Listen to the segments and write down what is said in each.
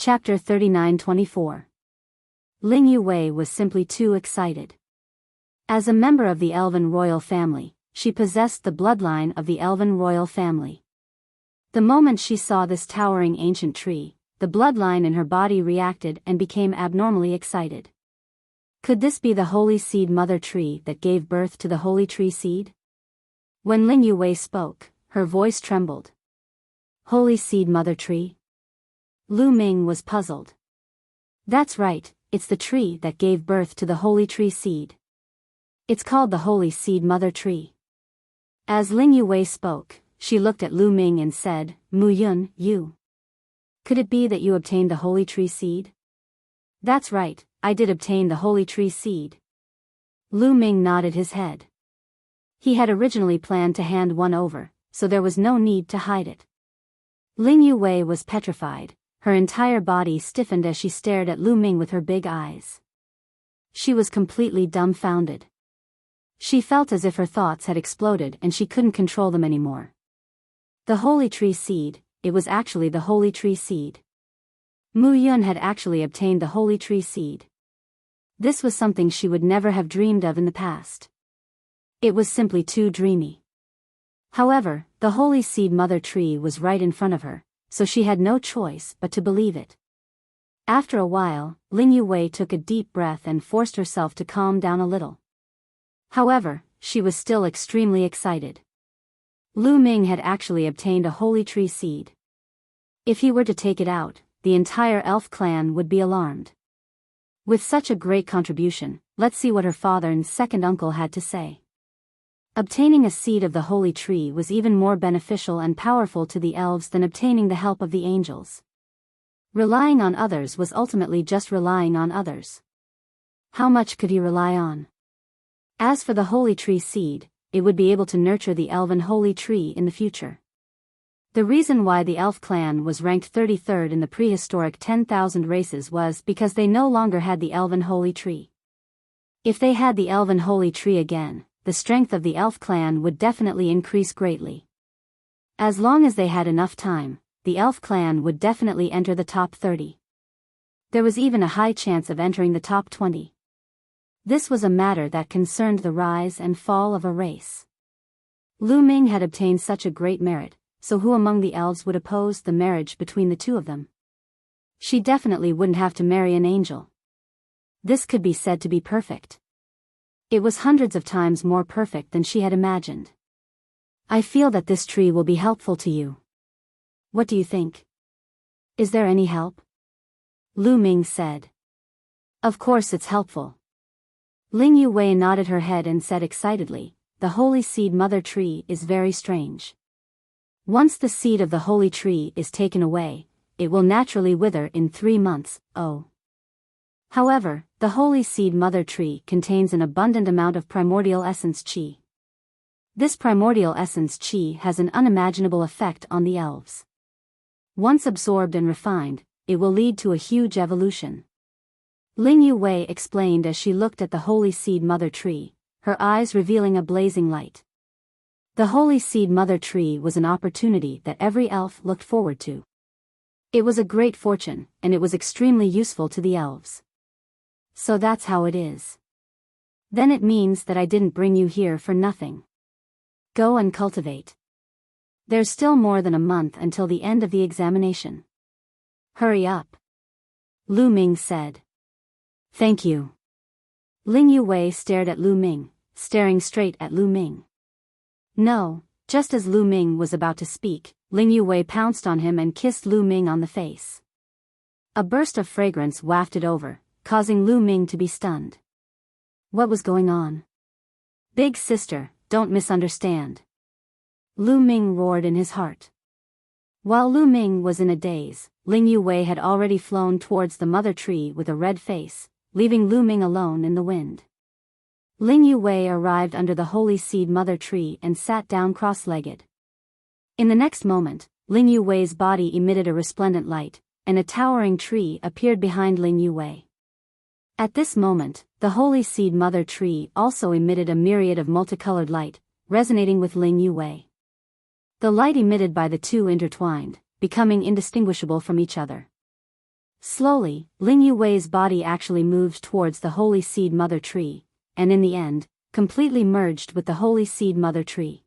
Chapter 39-24. Ling Yue was simply too excited. As a member of the Elven royal family, she possessed the bloodline of the Elven royal family. The moment she saw this towering ancient tree, the bloodline in her body reacted and became abnormally excited. Could this be the holy seed mother tree that gave birth to the holy tree seed? When Ling Yue spoke, her voice trembled. Holy seed mother tree? Lu Ming was puzzled. That's right, it's the tree that gave birth to the holy tree seed. It's called the holy seed mother tree. As Ling Yue spoke, she looked at Lu Ming and said, Mu Yun, you. Could it be that you obtained the holy tree seed? That's right, I did obtain the holy tree seed. Lu Ming nodded his head. He had originally planned to hand one over, so there was no need to hide it. Ling Yue was petrified. Her entire body stiffened as she stared at Lu Ming with her big eyes. She was completely dumbfounded. She felt as if her thoughts had exploded and she couldn't control them anymore. The holy tree seed, it was actually the holy tree seed. Mu Yun had actually obtained the holy tree seed. This was something she would never have dreamed of in the past. It was simply too dreamy. However, the holy seed mother tree was right in front of her, so she had no choice but to believe it. After a while, Ling Yue took a deep breath and forced herself to calm down a little. However, she was still extremely excited. Lu Ming had actually obtained a holy tree seed. If he were to take it out, the entire elf clan would be alarmed. With such a great contribution, let's see what her father and second uncle had to say. Obtaining a seed of the holy tree was even more beneficial and powerful to the elves than obtaining the help of the angels. Relying on others was ultimately just relying on others. How much could he rely on? As for the holy tree seed, it would be able to nurture the elven holy tree in the future. The reason why the elf clan was ranked 33rd in the prehistoric 10,000 races was because they no longer had the elven holy tree. If they had the elven holy tree again, the strength of the elf clan would definitely increase greatly. As long as they had enough time, the elf clan would definitely enter the top 30. There was even a high chance of entering the top 20. This was a matter that concerned the rise and fall of a race. Lu Ming had obtained such a great merit, so who among the elves would oppose the marriage between the two of them? She definitely wouldn't have to marry an angel. This could be said to be perfect. It was hundreds of times more perfect than she had imagined. I feel that this tree will be helpful to you. What do you think? Is there any help? Lu Ming said. Of course it's helpful. Ling Yue nodded her head and said excitedly, the holy seed mother tree is very strange. Once the seed of the holy tree is taken away, it will naturally wither in 3 months, oh. However, the holy seed mother tree contains an abundant amount of primordial essence qi. This primordial essence qi has an unimaginable effect on the elves. Once absorbed and refined, it will lead to a huge evolution. Ling Yue explained as she looked at the holy seed mother tree, her eyes revealing a blazing light. The holy seed mother tree was an opportunity that every elf looked forward to. It was a great fortune, and it was extremely useful to the elves. So that's how it is. Then it means that I didn't bring you here for nothing. Go and cultivate. There's still more than a month until the end of the examination. Hurry up. Lu Ming said. Thank you. Ling Yue stared at Lu Ming, staring straight at Lu Ming. No, just as Lu Ming was about to speak, Ling Yue pounced on him and kissed Lu Ming on the face. A burst of fragrance wafted over, causing Lu Ming to be stunned. What was going on? Big sister, don't misunderstand. Lu Ming roared in his heart. While Lu Ming was in a daze, Ling Yue had already flown towards the mother tree with a red face, leaving Lu Ming alone in the wind. Ling Yue arrived under the holy seed mother tree and sat down cross-legged. In the next moment, Ling Yue's body emitted a resplendent light, and a towering tree appeared behind Ling Yue. At this moment, the holy seed mother tree also emitted a myriad of multicolored light, resonating with Ling Yue. The light emitted by the two intertwined, becoming indistinguishable from each other. Slowly, Ling Yuwei's body actually moved towards the Holy Seed Mother Tree, and in the end, completely merged with the Holy Seed Mother Tree.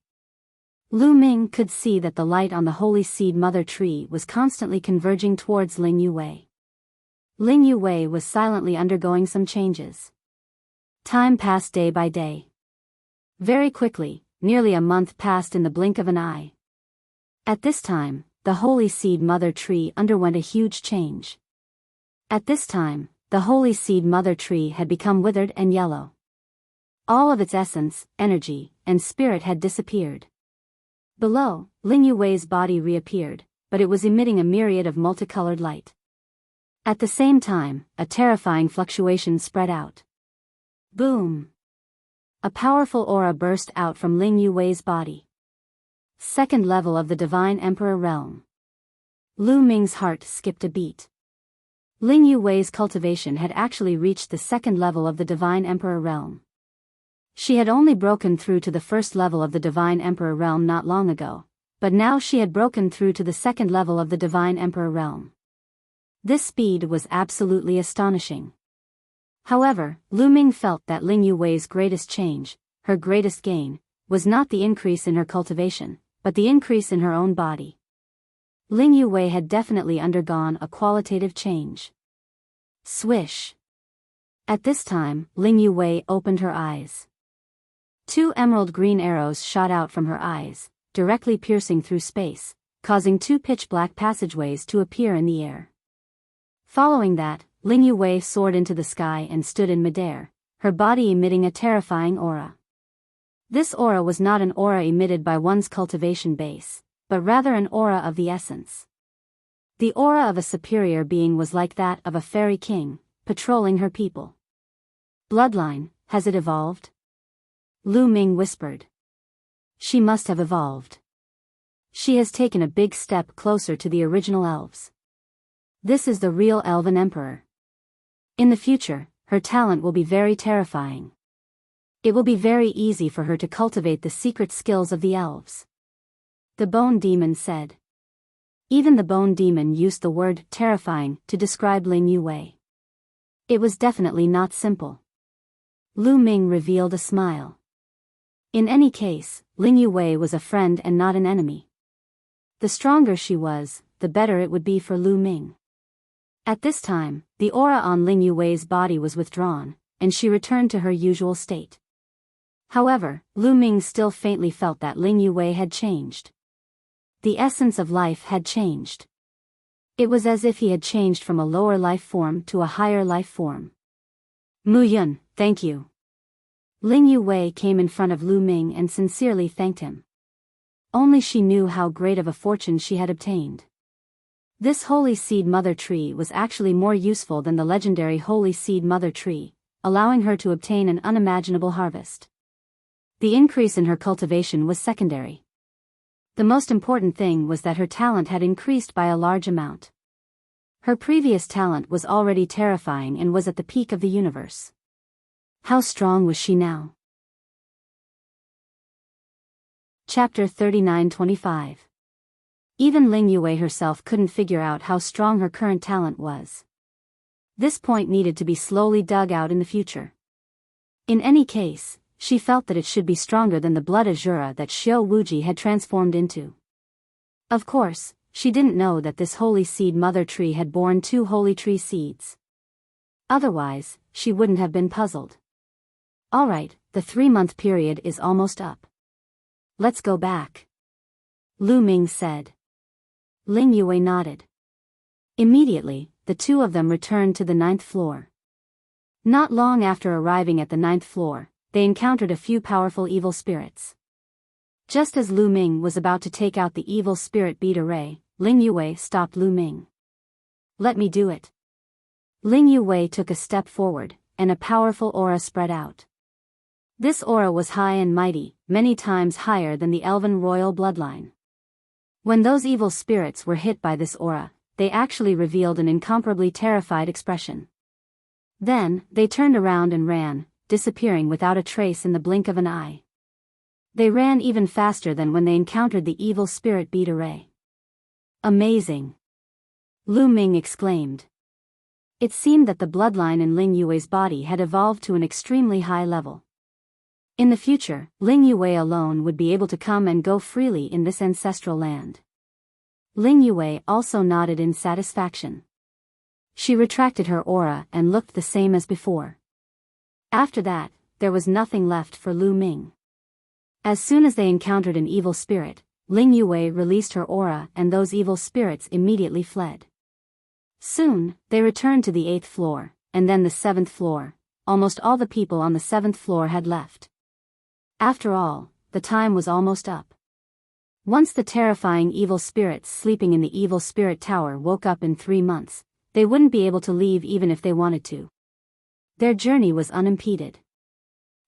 Lu Ming could see that the light on the Holy Seed Mother Tree was constantly converging towards Ling Yuwei. Ling Yuwei was silently undergoing some changes. Time passed day by day. Very quickly, nearly a month passed in the blink of an eye. At this time, the Holy Seed Mother Tree underwent a huge change. At this time, the Holy Seed Mother Tree had become withered and yellow. All of its essence, energy, and spirit had disappeared. Below, Ling Yuwei's body reappeared, but it was emitting a myriad of multicolored light. At the same time, a terrifying fluctuation spread out. Boom! A powerful aura burst out from Ling Yuwei's body. Second level of the Divine Emperor realm. Lu Ming's heart skipped a beat. Ling Yuwei's cultivation had actually reached the second level of the Divine Emperor realm. She had only broken through to the first level of the Divine Emperor realm not long ago, but now she had broken through to the second level of the Divine Emperor realm. This speed was absolutely astonishing. However, Lu Ming felt that Ling Yuwei's greatest change, her greatest gain, was not the increase in her cultivation, but the increase in her own body. Ling Yuwei had definitely undergone a qualitative change. Swish! At this time, Ling Yuwei opened her eyes. 2 emerald green arrows shot out from her eyes, directly piercing through space, causing 2 pitch-black passageways to appear in the air. Following that, Ling Yuwei soared into the sky and stood in midair, her body emitting a terrifying aura. This aura was not an aura emitted by one's cultivation base, but rather an aura of the essence. The aura of a superior being was like that of a fairy king, patrolling her people. Bloodline, has it evolved? Lu Ming whispered. She must have evolved. She has taken a big step closer to the original elves. This is the real elven emperor. In the future, her talent will be very terrifying. It will be very easy for her to cultivate the secret skills of the elves. The Bone Demon said. Even the Bone Demon used the word terrifying to describe Ling Yuwei. It was definitely not simple. Lu Ming revealed a smile. In any case, Ling Yuwei was a friend and not an enemy. The stronger she was, the better it would be for Lu Ming. At this time, the aura on Ling Yuwei's body was withdrawn, and she returned to her usual state. However, Lu Ming still faintly felt that Ling Yuwei had changed. The essence of life had changed. It was as if he had changed from a lower life form to a higher life form. Mu Yun, thank you. Ling Yuwei came in front of Lu Ming and sincerely thanked him. Only she knew how great of a fortune she had obtained. This Holy Seed Mother Tree was actually more useful than the legendary Holy Seed Mother Tree, allowing her to obtain an unimaginable harvest. The increase in her cultivation was secondary. The most important thing was that her talent had increased by a large amount. Her previous talent was already terrifying and was at the peak of the universe. How strong was she now? Chapter 39-25. Even Ling Yuwei herself couldn't figure out how strong her current talent was. This point needed to be slowly dug out in the future. In any case, she felt that it should be stronger than the blood azura that Xiao Wuji had transformed into. Of course, she didn't know that this Holy Seed Mother Tree had borne 2 holy tree seeds. Otherwise, she wouldn't have been puzzled. Alright, the 3-month period is almost up. Let's go back. Lu Ming said. Ling Yuwei nodded. Immediately, the 2 of them returned to the 9th floor. Not long after arriving at the 9th floor, they encountered a few powerful evil spirits. Just as Lu Ming was about to take out the evil spirit bead array, Ling Yuwei stopped Lu Ming. Let me do it. Ling Yuwei took a step forward, and a powerful aura spread out. This aura was high and mighty, many times higher than the elven royal bloodline. When those evil spirits were hit by this aura, they actually revealed an incomparably terrified expression. Then, they turned around and ran, disappearing without a trace in the blink of an eye. They ran even faster than when they encountered the evil spirit bead array. Amazing! Lu Ming exclaimed. It seemed that the bloodline in Ling Yue's body had evolved to an extremely high level. In the future, Ling Yue alone would be able to come and go freely in this ancestral land. Ling Yue also nodded in satisfaction. She retracted her aura and looked the same as before. After that, there was nothing left for Lu Ming. As soon as they encountered an evil spirit, Ling Yue released her aura and those evil spirits immediately fled. Soon, they returned to the 8th floor, and then the 7th floor. Almost all the people on the 7th floor had left. After all, the time was almost up. Once the terrifying evil spirits sleeping in the evil spirit tower woke up in 3 months, they wouldn't be able to leave even if they wanted to. Their journey was unimpeded.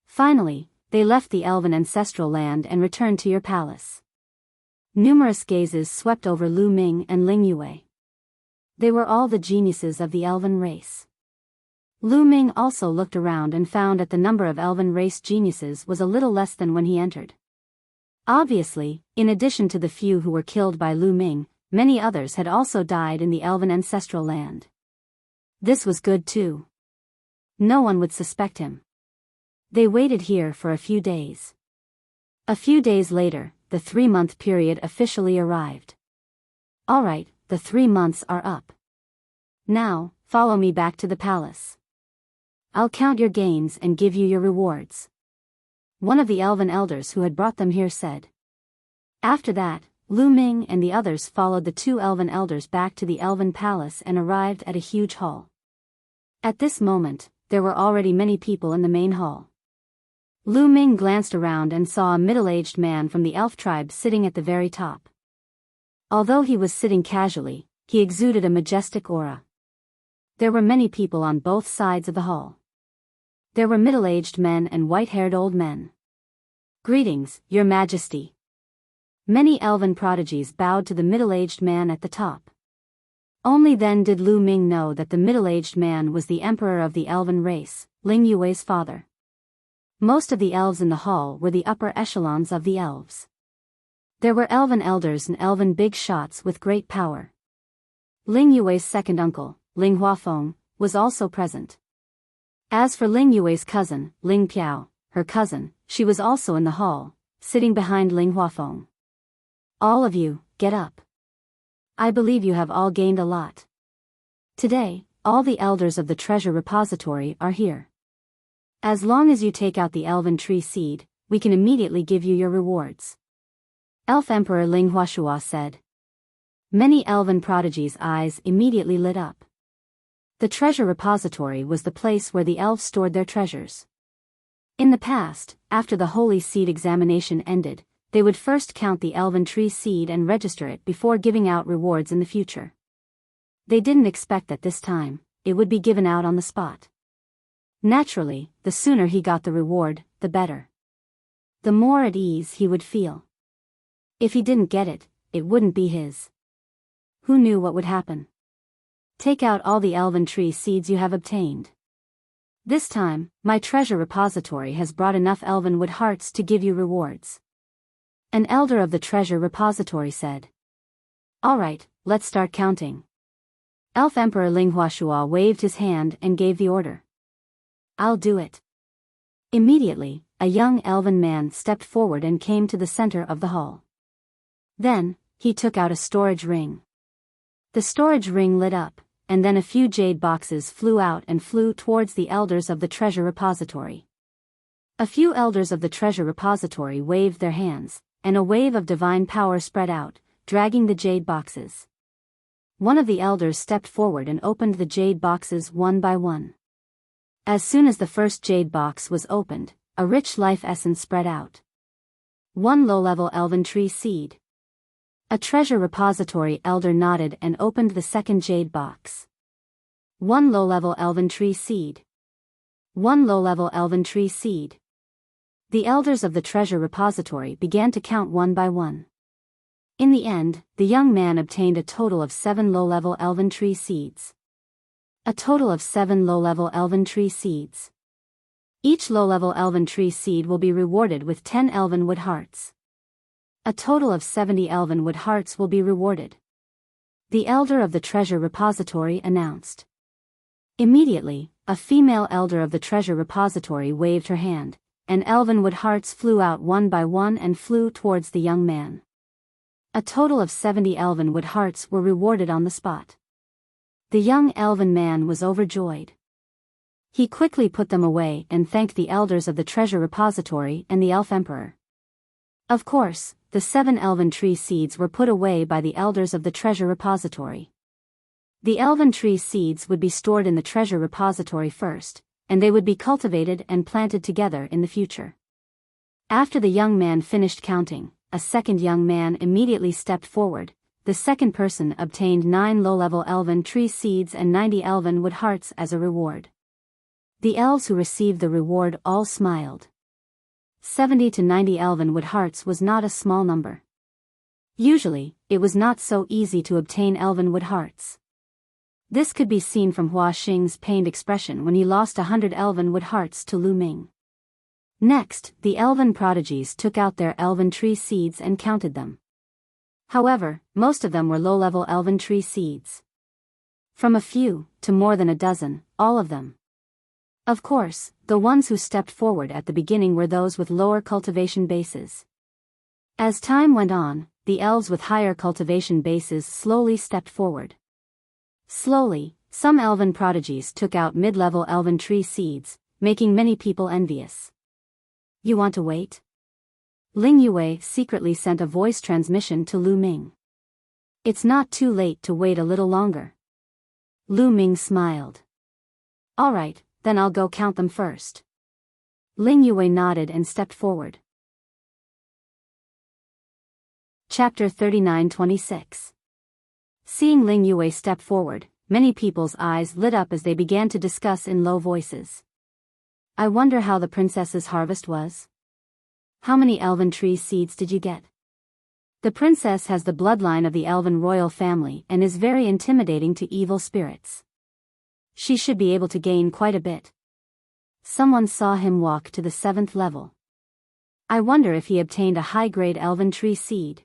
Finally, they left the elven ancestral land and returned to your palace. Numerous gazes swept over Lu Ming and Ling Yue. They were all the geniuses of the elven race. Lu Ming also looked around and found that the number of elven race geniuses was a little less than when he entered. Obviously, in addition to the few who were killed by Lu Ming, many others had also died in the elven ancestral land. This was good too. No one would suspect him. They waited here for a few days. A few days later, the 3-month period officially arrived. All right, the 3 months are up. Now, follow me back to the palace. I'll count your gains and give you your rewards. One of the elven elders who had brought them here said. After that, Lu Ming and the others followed the 2 elven elders back to the elven palace and arrived at a huge hall. At this moment, there were already many people in the main hall. Lu Ming glanced around and saw a middle-aged man from the elf tribe sitting at the very top. Although he was sitting casually, he exuded a majestic aura. There were many people on both sides of the hall. There were middle-aged men and white-haired old men. Greetings, Your Majesty. Many elven prodigies bowed to the middle-aged man at the top. Only then did Lu Ming know that the middle-aged man was the emperor of the elven race, Ling Yue's father. Most of the elves in the hall were the upper echelons of the elves. There were elven elders and elven big shots with great power. Ling Yue's second uncle, Ling Huafeng, was also present. As for Ling Yue's cousin, Ling Piao, her cousin, she was also in the hall, sitting behind Ling Huafeng. All of you, get up. I believe you have all gained a lot. Today, all the elders of the treasure repository are here. As long as you take out the elven tree seed, we can immediately give you your rewards. Elf Emperor Ling Huashua said. Many elven prodigies' eyes immediately lit up. The treasure repository was the place where the elves stored their treasures. In the past, after the holy seed examination ended, they would first count the elven tree seed and register it before giving out rewards in the future. They didn't expect that this time, it would be given out on the spot. Naturally, the sooner he got the reward, the better. The more at ease he would feel. If he didn't get it, it wouldn't be his. Who knew what would happen? Take out all the elven tree seeds you have obtained. This time, my treasure repository has brought enough elven wood hearts to give you rewards. An elder of the treasure repository said. All right, let's start counting. Elf Emperor Ling Huashua waved his hand and gave the order. I'll do it. Immediately, a young elven man stepped forward and came to the center of the hall. Then, he took out a storage ring. The storage ring lit up, and then a few jade boxes flew out and flew towards the elders of the treasure repository. A few elders of the treasure repository waved their hands, and a wave of divine power spread out, dragging the jade boxes. One of the elders stepped forward and opened the jade boxes one by one. As soon as the first jade box was opened, a rich life essence spread out. 1 low-level elven tree seed. A treasure repository elder nodded and opened the second jade box. 1 low-level elven tree seed. 1 low-level elven tree seed. The elders of the treasure repository began to count one by one. In the end, the young man obtained a total of 7 low-level elven tree seeds. A total of 7 low-level elven tree seeds. Each low-level elven tree seed will be rewarded with 10 elven wood hearts. A total of 70 elven wood hearts will be rewarded. The elder of the treasure repository announced. Immediately, a female elder of the treasure repository waved her hand, and elven wood hearts flew out one by one and flew towards the young man. A total of 70 elven wood hearts were rewarded on the spot. The young elven man was overjoyed. He quickly put them away and thanked the elders of the treasure repository and the elf emperor. Of course, the 7 elven tree seeds were put away by the elders of the treasure repository. The elven tree seeds would be stored in the treasure repository first, and they would be cultivated and planted together in the future. After the young man finished counting, a second young man immediately stepped forward. The second person obtained 9 low-level elven tree seeds and 90 elven wood hearts as a reward. The elves who received the reward all smiled. 70 to 90 elven wood hearts was not a small number. Usually, it was not so easy to obtain elven wood hearts. This could be seen from Hua Xing's pained expression when he lost 100 elven wood hearts to Lu Ming. Next, the elven prodigies took out their elven tree seeds and counted them. However, most of them were low-level elven tree seeds. From a few, to more than a dozen, all of them. Of course, the ones who stepped forward at the beginning were those with lower cultivation bases. As time went on, the elves with higher cultivation bases slowly stepped forward. Slowly, some elven prodigies took out mid-level elven tree seeds, making many people envious. You want to wait? Ling Yue secretly sent a voice transmission to Lu Ming. It's not too late to wait a little longer. Lu Ming smiled. All right, then I'll go count them first. Ling Yue nodded and stepped forward. Chapter 39-26. Seeing Ling Yue step forward, many people's eyes lit up as they began to discuss in low voices. I wonder how the princess's harvest was? How many elven tree seeds did you get? The princess has the bloodline of the elven royal family and is very intimidating to evil spirits. She should be able to gain quite a bit. Someone saw him walk to the 7th level. I wonder if he obtained a high-grade elven tree seed.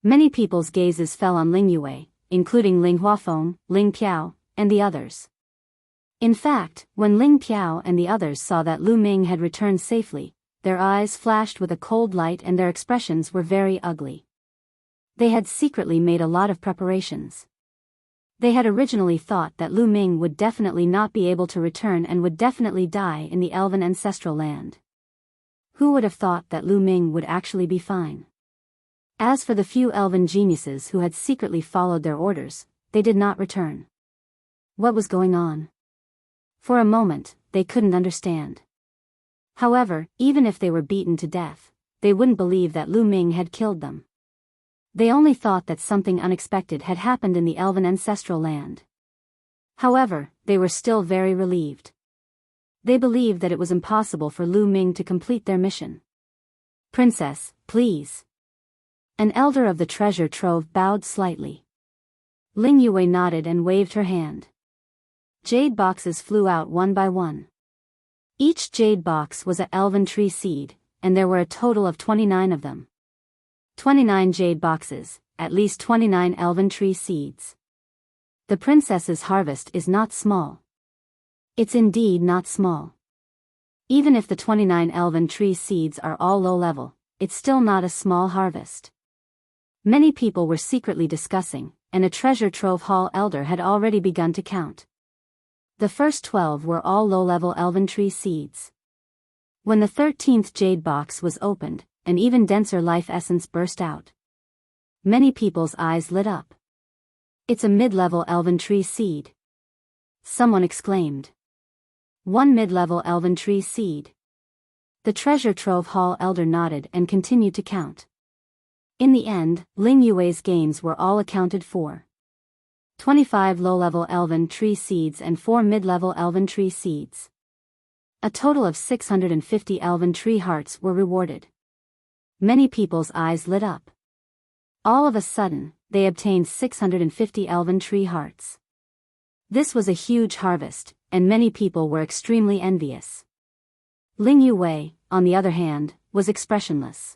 Many people's gazes fell on Ling Yue, including Ling Huafeng, Ling Piao, and the others. In fact, when Ling Piao and the others saw that Lu Ming had returned safely, their eyes flashed with a cold light and their expressions were very ugly. They had secretly made a lot of preparations. They had originally thought that Lu Ming would definitely not be able to return and would definitely die in the elven ancestral land. Who would have thought that Lu Ming would actually be fine? As for the few elven geniuses who had secretly followed their orders, they did not return. What was going on? For a moment, they couldn't understand. However, even if they were beaten to death, they wouldn't believe that Lu Ming had killed them. They only thought that something unexpected had happened in the elven ancestral land. However, they were still very relieved. They believed that it was impossible for Lu Ming to complete their mission. Princess, please. An elder of the treasure trove bowed slightly. Ling Yue nodded and waved her hand. Jade boxes flew out one by one. Each jade box was a elven tree seed, and there were a total of 29 of them. 29 jade boxes, at least 29 elven tree seeds. The princess's harvest is not small. It's indeed not small. Even if the 29 elven tree seeds are all low level, it's still not a small harvest. Many people were secretly discussing, and a treasure trove hall elder had already begun to count. The first 12 were all low-level elven tree seeds. When the 13th jade box was opened, an even denser life essence burst out. Many people's eyes lit up. It's a mid-level elven tree seed. Someone exclaimed. 1 mid-level elven tree seed. The treasure trove hall elder nodded and continued to count. In the end, Ling Yue's gains were all accounted for. 25 low-level elven tree seeds and 4 mid-level elven tree seeds. A total of 650 elven tree hearts were rewarded. Many people's eyes lit up. All of a sudden, they obtained 650 elven tree hearts. This was a huge harvest, and many people were extremely envious. Ling Yue, on the other hand, was expressionless.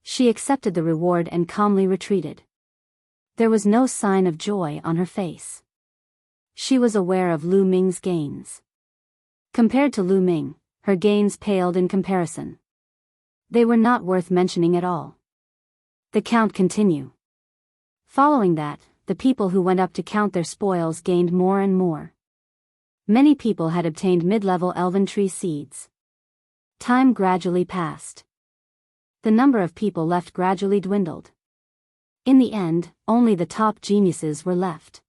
She accepted the reward and calmly retreated. There was no sign of joy on her face. She was aware of Lu Ming's gains. Compared to Lu Ming, her gains paled in comparison. They were not worth mentioning at all. The count continued. Following that, the people who went up to count their spoils gained more and more. Many people had obtained mid-level elven tree seeds. Time gradually passed. The number of people left gradually dwindled. In the end, only the top geniuses were left.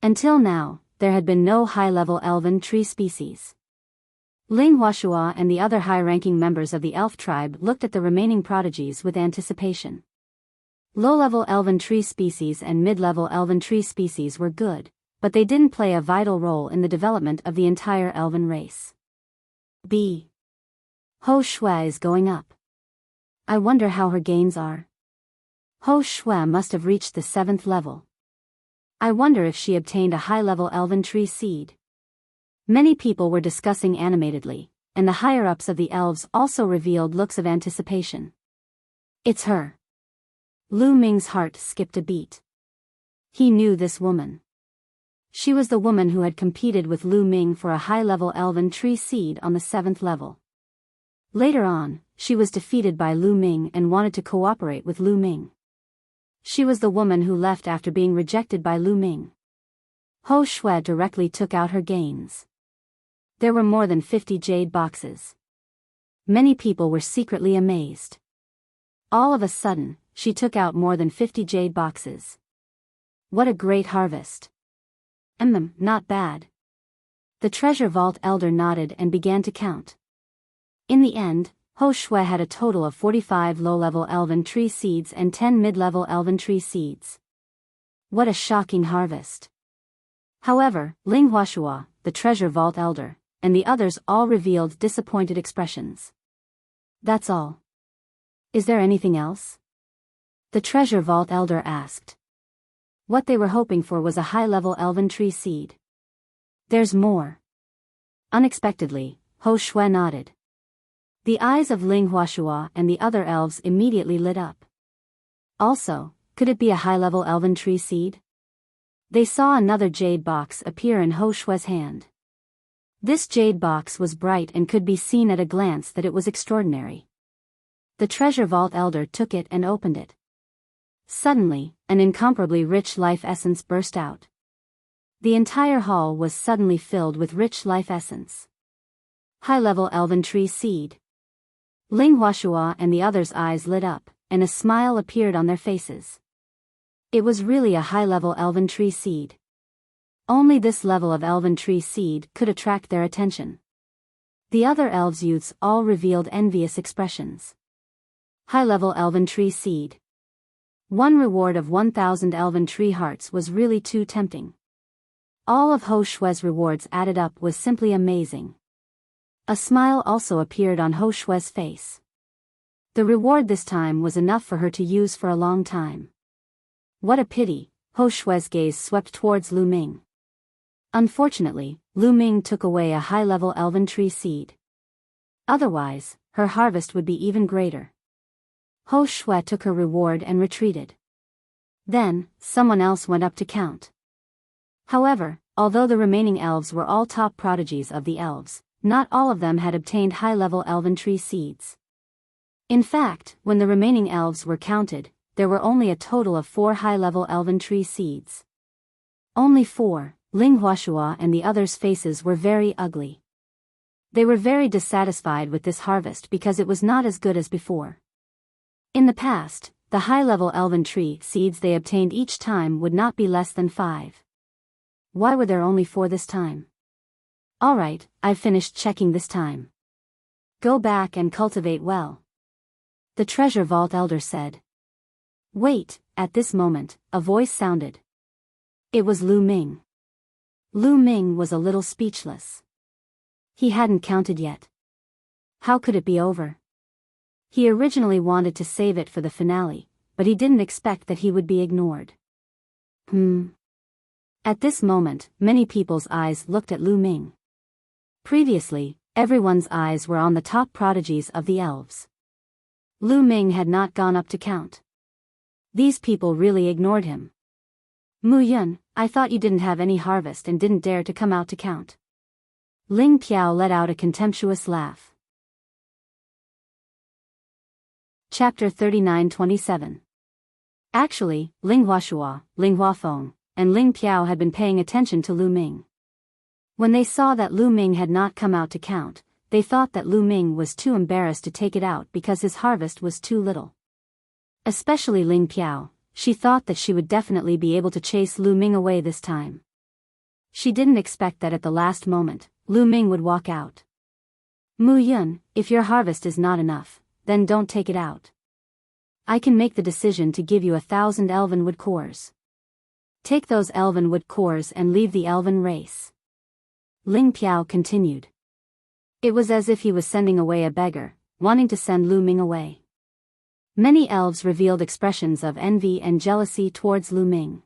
Until now, there had been no high-level elven tree species. Ling Huashua and the other high-ranking members of the elf tribe looked at the remaining prodigies with anticipation. Low-level elven tree species and mid-level elven tree species were good, but they didn't play a vital role in the development of the entire elven race. B. Ho Shui is going up. I wonder how her gains are. Ho Shui must have reached the 7th level. I wonder if she obtained a high-level elven tree seed. Many people were discussing animatedly, and the higher-ups of the elves also revealed looks of anticipation. It's her. Lu Ming's heart skipped a beat. He knew this woman. She was the woman who had competed with Lu Ming for a high-level elven tree seed on the 7th level. Later on, she was defeated by Lu Ming and wanted to cooperate with Lu Ming. She was the woman who left after being rejected by Lu Ming. Ho Shui directly took out her gains. There were more than 50 jade boxes. Many people were secretly amazed. All of a sudden, she took out more than 50 jade boxes. What a great harvest. Not bad. The treasure vault elder nodded and began to count. In the end, Ho Shui had a total of 45 low-level elven tree seeds and 10 mid-level elven tree seeds. What a shocking harvest. However, Ling Huashua, the treasure vault elder, and the others all revealed disappointed expressions. That's all. Is there anything else? The treasure vault elder asked. What they were hoping for was a high-level elven tree seed. There's more. Unexpectedly, Ho Shui nodded. The eyes of Ling Huashua and the other elves immediately lit up. Also, could it be a high-level elven tree seed? They saw another jade box appear in Ho Shui's hand. This jade box was bright and could be seen at a glance that it was extraordinary. The treasure vault elder took it and opened it. Suddenly, an incomparably rich life essence burst out. The entire hall was suddenly filled with rich life essence. High-level elven tree seed. Ling Huashua and the others' eyes lit up, and a smile appeared on their faces. It was really a high-level elven tree seed. Only this level of elven tree seed could attract their attention. The other elves' youths all revealed envious expressions. High-level elven tree seed. One reward of 1,000 elven tree hearts was really too tempting. All of Ho Shui's rewards added up was simply amazing. A smile also appeared on Ho Shui's face. The reward this time was enough for her to use for a long time. What a pity, Ho Shui's gaze swept towards Lu Ming. Unfortunately, Lu Ming took away a high-level elven tree seed. Otherwise, her harvest would be even greater. Ho Shui took her reward and retreated. Then, someone else went up to count. However, although the remaining elves were all top prodigies of the elves, not all of them had obtained high-level elven tree seeds. In fact, when the remaining elves were counted, there were only a total of 4 high-level elven tree seeds. Only 4, Ling Huashua and the others' faces were very ugly. They were very dissatisfied with this harvest because it was not as good as before. In the past, the high-level elven tree seeds they obtained each time would not be less than 5. Why were there only 4 this time? Alright, I've finished checking this time. Go back and cultivate well. The treasure vault elder said. Wait, at this moment, a voice sounded. It was Lu Ming. Lu Ming was a little speechless. He hadn't counted yet. How could it be over? He originally wanted to save it for the finale, but he didn't expect that he would be ignored. At this moment, many people's eyes looked at Lu Ming. Previously, everyone's eyes were on the top prodigies of the elves. Lu Ming had not gone up to count. These people really ignored him. Mu Yun, I thought you didn't have any harvest and didn't dare to come out to count. Ling Piao let out a contemptuous laugh. Chapter 39-27. Actually, Ling Huashua, Ling Huafeng, and Ling Piao had been paying attention to Lu Ming. When they saw that Lu Ming had not come out to count, they thought that Lu Ming was too embarrassed to take it out because his harvest was too little. Especially Ling Piao, she thought that she would definitely be able to chase Lu Ming away this time. She didn't expect that at the last moment, Lu Ming would walk out. Mu Yun, if your harvest is not enough, then don't take it out. I can make the decision to give you 1,000 elven wood cores. Take those elven wood cores and leave the elven race. Ling Piao continued. It was as if he was sending away a beggar, wanting to send Lu Ming away. Many elves revealed expressions of envy and jealousy towards Lu Ming.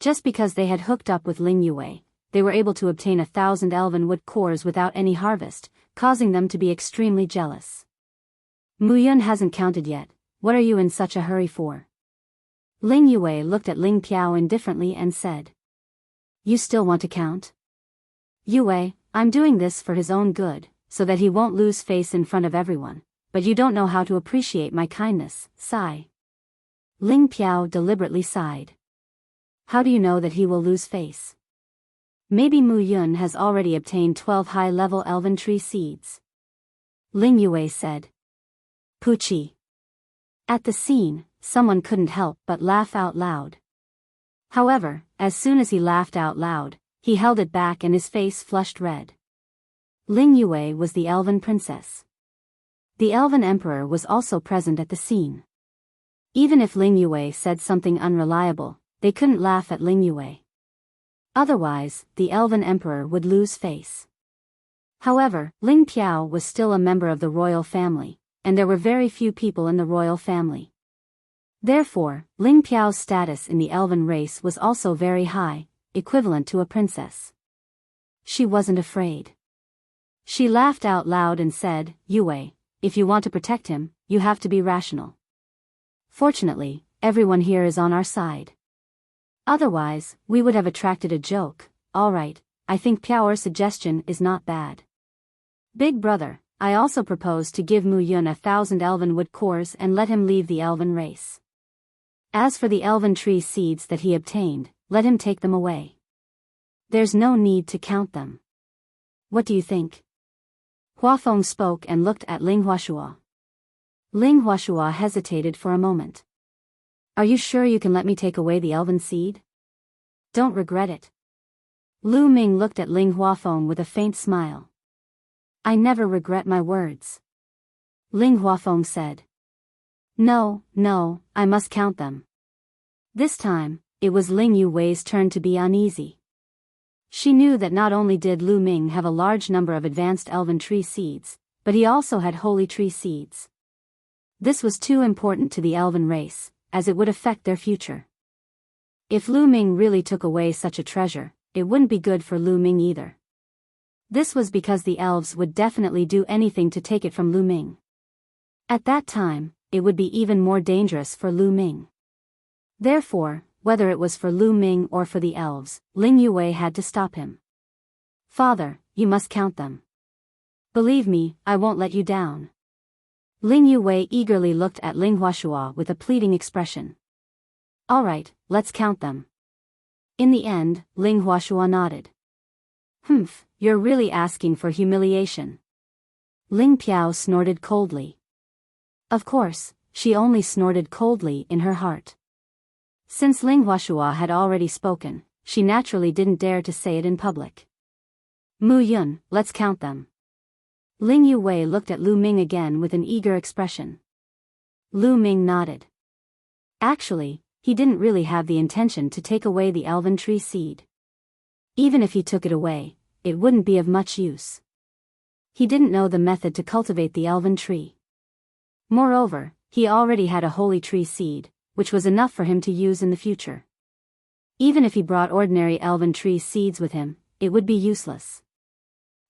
Just because they had hooked up with Ling Yue, they were able to obtain 1,000 elven wood cores without any harvest, causing them to be extremely jealous. Mu Yun hasn't counted yet, what are you in such a hurry for? Ling Yue looked at Ling Piao indifferently and said. You still want to count? Yue, I'm doing this for his own good, so that he won't lose face in front of everyone, but you don't know how to appreciate my kindness, sigh. Ling Piao deliberately sighed. How do you know that he will lose face? Maybe Mu Yun has already obtained 12 high-level elven tree seeds. Ling Yue said. Puchi. At the scene, someone couldn't help but laugh out loud. However, as soon as he laughed out loud, he held it back and his face flushed red. Ling Yue was the elven princess. The elven emperor was also present at the scene. Even if Ling Yue said something unreliable, they couldn't laugh at Ling Yue. Otherwise, the elven emperor would lose face. However, Ling Piao was still a member of the royal family, and there were very few people in the royal family. Therefore, Ling Piao's status in the elven race was also very high, equivalent to a princess. She wasn't afraid. She laughed out loud and said, Yue, if you want to protect him, you have to be rational. Fortunately, everyone here is on our side. Otherwise, we would have attracted a joke. Alright, I think Piao's suggestion is not bad. Big brother, I also propose to give Mu Yun 1,000 elven wood cores and let him leave the elven race. As for the elven tree seeds that he obtained, let him take them away. There's no need to count them. What do you think? Huafeng spoke and looked at Ling Huashua. Ling Huashua hesitated for a moment. Are you sure you can let me take away the elven seed? Don't regret it. Lu Ming looked at Ling Huafeng with a faint smile. I never regret my words. Ling Huafeng said. No, I must count them. This time, it was Ling Yue's turn to be uneasy. She knew that not only did Lu Ming have a large number of advanced elven tree seeds, but he also had holy tree seeds. This was too important to the elven race, as it would affect their future. If Lu Ming really took away such a treasure, it wouldn't be good for Lu Ming either. This was because the elves would definitely do anything to take it from Lu Ming. At that time, it would be even more dangerous for Lu Ming. Therefore, whether it was for Lu Ming or for the elves, Ling Yue had to stop him. Father, you must count them. Believe me, I won't let you down. Ling Yue eagerly looked at Ling Huashua with a pleading expression. Alright, let's count them. In the end, Ling Huashua nodded. Humph, you're really asking for humiliation. Ling Piao snorted coldly. Of course, she only snorted coldly in her heart. Since Ling Huashua had already spoken, she naturally didn't dare to say it in public. Mu Yun, let's count them. Ling Yue looked at Lu Ming again with an eager expression. Lu Ming nodded. Actually, he didn't really have the intention to take away the elven tree seed. Even if he took it away, it wouldn't be of much use. He didn't know the method to cultivate the elven tree. Moreover, he already had a holy tree seed, which was enough for him to use in the future. Even if he brought ordinary elven tree seeds with him, it would be useless.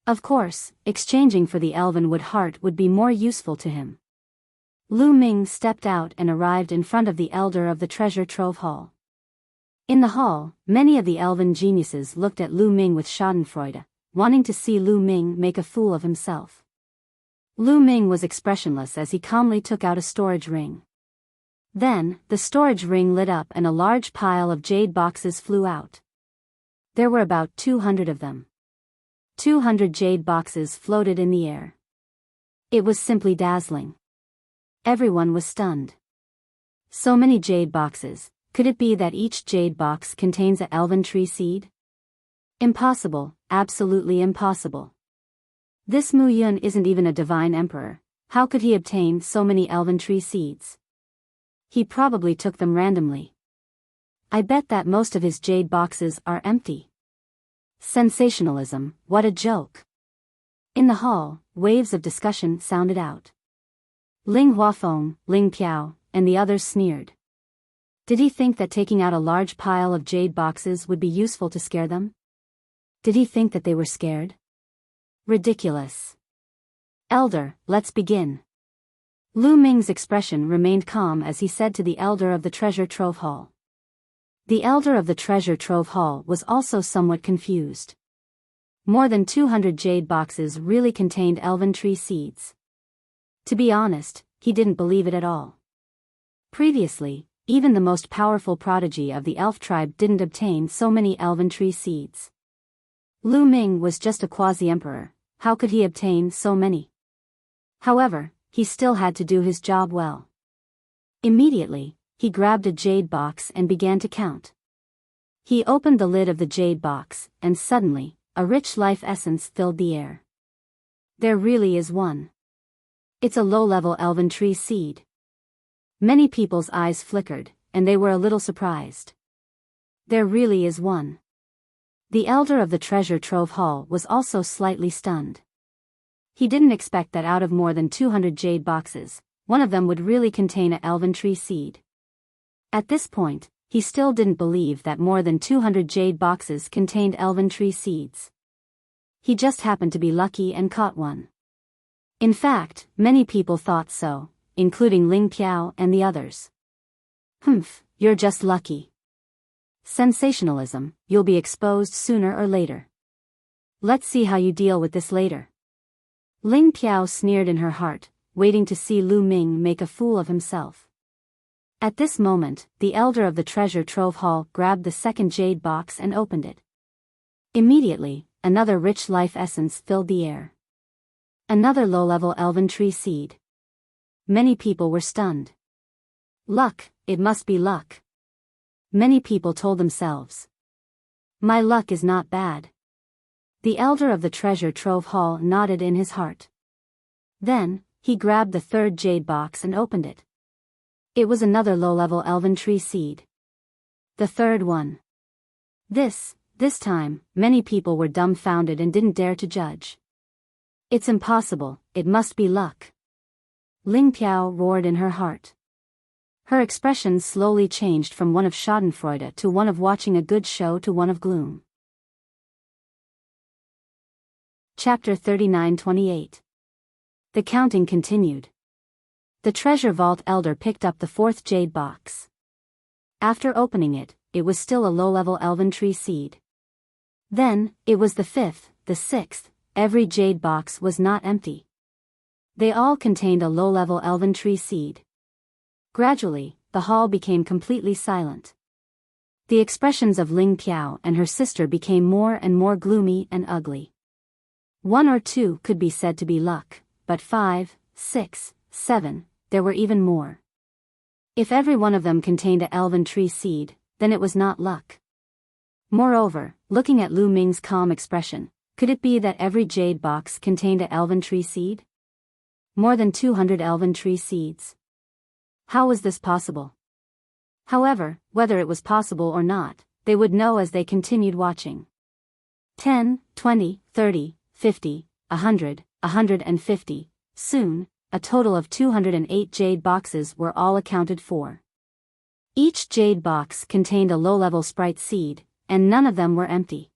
Of course, exchanging for the elven wood heart would be more useful to him. Lu Ming stepped out and arrived in front of the elder of the treasure trove hall. In the hall, many of the elven geniuses looked at Lu Ming with schadenfreude, wanting to see Lu Ming make a fool of himself. Lu Ming was expressionless as he calmly took out a storage ring. Then, the storage ring lit up and a large pile of jade boxes flew out. There were about 200 of them. 200 jade boxes floated in the air. It was simply dazzling. Everyone was stunned. So many jade boxes. Could it be that each jade box contains a elven tree seed? Impossible, absolutely impossible. This Mu Yun isn't even a divine emperor. How could he obtain so many elven tree seeds? He probably took them randomly. I bet that most of his jade boxes are empty. Sensationalism, what a joke. In the hall, waves of discussion sounded out. Ling Huafeng, Ling Piao, and the others sneered. Did he think that taking out a large pile of jade boxes would be useful to scare them? Did he think that they were scared? Ridiculous. Elder, let's begin. Lu Ming's expression remained calm as he said to the elder of the treasure trove hall. The elder of the treasure trove hall was also somewhat confused. More than 200 jade boxes really contained elven tree seeds. To be honest, he didn't believe it at all. Previously, even the most powerful prodigy of the elf tribe didn't obtain so many elven tree seeds. Lu Ming was just a quasi-emperor. How could he obtain so many? However, he still had to do his job well. Immediately, he grabbed a jade box and began to count. He opened the lid of the jade box, and suddenly, a rich life essence filled the air. There really is one. It's a low-level elven tree seed. Many people's eyes flickered, and they were a little surprised. There really is one. The elder of the treasure trove hall was also slightly stunned. He didn't expect that out of more than 200 jade boxes, one of them would really contain a elven tree seed. At this point, he still didn't believe that more than 200 jade boxes contained elven tree seeds. He just happened to be lucky and caught one. In fact, many people thought so, including Ling Piao and the others. Humph, you're just lucky. Sensationalism, you'll be exposed sooner or later. Let's see how you deal with this later. Ling Piao sneered in her heart, waiting to see Lu Ming make a fool of himself. At this moment, the elder of the treasure trove hall grabbed the second jade box and opened it. Immediately, another rich life essence filled the air. Another low-level elven tree seed. Many people were stunned. Luck, it must be luck. Many people told themselves. My luck is not bad. The elder of the treasure trove hall nodded in his heart. Then, he grabbed the third jade box and opened it. It was another low-level elven tree seed. The third one. This time, many people were dumbfounded and didn't dare to judge. It's impossible, it must be luck. Ling Piao roared in her heart. Her expression slowly changed from one of schadenfreude to one of watching a good show to one of gloom. Chapter 39-28. The counting continued. The treasure vault elder picked up the fourth jade box. After opening it, it was still a low-level elven tree seed. Then, it was the fifth, the sixth. Every jade box was not empty. They all contained a low-level elven tree seed. Gradually, the hall became completely silent. The expressions of Ling Piao and her sister became more and more gloomy and ugly. 1 or 2 could be said to be luck, but 5, 6, 7, there were even more. If every one of them contained a elven tree seed, then it was not luck. Moreover, looking at Lu Ming's calm expression, could it be that every jade box contained a elven tree seed? More than 200 elven tree seeds. How was this possible? However, whether it was possible or not, they would know as they continued watching. 10, 20, 30, 50, 100, 150, soon, a total of 208 jade boxes were all accounted for. Each jade box contained a low-level sprite seed, and none of them were empty.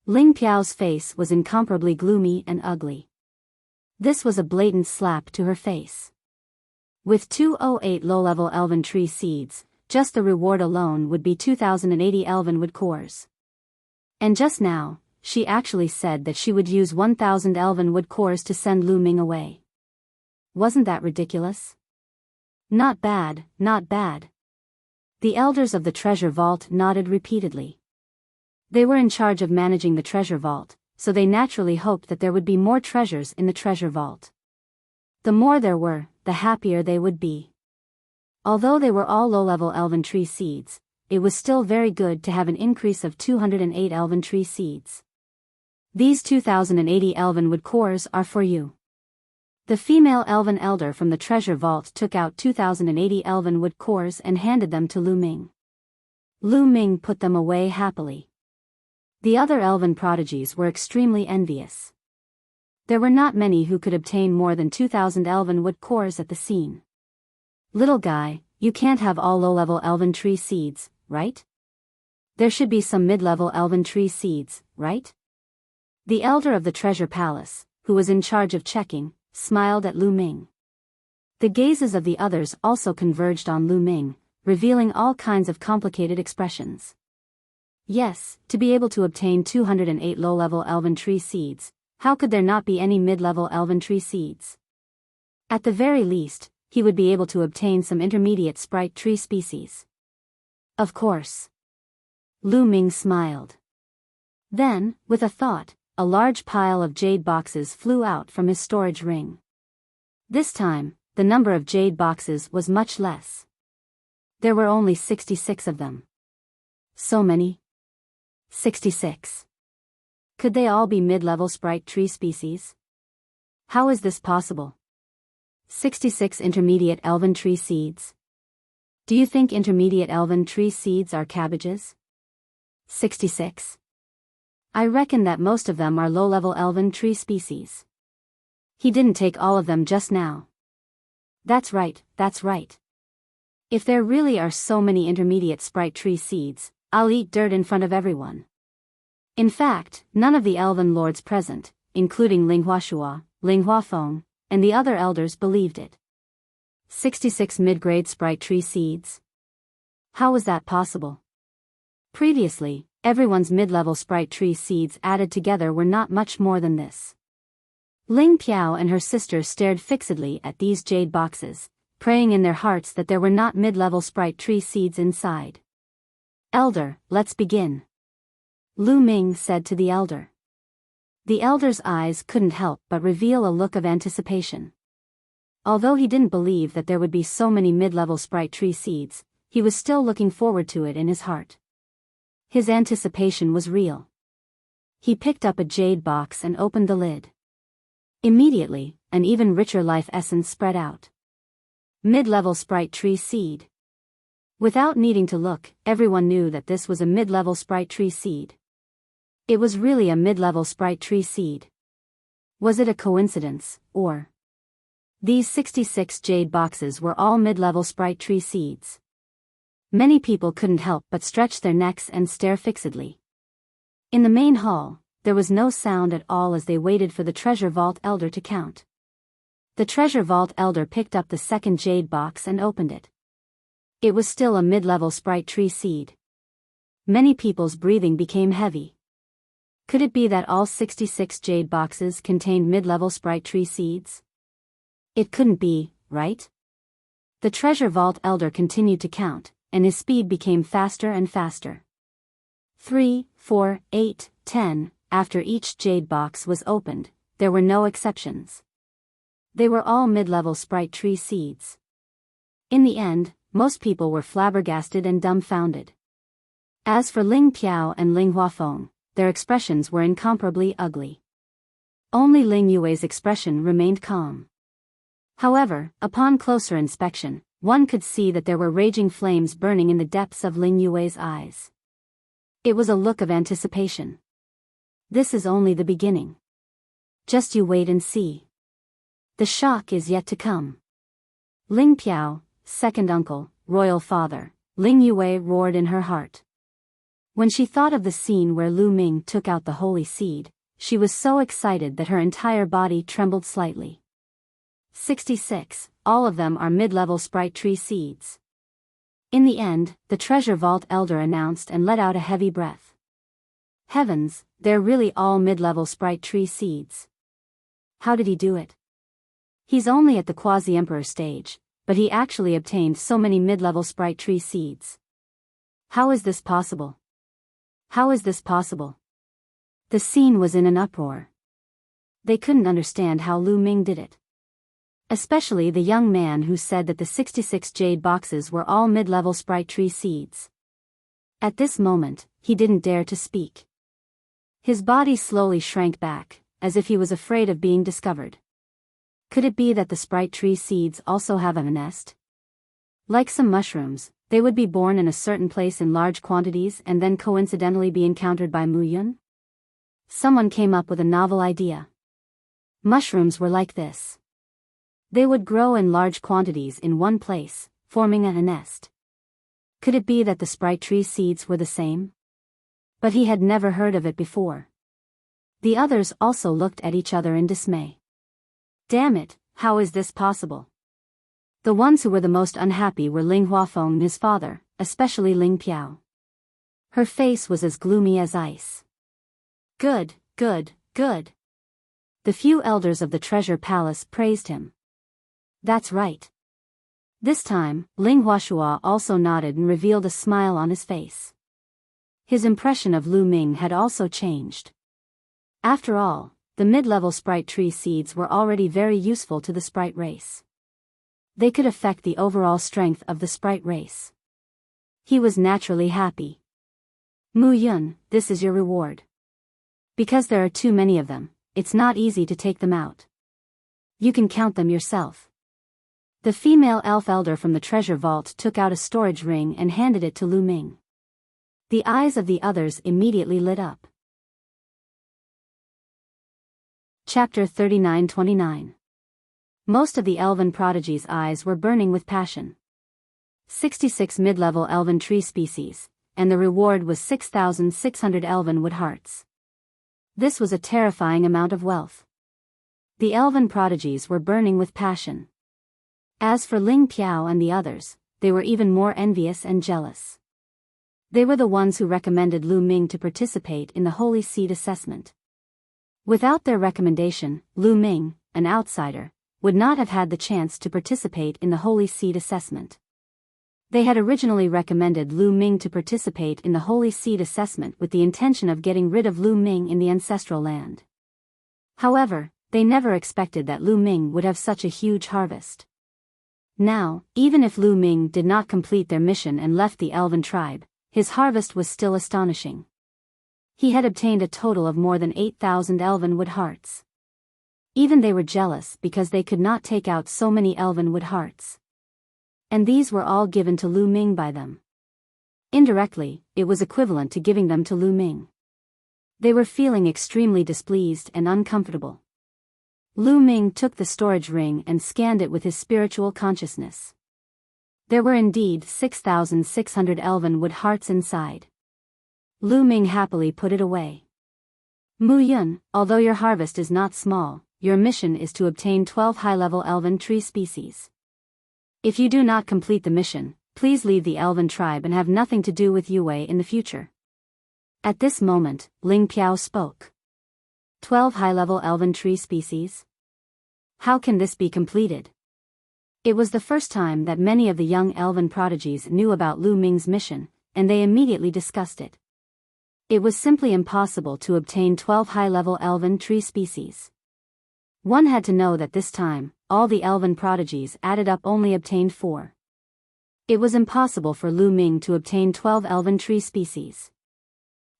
Ling Piao's face was incomparably gloomy and ugly. This was a blatant slap to her face. With 208 low-level elven tree seeds, just the reward alone would be 2,080 elvenwood cores. And just now, she actually said that she would use 1,000 elvenwood cores to send Lu Ming away. Wasn't that ridiculous? Not bad, not bad. The elders of the treasure vault nodded repeatedly. They were in charge of managing the treasure vault, so they naturally hoped that there would be more treasures in the treasure vault. The more there were, the happier they would be. Although they were all low-level elven tree seeds, it was still very good to have an increase of 208 elven tree seeds. These 2,080 elvenwood cores are for you. The female elven elder from the treasure vault took out 2,080 elvenwood cores and handed them to Lu Ming. Lu Ming put them away happily. The other elven prodigies were extremely envious. There were not many who could obtain more than 2,000 elvenwood cores at the scene. Little guy, you can't have all low-level elven tree seeds, right? There should be some mid-level elven tree seeds, right? The elder of the treasure palace, who was in charge of checking, smiled at Lu Ming. The gazes of the others also converged on Lu Ming, revealing all kinds of complicated expressions. Yes, to be able to obtain 208 low-level elven tree seeds, how could there not be any mid-level elven tree seeds? At the very least, he would be able to obtain some intermediate sprite tree species. Of course. Lu Ming smiled. Then, with a thought, a large pile of jade boxes flew out from his storage ring. This time, the number of jade boxes was much less. There were only 66 of them. So many? 66. Could they all be mid-level sprite tree species? How is this possible? 66 intermediate elven tree seeds. Do you think intermediate elven tree seeds are cabbages? 66. I reckon that most of them are low-level elven tree species. He didn't take all of them just now. That's right, that's right. If there really are so many intermediate sprite tree seeds, I'll eat dirt in front of everyone. In fact, none of the elven lords present, including Ling Huashua, Ling Huafeng, and the other elders believed it. 66 mid-grade sprite tree seeds? How was that possible? Previously, everyone's mid-level sprite tree seeds added together were not much more than this. Ling Piao and her sister stared fixedly at these jade boxes, praying in their hearts that there were not mid-level sprite tree seeds inside. Elder, let's begin. Lu Ming said to the elder. The elder's eyes couldn't help but reveal a look of anticipation. Although he didn't believe that there would be so many mid-level sprite tree seeds, he was still looking forward to it in his heart. His anticipation was real. He picked up a jade box and opened the lid. Immediately, an even richer life essence spread out. Mid-level sprite tree seed. Without needing to look, everyone knew that this was a mid-level sprite tree seed. It was really a mid-level sprite tree seed. Was it a coincidence, or? These 66 jade boxes were all mid-level sprite tree seeds. Many people couldn't help but stretch their necks and stare fixedly. In the main hall, there was no sound at all as they waited for the treasure vault elder to count. The treasure vault elder picked up the second jade box and opened it. It was still a mid-level sprite tree seed. Many people's breathing became heavy. Could it be that all 66 jade boxes contained mid-level sprite tree seeds? It couldn't be, right? The treasure vault elder continued to count, and his speed became faster and faster. 3, 4, 8, 10, after each jade box was opened, there were no exceptions. They were all mid-level sprite tree seeds. In the end, most people were flabbergasted and dumbfounded. As for Ling Piao and Ling Huafeng, their expressions were incomparably ugly. Only Ling Yue's expression remained calm. However, upon closer inspection, one could see that there were raging flames burning in the depths of Ling Yue's eyes. It was a look of anticipation. This is only the beginning. Just you wait and see. The shock is yet to come. Ling Piao, second uncle, royal father, Ling Yue roared in her heart. When she thought of the scene where Lu Ming took out the holy seed, she was so excited that her entire body trembled slightly. 66, all of them are mid-level sprite tree seeds. In the end, the treasure vault elder announced and let out a heavy breath. Heavens, they're really all mid-level sprite tree seeds. How did he do it? He's only at the quasi-emperor stage, but he actually obtained so many mid-level sprite tree seeds. How is this possible? How is this possible? The scene was in an uproar. They couldn't understand how Lu Ming did it. Especially the young man who said that the 66 jade boxes were all mid-level sprite tree seeds. At this moment, he didn't dare to speak. His body slowly shrank back, as if he was afraid of being discovered. Could it be that the sprite tree seeds also have a nest? Like some mushrooms, they would be born in a certain place in large quantities and then coincidentally be encountered by Mu Yun? Someone came up with a novel idea. Mushrooms were like this. They would grow in large quantities in one place, forming a nest. Could it be that the sprite tree seeds were the same? But he had never heard of it before. The others also looked at each other in dismay. Damn it, how is this possible? The ones who were the most unhappy were Ling Huafeng and his father, especially Ling Piao. Her face was as gloomy as ice. Good, good, good. The few elders of the treasure palace praised him. That's right. This time, Ling Huashua also nodded and revealed a smile on his face. His impression of Lu Ming had also changed. After all, the mid-level sprite tree seeds were already very useful to the sprite race. They could affect the overall strength of the sprite race. He was naturally happy. Mu Yun, this is your reward. Because there are too many of them, it's not easy to take them out. You can count them yourself. The female elf elder from the treasure vault took out a storage ring and handed it to Lu Ming. The eyes of the others immediately lit up. Chapter 39-29. Most of the elven prodigy's eyes were burning with passion. 66 mid-level elven tree species, and the reward was 6,600 elven wood hearts. This was a terrifying amount of wealth. The elven prodigies were burning with passion. As for Ling Piao and the others, they were even more envious and jealous. They were the ones who recommended Lu Ming to participate in the Holy Seed assessment. Without their recommendation, Lu Ming, an outsider, would not have had the chance to participate in the Holy Seed assessment. They had originally recommended Lu Ming to participate in the Holy Seed assessment with the intention of getting rid of Lu Ming in the ancestral land. However, they never expected that Lu Ming would have such a huge harvest. Now, even if Lu Ming did not complete their mission and left the elven tribe, his harvest was still astonishing. He had obtained a total of more than 8,000 elven wood hearts. Even they were jealous because they could not take out so many elven wood hearts. And these were all given to Lu Ming by them. Indirectly, it was equivalent to giving them to Lu Ming. They were feeling extremely displeased and uncomfortable. Lu Ming took the storage ring and scanned it with his spiritual consciousness. There were indeed 6,600 elven wood hearts inside. Lu Ming happily put it away. Mu Yun, although your harvest is not small, your mission is to obtain 12 high-level elven tree species. If you do not complete the mission, please leave the elven tribe and have nothing to do with Yue in the future. At this moment, Ling Piao spoke. 12 high-level elven tree species? How can this be completed? It was the first time that many of the young elven prodigies knew about Lu Ming's mission, and they immediately discussed it. It was simply impossible to obtain 12 high-level elven tree species. One had to know that this time, all the elven prodigies added up only obtained 4. It was impossible for Lu Ming to obtain 12 elven tree species.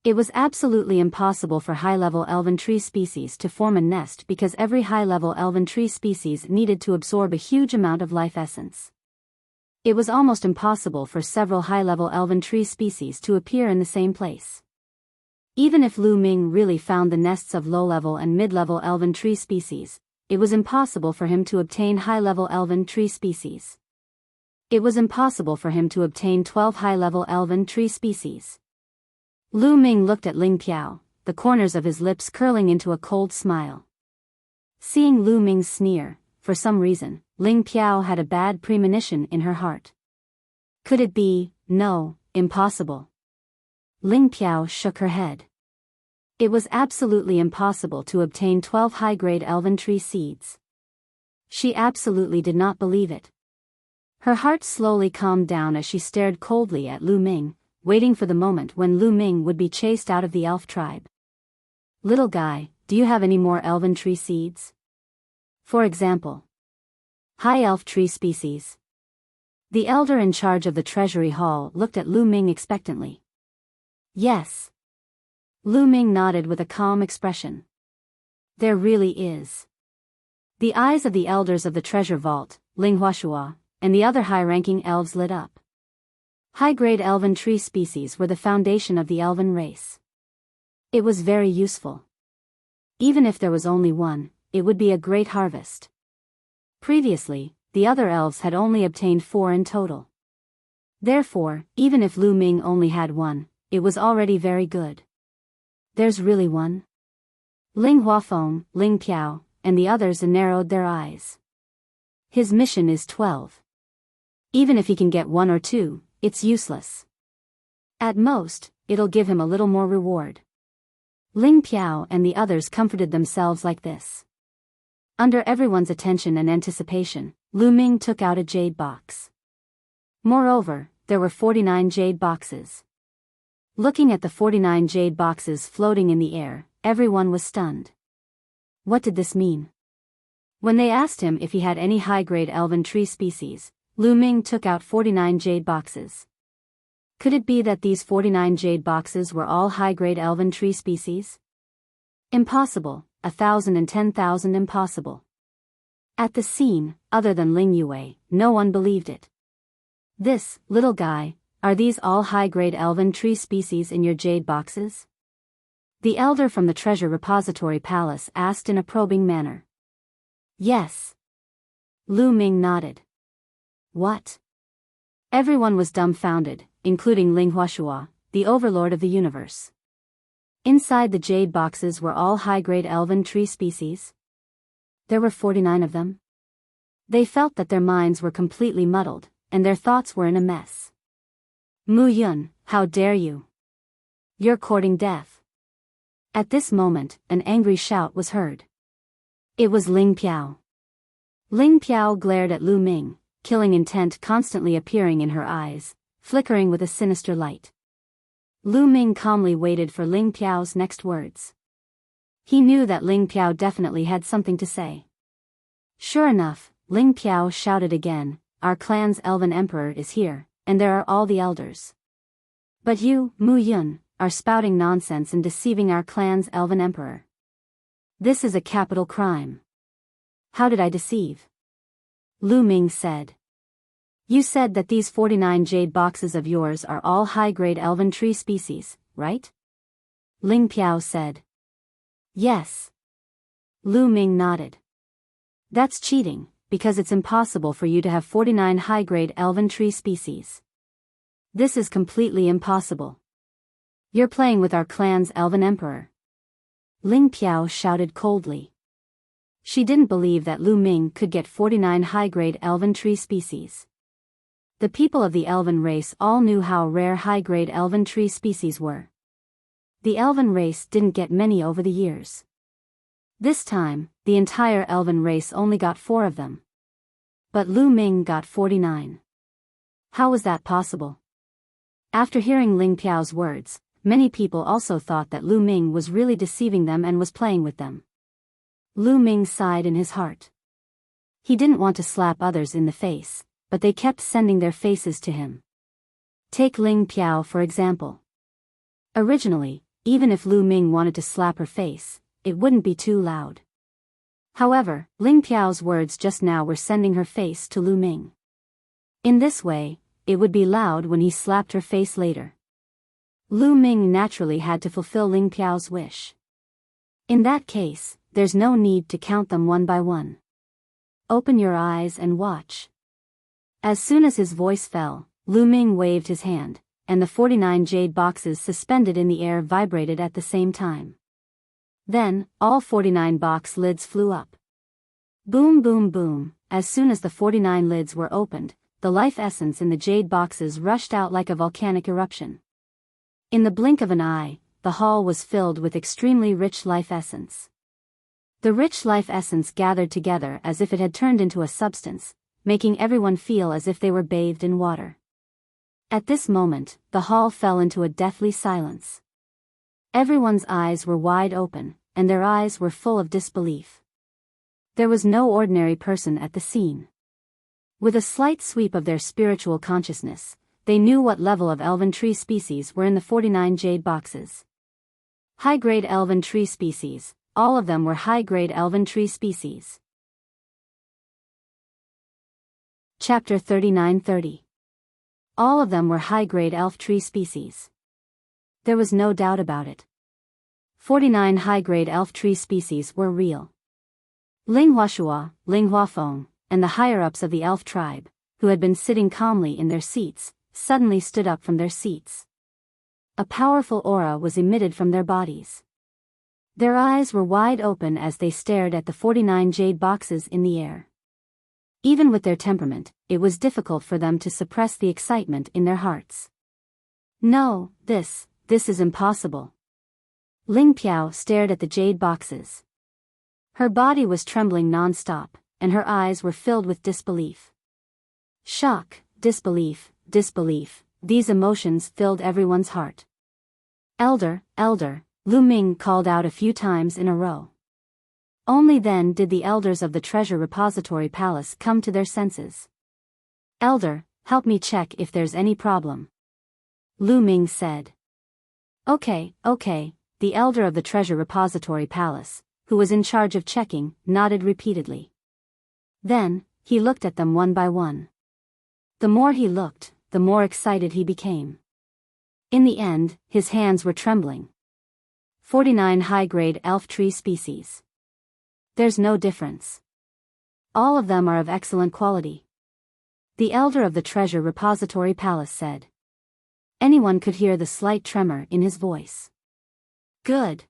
It was absolutely impossible for high-level elven tree species to form a nest because every high-level elven tree species needed to absorb a huge amount of life essence. It was almost impossible for several high-level elven tree species to appear in the same place. Even if Lu Ming really found the nests of low-level and mid-level elven tree species, it was impossible for him to obtain high-level elven tree species. It was impossible for him to obtain 12 high-level elven tree species. Lu Ming looked at Ling Piao, the corners of his lips curling into a cold smile. Seeing Lu Ming's sneer, for some reason, Ling Piao had a bad premonition in her heart. Could it be? No, impossible. Ling Piao shook her head. It was absolutely impossible to obtain 12 high-grade elven tree seeds. She absolutely did not believe it. Her heart slowly calmed down as she stared coldly at Lu Ming, waiting for the moment when Lu Ming would be chased out of the elf tribe. Little guy, do you have any more elven tree seeds? For example, high elf tree species. The elder in charge of the treasury hall looked at Lu Ming expectantly. Yes. Lu Ming nodded with a calm expression. There really is. The eyes of the elders of the treasure vault, Ling Huashua, and the other high-ranking elves lit up. High-grade elven tree species were the foundation of the elven race. It was very useful. Even if there was only one, it would be a great harvest. Previously, the other elves had only obtained 4 in total. Therefore, even if Lu Ming only had one, it was already very good. There's really one? Ling Huafeng, Ling Piao, and the others narrowed their eyes. His mission is 12. Even if he can get 1 or 2, it's useless. At most, it'll give him a little more reward. Ling Piao and the others comforted themselves like this. Under everyone's attention and anticipation, Lu Ming took out a jade box. Moreover, there were 49 jade boxes. Looking at the 49 jade boxes floating in the air, everyone was stunned. What did this mean? When they asked him if he had any high-grade elven tree species, Lu Ming took out 49 jade boxes. Could it be that these 49 jade boxes were all high-grade elven tree species? Impossible, 1,000 and 10,000 impossible. At the scene, other than Ling Yue, no one believed it. This, little guy, are these all high-grade elven tree species in your jade boxes? The elder from the treasure repository palace asked in a probing manner. Yes. Lu Ming nodded. What? Everyone was dumbfounded, including Ling Huashua, the overlord of the universe. Inside the jade boxes were all high-grade elven tree species. There were 49 of them. They felt that their minds were completely muddled, and their thoughts were in a mess. Mu Yun, how dare you? You're courting death. At this moment, an angry shout was heard. It was Ling Piao. Ling Piao glared at Lu Ming, killing intent constantly appearing in her eyes, flickering with a sinister light. Lu Ming calmly waited for Ling Piao's next words. He knew that Ling Piao definitely had something to say. Sure enough, Ling Piao shouted again, our clan's elven emperor is here, and there are all the elders. But you, Mu Yun, are spouting nonsense and deceiving our clan's elven emperor. This is a capital crime. How did I deceive? Lu Ming said. You said that these 49 jade boxes of yours are all high-grade elven tree species, right? Ling Piao said. Yes. Lu Ming nodded. That's cheating, because it's impossible for you to have 49 high-grade elven tree species. This is completely impossible. You're playing with our clan's elven emperor. Ling Piao shouted coldly. She didn't believe that Lu Ming could get 49 high-grade elven tree species. The people of the elven race all knew how rare high-grade elven tree species were. The elven race didn't get many over the years. This time, the entire elven race only got 4 of them. But Lu Ming got 49. How was that possible? After hearing Ling Piao's words, many people also thought that Lu Ming was really deceiving them and was playing with them. Lu Ming sighed in his heart. He didn't want to slap others in the face, but they kept sending their faces to him. Take Ling Piao for example. Originally, even if Lu Ming wanted to slap her face, it wouldn't be too loud. However, Ling Piao's words just now were sending her face to Lu Ming. In this way, it would be loud when he slapped her face later. Lu Ming naturally had to fulfill Ling Piao's wish. In that case, there's no need to count them one by one. Open your eyes and watch. As soon as his voice fell, Lu Ming waved his hand, and the 49 jade boxes suspended in the air vibrated at the same time. Then, all 49 box lids flew up. Boom boom boom, as soon as the 49 lids were opened, the life essence in the jade boxes rushed out like a volcanic eruption. In the blink of an eye, the hall was filled with extremely rich life essence. The rich life essence gathered together as if it had turned into a substance, making everyone feel as if they were bathed in water. At this moment, the hall fell into a deathly silence. Everyone's eyes were wide open, and their eyes were full of disbelief. There was no ordinary person at the scene. With a slight sweep of their spiritual consciousness, they knew what level of elven tree species were in the 49 jade boxes. High-grade elven tree species, all of them were high-grade elven tree species. Chapter 39:30. All of them were high-grade elf tree species. There was no doubt about it. 49 high-grade elf tree species were real. Ling Huashua, Ling Huafeng, and the higher-ups of the elf tribe, who had been sitting calmly in their seats, suddenly stood up from their seats. A powerful aura was emitted from their bodies. Their eyes were wide open as they stared at the 49 jade boxes in the air. Even with their temperament, it was difficult for them to suppress the excitement in their hearts. No, this is impossible. Ling Piao stared at the jade boxes. Her body was trembling non-stop, and her eyes were filled with disbelief. Shock, disbelief, these emotions filled everyone's heart. Elder, Lu Ming called out a few times in a row. Only then did the elders of the Treasure Repository Palace come to their senses. Elder, help me check if there's any problem. Lu Ming said. Okay, the elder of the Treasure Repository Palace, who was in charge of checking, nodded repeatedly. Then, he looked at them one by one. The more he looked, the more excited he became. In the end, his hands were trembling. 49 high-grade elf tree species. There's no difference. All of them are of excellent quality. The elder of the Treasure Repository Palace said. Anyone could hear the slight tremor in his voice. Good.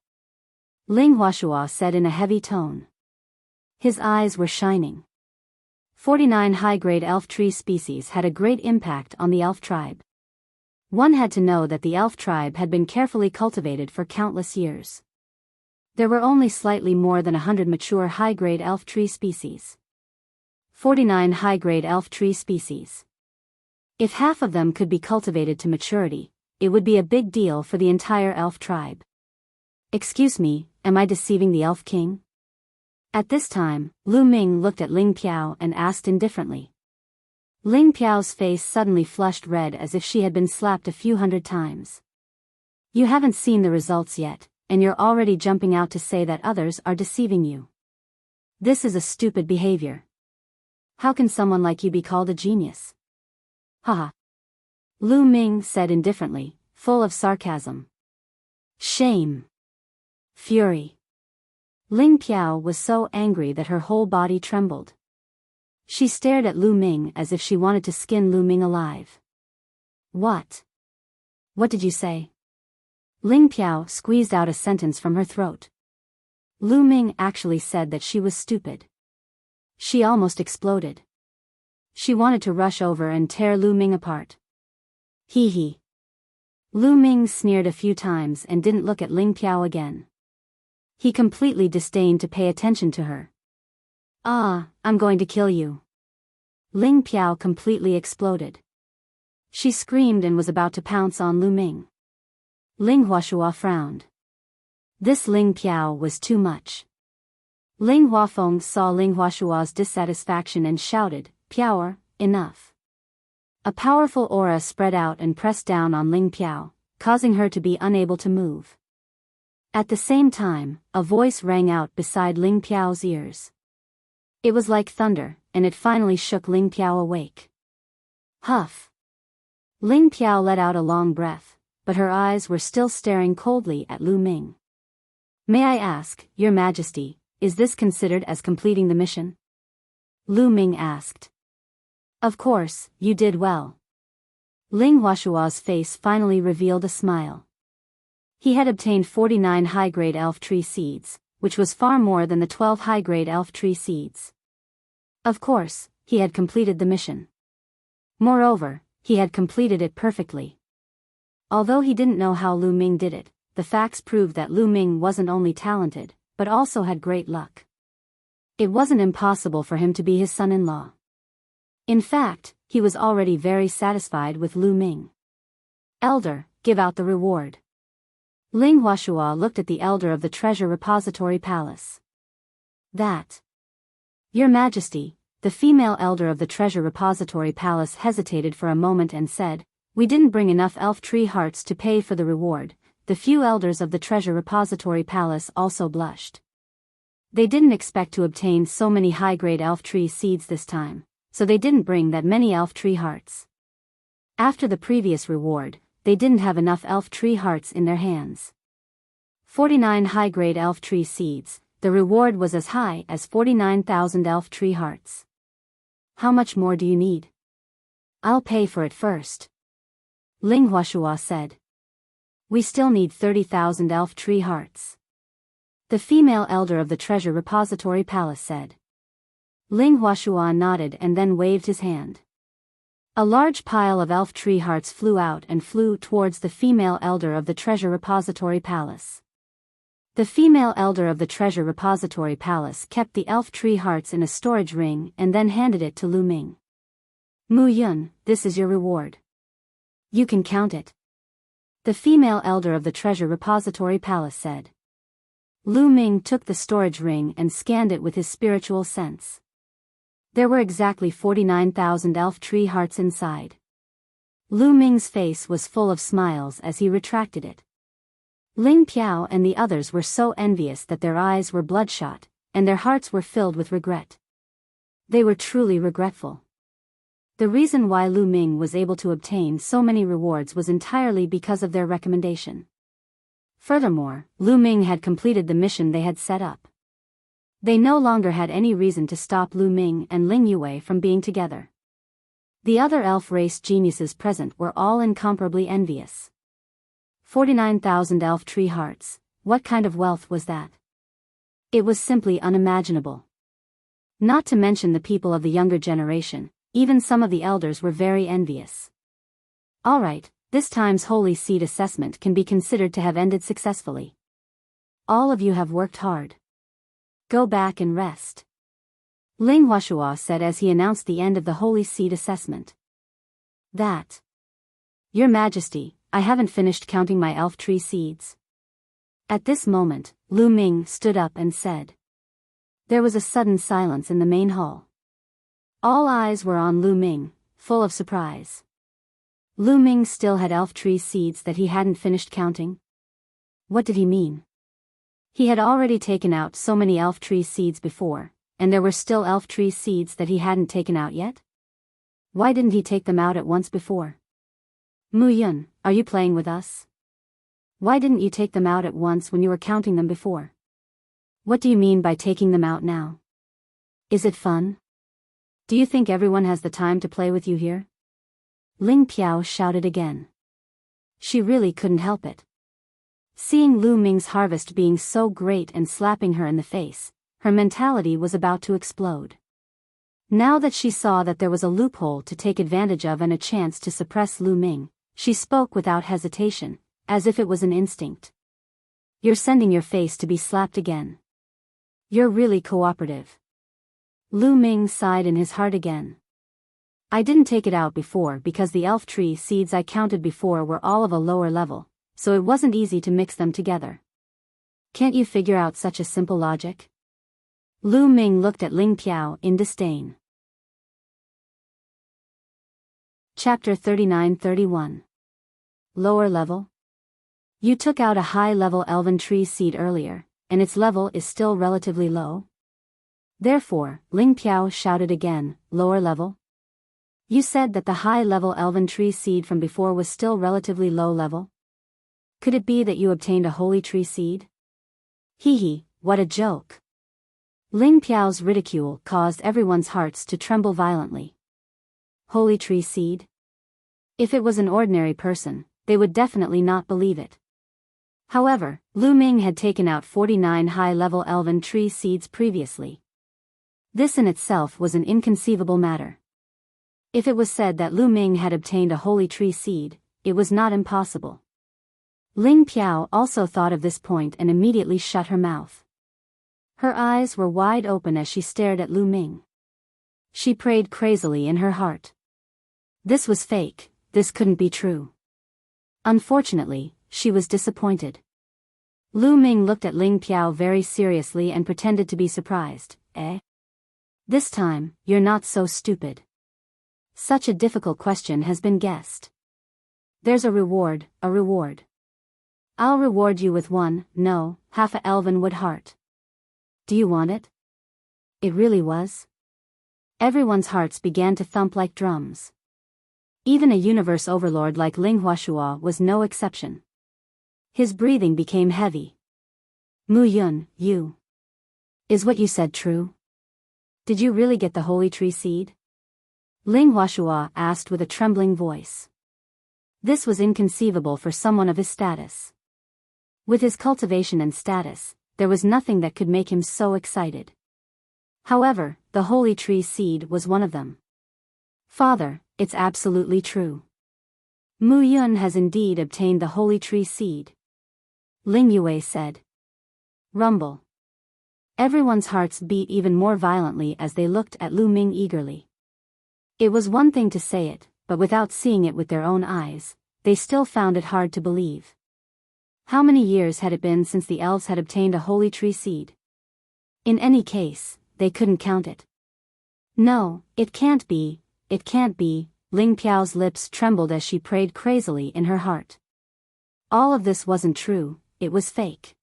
Ling Huashua said in a heavy tone. His eyes were shining. 49 high-grade elf tree species had a great impact on the elf tribe. One had to know that the elf tribe had been carefully cultivated for countless years. There were only slightly more than 100 mature high-grade elf tree species. 49 high-grade elf tree species. If half of them could be cultivated to maturity, it would be a big deal for the entire elf tribe. Excuse me, am I deceiving the elf king? At this time, Lu Ming looked at Ling Piao and asked indifferently. Ling Piao's face suddenly flushed red as if she had been slapped a few hundred times. You haven't seen the results yet, and you're already jumping out to say that others are deceiving you. This is a stupid behavior. How can someone like you be called a genius? Haha. Lu Ming said indifferently, full of sarcasm. Shame. Fury. Ling Piao was so angry that her whole body trembled. She stared at Lu Ming as if she wanted to skin Lu Ming alive. What? What did you say? Ling Piao squeezed out a sentence from her throat. Lu Ming actually said that she was stupid. She almost exploded. She wanted to rush over and tear Lu Ming apart. Hee hee. Lu Ming sneered a few times and didn't look at Ling Piao again. He completely disdained to pay attention to her. I'm going to kill you. Ling Piao completely exploded. She screamed and was about to pounce on Lu Ming. Ling Huashua frowned. This Ling Piao was too much. Ling Huafeng saw Ling Huashua's dissatisfaction and shouted, Piao, enough. A powerful aura spread out and pressed down on Ling Piao, causing her to be unable to move. At the same time, a voice rang out beside Ling Piao's ears. It was like thunder, and it finally shook Ling Piao awake. Huff. Ling Piao let out a long breath, but her eyes were still staring coldly at Lu Ming. May I ask, Your Majesty, is this considered as completing the mission? Lu Ming asked. Of course, you did well. Ling Huashua's face finally revealed a smile. He had obtained 49 high-grade elf tree seeds, which was far more than the 12 high-grade elf tree seeds. Of course, he had completed the mission. Moreover, he had completed it perfectly. Although he didn't know how Lu Ming did it, the facts proved that Lu Ming wasn't only talented, but also had great luck. It wasn't impossible for him to be his son-in-law. In fact, he was already very satisfied with Lu Ming. Elder, give out the reward. Ling Huashua looked at the elder of the Treasure Repository Palace. That. Your Majesty, the female elder of the Treasure Repository Palace hesitated for a moment and said, we didn't bring enough elf tree hearts to pay for the reward. The few elders of the Treasure Repository Palace also blushed. They didn't expect to obtain so many high-grade elf tree seeds this time, so they didn't bring that many elf tree hearts. After the previous reward, they didn't have enough elf tree hearts in their hands. 49 high-grade elf tree seeds, the reward was as high as 49,000 elf tree hearts. How much more do you need? I'll pay for it first. Ling Huashua said. We still need 30,000 elf tree hearts. The female elder of the Treasure Repository Palace said. Ling Huashua nodded and then waved his hand. A large pile of elf tree hearts flew out and flew towards the female elder of the Treasure Repository Palace. The female elder of the Treasure Repository Palace kept the elf tree hearts in a storage ring and then handed it to Lu Ming. Mu Yun, this is your reward. You can count it. The female elder of the Treasure Repository Palace said. Lu Ming took the storage ring and scanned it with his spiritual sense. There were exactly 49,000 elf tree hearts inside. Lu Ming's face was full of smiles as he retracted it. Ling Piao and the others were so envious that their eyes were bloodshot, and their hearts were filled with regret. They were truly regretful. The reason why Lu Ming was able to obtain so many rewards was entirely because of their recommendation. Furthermore, Lu Ming had completed the mission they had set up. They no longer had any reason to stop Lu Ming and Ling Yue from being together. The other elf race geniuses present were all incomparably envious. 49,000 elf tree hearts, what kind of wealth was that? It was simply unimaginable. Not to mention the people of the younger generation, even some of the elders were very envious. Alright, this time's Holy Seed assessment can be considered to have ended successfully. All of you have worked hard. Go back and rest. Ling Huashua said as he announced the end of the Holy Seed assessment. That. Your Majesty, I haven't finished counting my elf tree seeds. At this moment, Lu Ming stood up and said. There was a sudden silence in the main hall. All eyes were on Lu Ming, full of surprise. Lu Ming still had elf tree seeds that he hadn't finished counting. What did he mean? He had already taken out so many elf tree seeds before, and there were still elf tree seeds that he hadn't taken out yet? Why didn't he take them out at once before? Mu Yun, are you playing with us? Why didn't you take them out at once when you were counting them before? What do you mean by taking them out now? Is it fun? Do you think everyone has the time to play with you here? Ling Piao shouted again. She really couldn't help it. Seeing Lu Ming's harvest being so great and slapping her in the face, her mentality was about to explode. Now that she saw that there was a loophole to take advantage of and a chance to suppress Lu Ming, she spoke without hesitation, as if it was an instinct. You're sending your face to be slapped again. You're really cooperative. Lu Ming sighed in his heart again. I didn't take it out before because the elf tree seeds I counted before were all of a lower level, so it wasn't easy to mix them together. Can't you figure out such a simple logic? Lu Ming looked at Ling Piao in disdain. Chapter 39-31. Lower level? You took out a high-level elven tree seed earlier, and its level is still relatively low? Therefore, Ling Piao shouted again, lower level? You said that the high-level elven tree seed from before was still relatively low level? Could it be that you obtained a holy tree seed? Hee, what a joke. Ling Piao's ridicule caused everyone's hearts to tremble violently. Holy tree seed? If it was an ordinary person, they would definitely not believe it. However, Lu Ming had taken out 49 high-level elven tree seeds previously. This in itself was an inconceivable matter. If it was said that Lu Ming had obtained a holy tree seed, it was not impossible. Ling Piao also thought of this point and immediately shut her mouth. Her eyes were wide open as she stared at Lu Ming. She prayed crazily in her heart. This was fake, this couldn't be true. Unfortunately, she was disappointed. Lu Ming looked at Ling Piao very seriously and pretended to be surprised. This time, you're not so stupid. Such a difficult question has been guessed. There's a reward, a reward. I'll reward you with half a elven wood heart. Do you want it? It really was. Everyone's hearts began to thump like drums. Even a universe overlord like Ling Huashua was no exception. His breathing became heavy. Mu Yun, is what you said true? Did you really get the holy tree seed? Ling Huashua asked with a trembling voice. This was inconceivable for someone of his status. With his cultivation and status, there was nothing that could make him so excited. However, the holy tree seed was one of them. Father, it's absolutely true. Mu Yun has indeed obtained the holy tree seed. Ling Yue said. Rumble. Everyone's hearts beat even more violently as they looked at Lu Ming eagerly. It was one thing to say it, but without seeing it with their own eyes, they still found it hard to believe. How many years had it been since the elves had obtained a holy tree seed? In any case, they couldn't count it. No, it can't be, Ling Piao's lips trembled as she prayed crazily in her heart. All of this wasn't true, it was fake.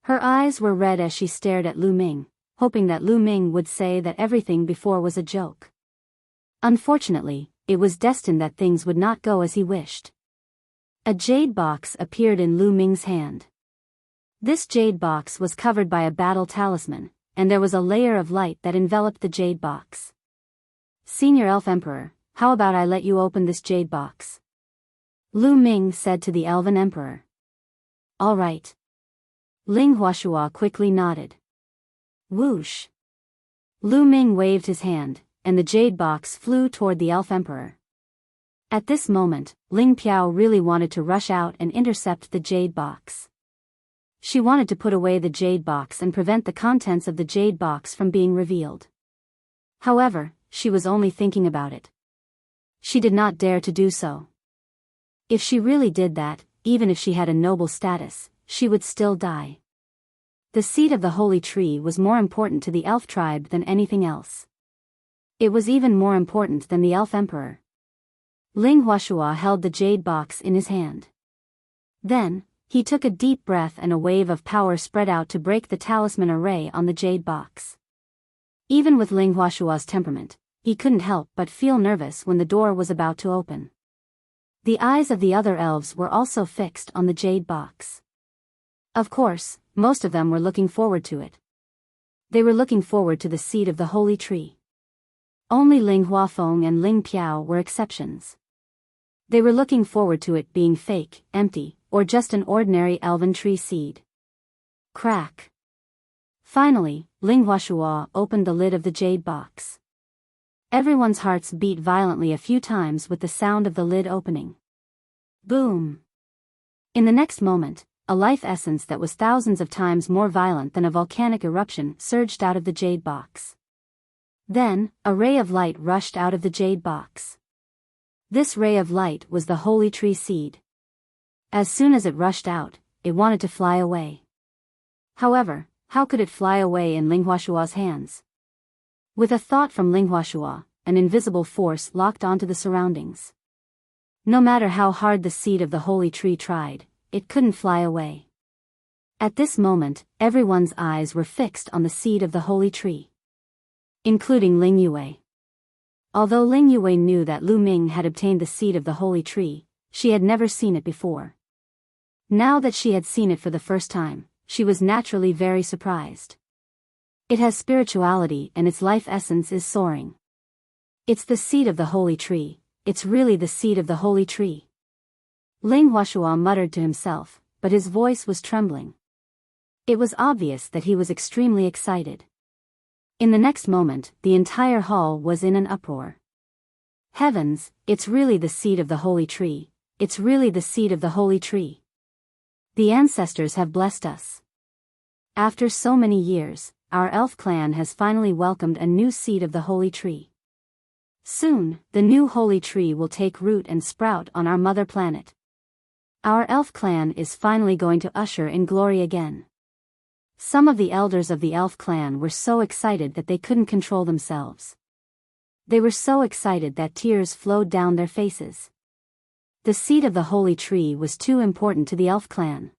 Her eyes were red as she stared at Lu Ming, hoping that Lu Ming would say that everything before was a joke. Unfortunately, it was destined that things would not go as he wished. A jade box appeared in Lu Ming's hand. This jade box was covered by a battle talisman, and there was a layer of light that enveloped the jade box. Senior Elf Emperor, how about I let you open this jade box? Lu Ming said to the Elven Emperor. All right. Ling Huashua quickly nodded. Whoosh. Lu Ming waved his hand, and the jade box flew toward the Elf Emperor. At this moment, Ling Piao really wanted to rush out and intercept the jade box. She wanted to put away the jade box and prevent the contents of the jade box from being revealed. However, she was only thinking about it. She did not dare to do so. If she really did that, even if she had a noble status, she would still die. The seed of the holy tree was more important to the elf tribe than anything else. It was even more important than the elf emperor. Ling Huashua held the jade box in his hand. Then, he took a deep breath and a wave of power spread out to break the talisman array on the jade box. Even with Ling Huashua's temperament, he couldn't help but feel nervous when the door was about to open. The eyes of the other elves were also fixed on the jade box. Of course, most of them were looking forward to it. They were looking forward to the seed of the holy tree. Only Ling Huafeng and Ling Piao were exceptions. They were looking forward to it being fake, empty, or just an ordinary elven tree seed. Crack. Finally, Ling Huashua opened the lid of the jade box. Everyone's hearts beat violently a few times with the sound of the lid opening. Boom! In the next moment, a life essence that was thousands of times more violent than a volcanic eruption surged out of the jade box. Then, a ray of light rushed out of the jade box. This ray of light was the holy tree seed. As soon as it rushed out, it wanted to fly away. However, how could it fly away in Ling Huashua's hands? With a thought from Ling Huashua, an invisible force locked onto the surroundings. No matter how hard the seed of the holy tree tried, it couldn't fly away. At this moment, everyone's eyes were fixed on the seed of the holy tree. Including Ling Yue. Although Ling Yue knew that Lu Ming had obtained the seed of the holy tree, she had never seen it before. Now that she had seen it for the first time, she was naturally very surprised. It has spirituality and its life essence is soaring. It's the seed of the holy tree, it's really the seed of the holy tree. Ling Huashua muttered to himself, but his voice was trembling. It was obvious that he was extremely excited. In the next moment, the entire hall was in an uproar. Heavens, it's really the seed of the holy tree. It's really the seed of the holy tree. The ancestors have blessed us. After so many years, our elf clan has finally welcomed a new seed of the holy tree. Soon, the new holy tree will take root and sprout on our mother planet. Our elf clan is finally going to usher in glory again. Some of the elders of the elf clan were so excited that they couldn't control themselves. They were so excited that tears flowed down their faces. The seed of the holy tree was too important to the elf clan.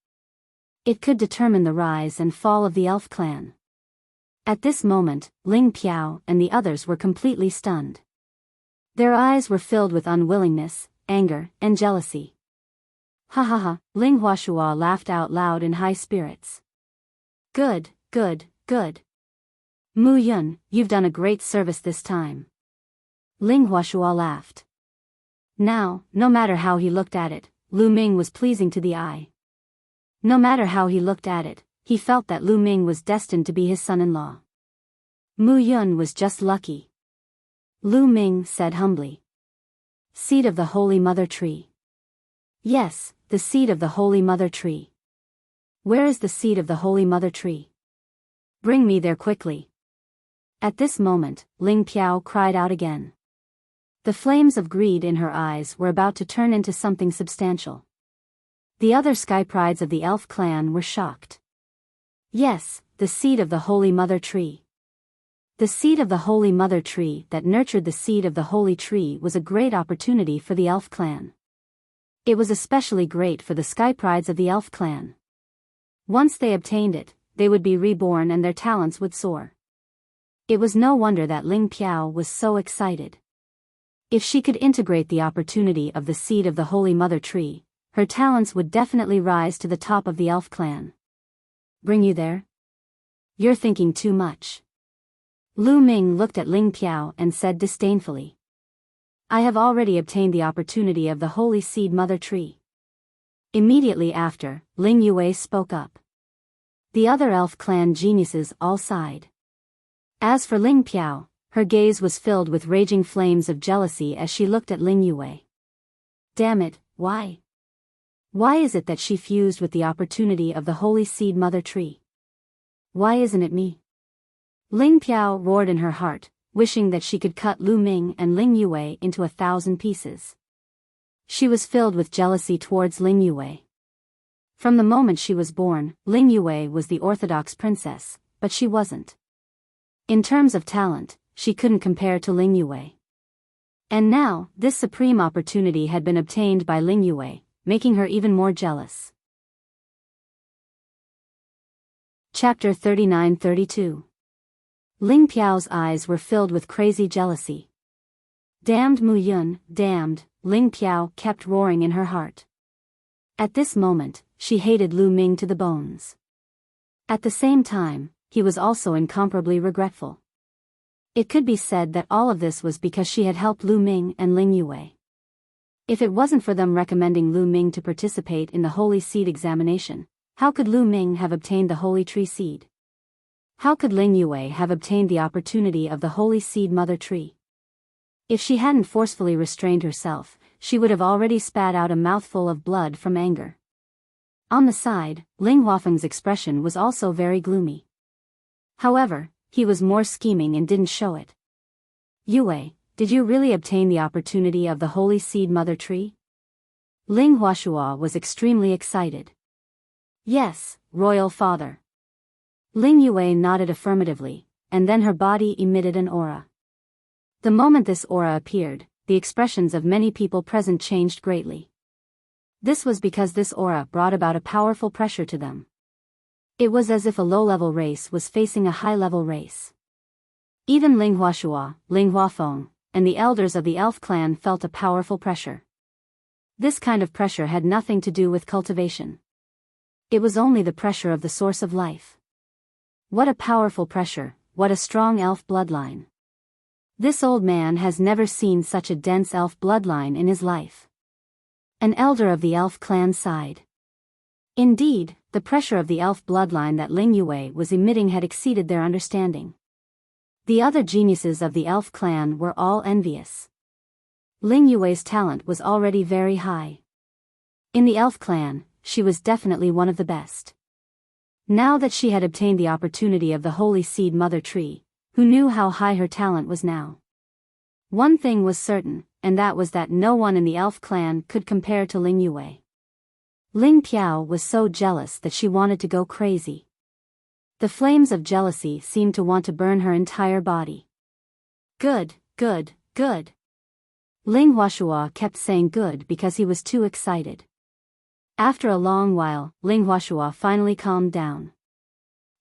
It could determine the rise and fall of the elf clan. At this moment, Ling Piao and the others were completely stunned. Their eyes were filled with unwillingness, anger, and jealousy. Ha ha ha, Ling Huashua laughed out loud in high spirits. Good, good, good. Mu Yun, you've done a great service this time. Ling Huashua laughed. Now, no matter how he looked at it, Lu Ming was pleasing to the eye. No matter how he looked at it, he felt that Lu Ming was destined to be his son-in-law. Mu Yun was just lucky. Lu Ming said humbly. Seed of the Holy Mother Tree. Yes, the seed of the Holy Mother Tree. Where is the seed of the Holy Mother Tree? Bring me there quickly. At this moment, Ling Piao cried out again. The flames of greed in her eyes were about to turn into something substantial. The other sky prides of the elf clan were shocked. Yes, the seed of the Holy Mother Tree. The seed of the Holy Mother Tree that nurtured the seed of the Holy Tree was a great opportunity for the elf clan. It was especially great for the sky prides of the elf clan. Once they obtained it, they would be reborn and their talents would soar. It was no wonder that Ling Piao was so excited. If she could integrate the opportunity of the seed of the Holy Mother Tree, her talents would definitely rise to the top of the elf clan. Bring you there? You're thinking too much. Lu Ming looked at Ling Piao and said disdainfully. I have already obtained the opportunity of the Holy Seed Mother Tree. Immediately after, Ling Yue spoke up. The other elf clan geniuses all sighed. As for Ling Piao, her gaze was filled with raging flames of jealousy as she looked at Ling Yue. Damn it, why? Why is it that she fused with the opportunity of the Holy Seed Mother Tree? Why isn't it me? Ling Piao roared in her heart, wishing that she could cut Lu Ming and Ling Yue into 1,000 pieces. She was filled with jealousy towards Ling Yue. From the moment she was born, Ling Yue was the orthodox princess, but she wasn't. In terms of talent, she couldn't compare to Ling Yue. And now, this supreme opportunity had been obtained by Ling Yue, making her even more jealous. Chapter 39-32. Ling Piao's eyes were filled with crazy jealousy. Damned Mu Yun, damned, Ling Piao kept roaring in her heart. At this moment, she hated Lu Ming to the bones. At the same time, he was also incomparably regretful. It could be said that all of this was because she had helped Lu Ming and Ling Yue. If it wasn't for them recommending Lu Ming to participate in the Holy Seed examination, how could Lu Ming have obtained the Holy Tree Seed? How could Ling Yue have obtained the opportunity of the Holy Seed Mother Tree? If she hadn't forcefully restrained herself, she would have already spat out a mouthful of blood from anger. On the side, Ling Huafeng's expression was also very gloomy. However, he was more scheming and didn't show it. Yue, did you really obtain the opportunity of the Holy Seed Mother Tree? Ling Huashua was extremely excited. Yes, Royal Father. Ling Yue nodded affirmatively, and then her body emitted an aura. The moment this aura appeared, the expressions of many people present changed greatly. This was because this aura brought about a powerful pressure to them. It was as if a low-level race was facing a high-level race. Even Ling Huashua, Ling Huafeng, and the elders of the elf clan felt a powerful pressure. This kind of pressure had nothing to do with cultivation. It was only the pressure of the source of life. What a powerful pressure, what a strong elf bloodline. This old man has never seen such a dense elf bloodline in his life. An elder of the elf clan sighed. Indeed, the pressure of the elf bloodline that Ling Yue was emitting had exceeded their understanding. The other geniuses of the elf clan were all envious. Ling Yue's talent was already very high. In the elf clan, she was definitely one of the best. Now that she had obtained the opportunity of the Holy Seed Mother Tree, who knew how high her talent was now? One thing was certain, and that was that no one in the elf clan could compare to Ling Yue. Ling Piao was so jealous that she wanted to go crazy. The flames of jealousy seemed to want to burn her entire body. Good, good, good. Ling Huashua kept saying good because he was too excited. After a long while, Ling Huashua finally calmed down.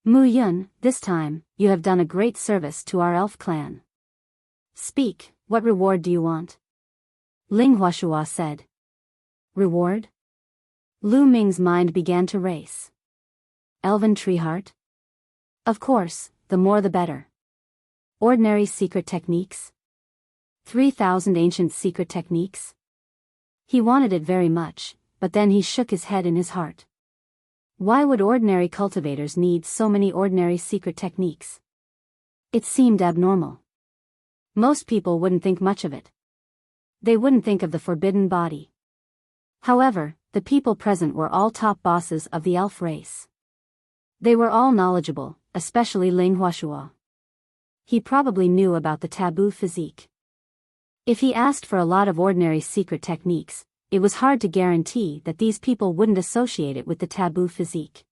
Mu Yun, this time, you have done a great service to our elf clan. Speak, what reward do you want? Ling Huashua said. Reward? Lu Ming's mind began to race. Elven tree heart? Of course, the more the better. Ordinary secret techniques? 3,000 ancient secret techniques? He wanted it very much, but then he shook his head in his heart. Why would ordinary cultivators need so many ordinary secret techniques? It seemed abnormal. Most people wouldn't think much of it. They wouldn't think of the forbidden body. However, the people present were all top bosses of the elf race. They were all knowledgeable, especially Ling Huashua. He probably knew about the taboo physique. If he asked for a lot of ordinary secret techniques, it was hard to guarantee that these people wouldn't associate it with the taboo physique.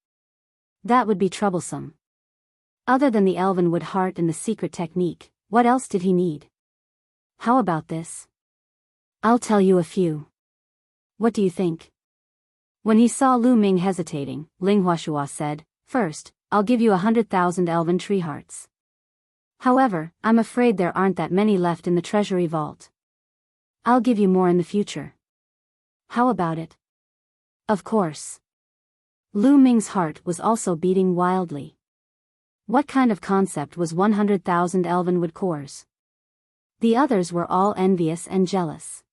That would be troublesome. Other than the elven wood heart and the secret technique, what else did he need? How about this? I'll tell you a few. What do you think? When he saw Lu Ming hesitating, Ling Huashua said, First, I'll give you 100,000 elven tree hearts. However, I'm afraid there aren't that many left in the treasury vault. I'll give you more in the future. How about it? Of course. Lu Ming's heart was also beating wildly. What kind of concept was 100,000 elven wood cores? The others were all envious and jealous.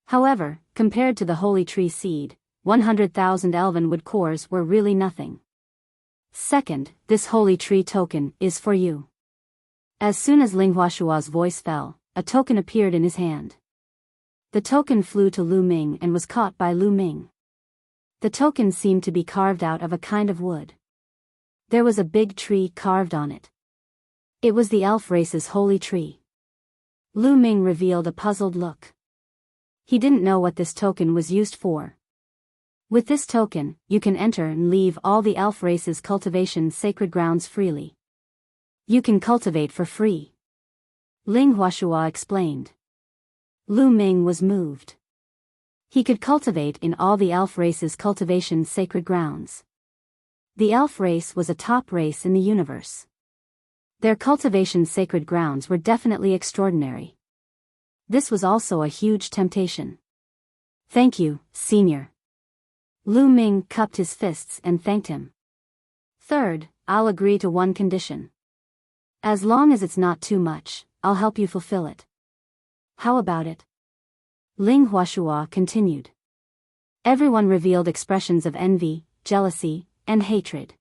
However, compared to the holy tree seed, 100,000 elven wood cores were really nothing. Second, this holy tree token is for you. As soon as Ling Huashua's voice fell, a token appeared in his hand. The token flew to Lu Ming and was caught by Lu Ming. The token seemed to be carved out of a kind of wood. There was a big tree carved on it. It was the elf race's holy tree. Lu Ming revealed a puzzled look. He didn't know what this token was used for. With this token, you can enter and leave all the elf race's cultivation sacred grounds freely. You can cultivate for free. Ling Huashua explained. Lu Ming was moved. He could cultivate in all the elf race's cultivation sacred grounds. The elf race was a top race in the universe. Their cultivation sacred grounds were definitely extraordinary. This was also a huge temptation. Thank you, Senior. Lu Ming cupped his fists and thanked him. Third, I'll agree to one condition. As long as it's not too much, I'll help you fulfill it. How about it? Ling Huashua continued. Everyone revealed expressions of envy, jealousy, and hatred.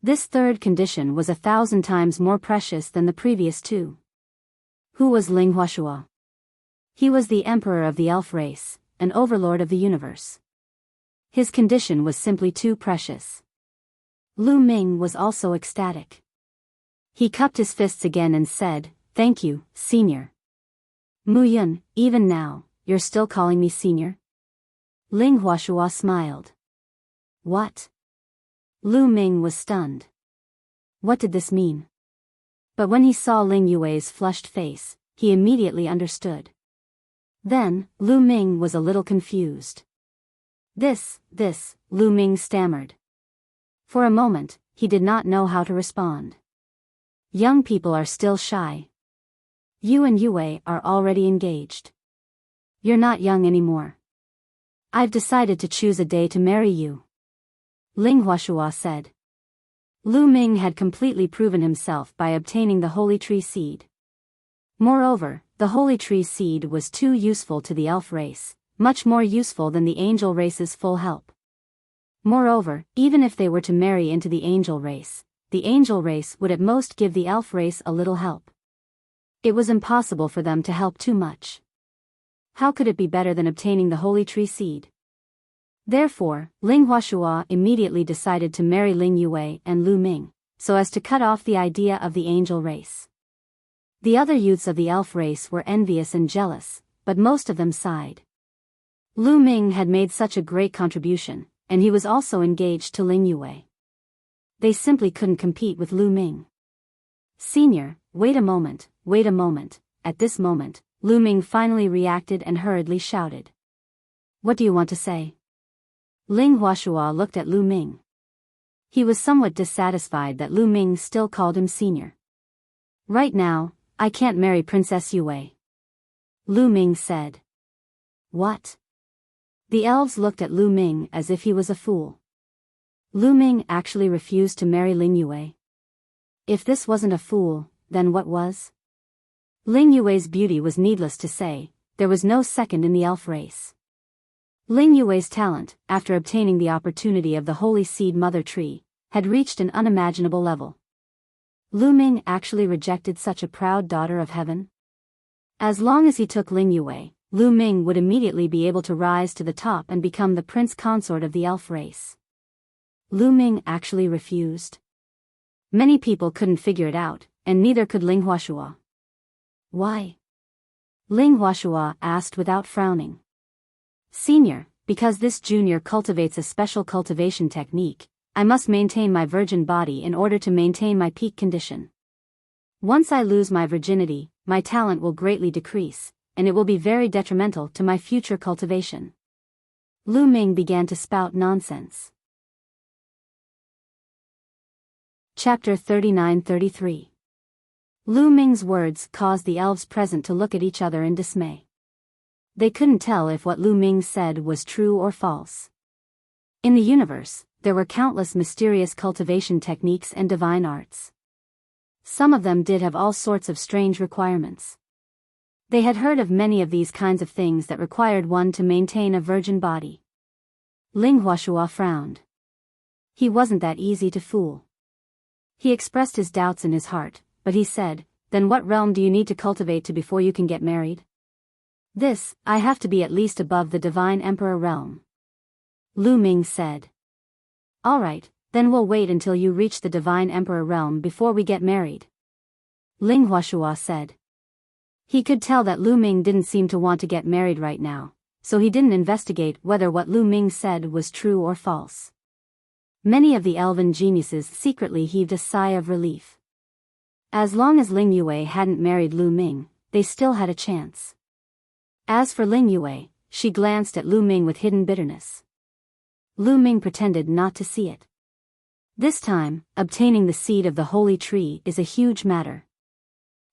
This third condition was 1,000 times more precious than the previous two. Who was Ling Huashua? He was the emperor of the elf race, an overlord of the universe. His condition was simply too precious. Lu Ming was also ecstatic. He cupped his fists again and said, Thank you, Senior. Mu Yun, even now, you're still calling me Senior? Ling Huashua smiled. What? Lu Ming was stunned. What did this mean? But when he saw Ling Yue's flushed face, he immediately understood. Then, Lu Ming was a little confused. This, Lu Ming stammered. For a moment, he did not know how to respond. Young people are still shy. You and Yue are already engaged. You're not young anymore. I've decided to choose a day to marry you. Ling Huashua said. Lu Ming had completely proven himself by obtaining the holy tree seed. Moreover, the holy tree seed was too useful to the elf race, much more useful than the angel race's full help. Moreover, even if they were to marry into the angel race would at most give the elf race a little help. It was impossible for them to help too much. how could it be better than obtaining the holy tree seed? Therefore, Ling Huashua immediately decided to marry Ling Yue and Lu Ming, so as to cut off the idea of the angel race. The other youths of the elf race were envious and jealous, but most of them sighed. Lu Ming had made such a great contribution, and he was also engaged to Ling Yue. They simply couldn't compete with Lu Ming. Senior, wait a moment, wait a moment. At this moment, Lu Ming finally reacted and hurriedly shouted. What do you want to say? Ling Huashua looked at Lu Ming. He was somewhat dissatisfied that Lu Ming still called him senior. Right now, I can't marry Princess Yue. Lu Ming said. What? The elves looked at Lu Ming as if he was a fool. Lu Ming actually refused to marry Ling Yue. If this wasn't a fool, then what was? Ling Yue's beauty was needless to say, there was no second in the elf race. Ling Yue's talent, after obtaining the opportunity of the holy seed mother tree, had reached an unimaginable level. Lu Ming actually rejected such a proud daughter of heaven? As long as he took Ling Yue, Lu Ming would immediately be able to rise to the top and become the prince consort of the elf race. Lu Ming actually refused. Many people couldn't figure it out, and neither could Ling Huashua. Why? Ling Huashua asked without frowning. Senior, because this junior cultivates a special cultivation technique, I must maintain my virgin body in order to maintain my peak condition. Once I lose my virginity, my talent will greatly decrease, and it will be very detrimental to my future cultivation. Lu Ming began to spout nonsense. Chapter 39-33. Lu Ming's words caused the elves present to look at each other in dismay. They couldn't tell if what Lu Ming said was true or false. In the universe, there were countless mysterious cultivation techniques and divine arts. Some of them did have all sorts of strange requirements. They had heard of many of these kinds of things that required one to maintain a virgin body. Ling Huashua frowned. He wasn't that easy to fool. He expressed his doubts in his heart, but he said, then what realm do you need to cultivate to before you can get married? This, I have to be at least above the divine emperor realm. Lu Ming said. Alright, then we'll wait until you reach the divine emperor realm before we get married. Ling Huashua said. He could tell that Lu Ming didn't seem to want to get married right now, so he didn't investigate whether what Lu Ming said was true or false. Many of the elven geniuses secretly heaved a sigh of relief. As long as Ling Yue hadn't married Lu Ming, they still had a chance. As for Ling Yue, she glanced at Lu Ming with hidden bitterness. Lu Ming pretended not to see it. This time, obtaining the seed of the holy tree is a huge matter.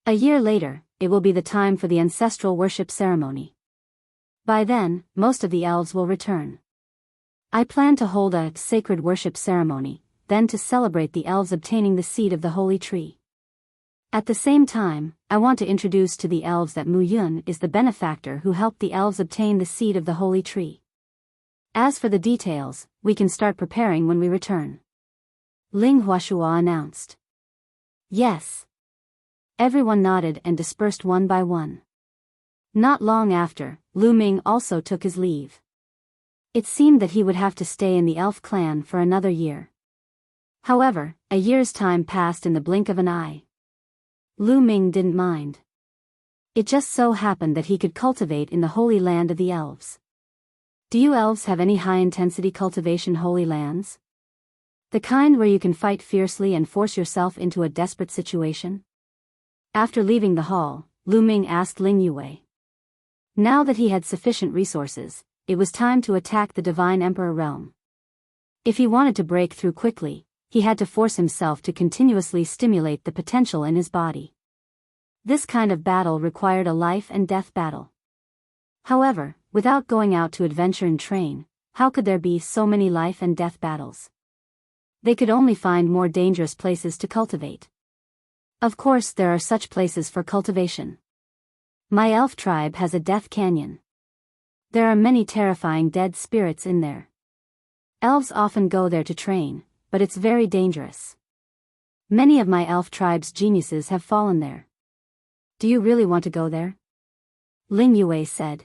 A year later, it will be the time for the ancestral worship ceremony. By then, most of the elves will return. I plan to hold a sacred worship ceremony, then to celebrate the elves obtaining the seed of the holy tree. At the same time, I want to introduce to the elves that Mu Yun is the benefactor who helped the elves obtain the seed of the holy tree. As for the details, we can start preparing when we return. Ling Huashua announced. Yes. Everyone nodded and dispersed one by one. Not long after, Lu Ming also took his leave. It seemed that he would have to stay in the elf clan for another year. However, a year's time passed in the blink of an eye. Lu Ming didn't mind. It just so happened that he could cultivate in the holy land of the elves. Do you elves have any high-intensity cultivation holy lands? The kind where you can fight fiercely and force yourself into a desperate situation? After leaving the hall, Lu Ming asked Ling Yue. Now that he had sufficient resources, it was time to attack the Divine Emperor realm. If he wanted to break through quickly, he had to force himself to continuously stimulate the potential in his body. This kind of battle required a life and death battle. However, without going out to adventure and train, how could there be so many life and death battles? They could only find more dangerous places to cultivate. Of course, there are such places for cultivation. My elf tribe has a death canyon. There are many terrifying dead spirits in there. Elves often go there to train, but it's very dangerous. Many of my elf tribe's geniuses have fallen there. Do you really want to go there? Ling Yue said.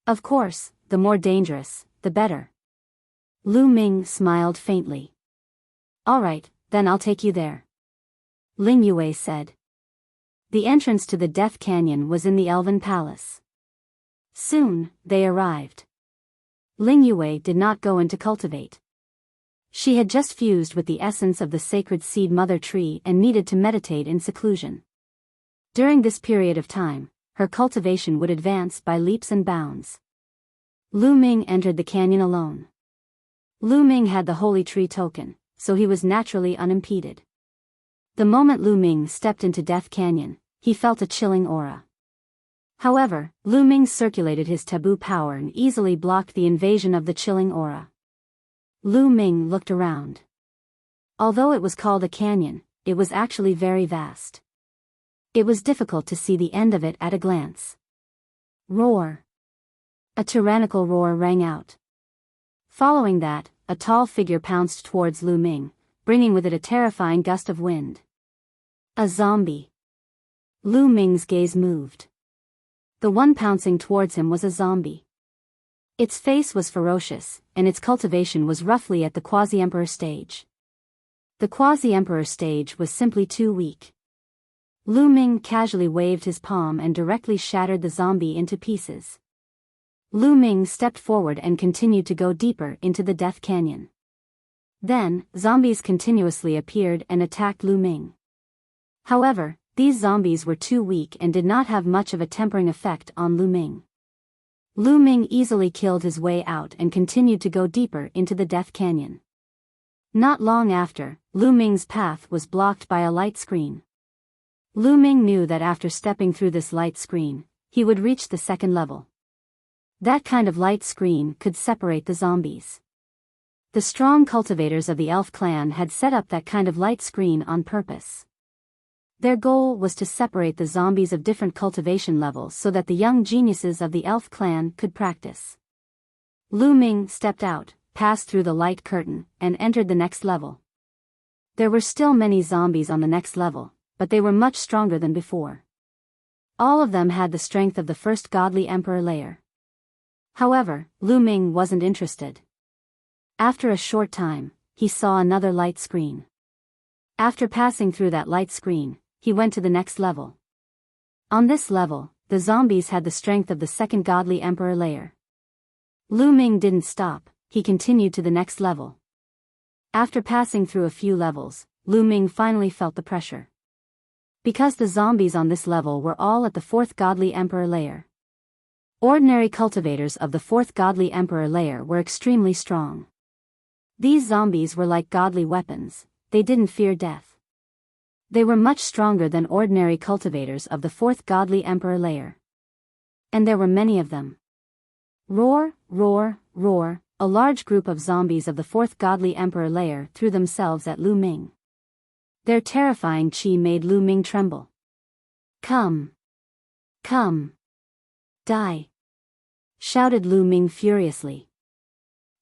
Of course, the more dangerous, the better. Lu Ming smiled faintly. Alright, then I'll take you there. Ling Yue said. The entrance to the Death Canyon was in the Elven Palace. Soon, they arrived. Ling Yue did not go in to cultivate. She had just fused with the essence of the sacred seed mother tree and needed to meditate in seclusion. During this period of time, her cultivation would advance by leaps and bounds. Lu Ming entered the canyon alone. Lu Ming had the holy tree token, so he was naturally unimpeded. The moment Lu Ming stepped into Death Canyon, he felt a chilling aura. However, Lu Ming circulated his taboo power and easily blocked the invasion of the chilling aura. Lu Ming looked around. Although it was called a canyon, it was actually very vast. It was difficult to see the end of it at a glance. Roar! A tyrannical roar rang out. Following that, a tall figure pounced towards Lu Ming, bringing with it a terrifying gust of wind. A zombie. Lu Ming's gaze moved. The one pouncing towards him was a zombie. Its face was ferocious, and its cultivation was roughly at the quasi-emperor stage. The quasi-emperor stage was simply too weak. Lu Ming casually waved his palm and directly shattered the zombie into pieces. Lu Ming stepped forward and continued to go deeper into the Death Canyon. Then, zombies continuously appeared and attacked Lu Ming. However, these zombies were too weak and did not have much of a tempering effect on Lu Ming. Lu Ming easily killed his way out and continued to go deeper into the Death Canyon. Not long after, Lu Ming's path was blocked by a light screen. Lu Ming knew that after stepping through this light screen, he would reach the second level. That kind of light screen could separate the zombies. The strong cultivators of the elf clan had set up that kind of light screen on purpose. Their goal was to separate the zombies of different cultivation levels so that the young geniuses of the elf clan could practice. Lu Ming stepped out, passed through the light curtain, and entered the next level. There were still many zombies on the next level, but they were much stronger than before. All of them had the strength of the first godly emperor layer. However, Lu Ming wasn't interested. After a short time, he saw another light screen. After passing through that light screen, he went to the next level. On this level, the zombies had the strength of the second godly emperor layer. Lu Ming didn't stop, he continued to the next level. After passing through a few levels, Lu Ming finally felt the pressure. Because the zombies on this level were all at the fourth godly emperor layer. Ordinary cultivators of the fourth godly emperor layer were extremely strong. These zombies were like godly weapons, they didn't fear death. They were much stronger than ordinary cultivators of the fourth godly emperor layer. And there were many of them. Roar, roar, roar, a large group of zombies of the fourth godly emperor layer threw themselves at Lu Ming. Their terrifying chi made Lu Ming tremble. Come! Come! Die! Shouted Lu Ming furiously.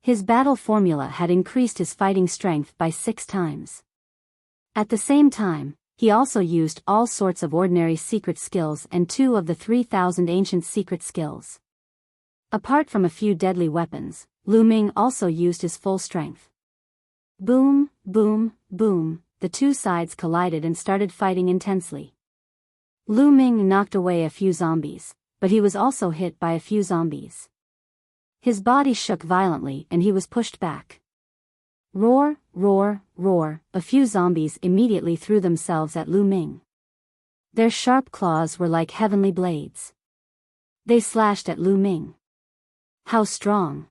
His battle formula had increased his fighting strength by 6 times. At the same time, he also used all sorts of ordinary secret skills and 2 of the 3,000 ancient secret skills. Apart from a few deadly weapons, Lu Ming also used his full strength. Boom, boom, boom, the 2 sides collided and started fighting intensely. Lu Ming knocked away a few zombies, but he was also hit by a few zombies. His body shook violently and he was pushed back. Roar, roar, roar, a few zombies immediately threw themselves at Lu Ming. Their sharp claws were like heavenly blades. They slashed at Lu Ming. How strong!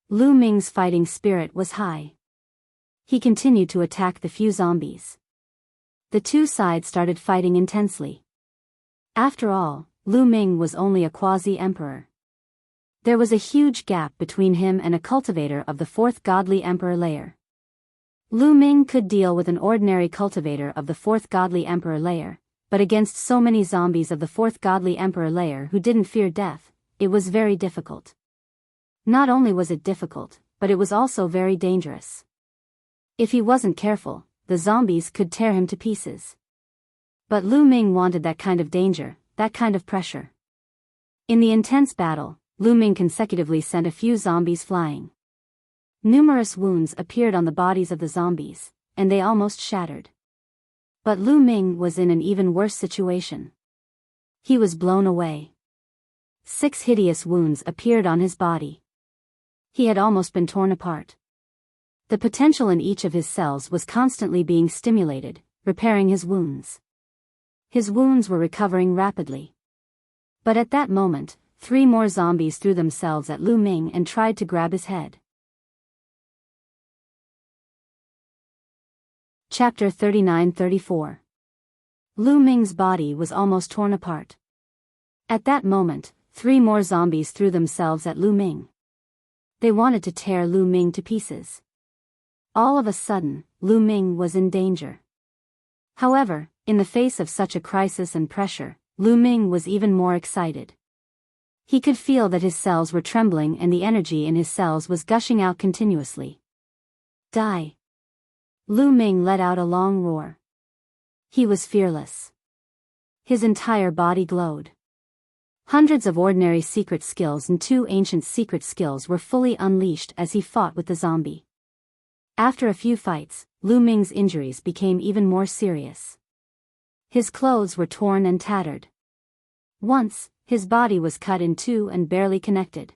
Lu Ming's fighting spirit was high. He continued to attack the few zombies. The 2 sides started fighting intensely. After all, Lu Ming was only a quasi-emperor. There was a huge gap between him and a cultivator of the fourth godly emperor layer. Lu Ming could deal with an ordinary cultivator of the fourth godly emperor layer, but against so many zombies of the fourth godly emperor layer who didn't fear death, it was very difficult. Not only was it difficult, but it was also very dangerous. If he wasn't careful, the zombies could tear him to pieces. But Lu Ming wanted that kind of danger, that kind of pressure. In the intense battle, Lu Ming consecutively sent a few zombies flying. Numerous wounds appeared on the bodies of the zombies, and they almost shattered. But Lu Ming was in an even worse situation. He was blown away. 6 hideous wounds appeared on his body. He had almost been torn apart. The potential in each of his cells was constantly being stimulated, repairing his wounds. His wounds were recovering rapidly. But at that moment, 3 more zombies threw themselves at Lu Ming and tried to grab his head. Chapter 39-34. Lu Ming's body was almost torn apart. At that moment, 3 more zombies threw themselves at Lu Ming. They wanted to tear Lu Ming to pieces. All of a sudden, Lu Ming was in danger. However, in the face of such a crisis and pressure, Lu Ming was even more excited. He could feel that his cells were trembling and the energy in his cells was gushing out continuously. Die! Lu Ming let out a long roar. He was fearless. His entire body glowed. Hundreds of ordinary secret skills and 2 ancient secret skills were fully unleashed as he fought with the zombie. After a few fights, Lu Ming's injuries became even more serious. His clothes were torn and tattered. Once, his body was cut in 2 and barely connected.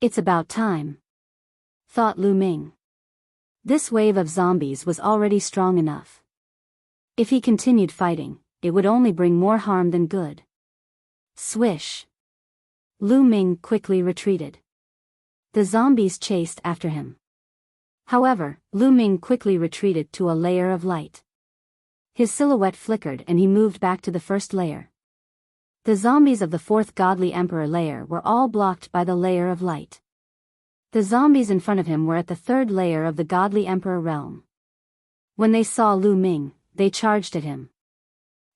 It's about time, thought Lu Ming. This wave of zombies was already strong enough. If he continued fighting, it would only bring more harm than good. Swish! Lu Ming quickly retreated. The zombies chased after him. However, Lu Ming quickly retreated to a layer of light. His silhouette flickered and he moved back to the first layer. The zombies of the 4th Godly Emperor layer were all blocked by the layer of light. The zombies in front of him were at the 3rd layer of the Godly Emperor realm. When they saw Lu Ming, they charged at him.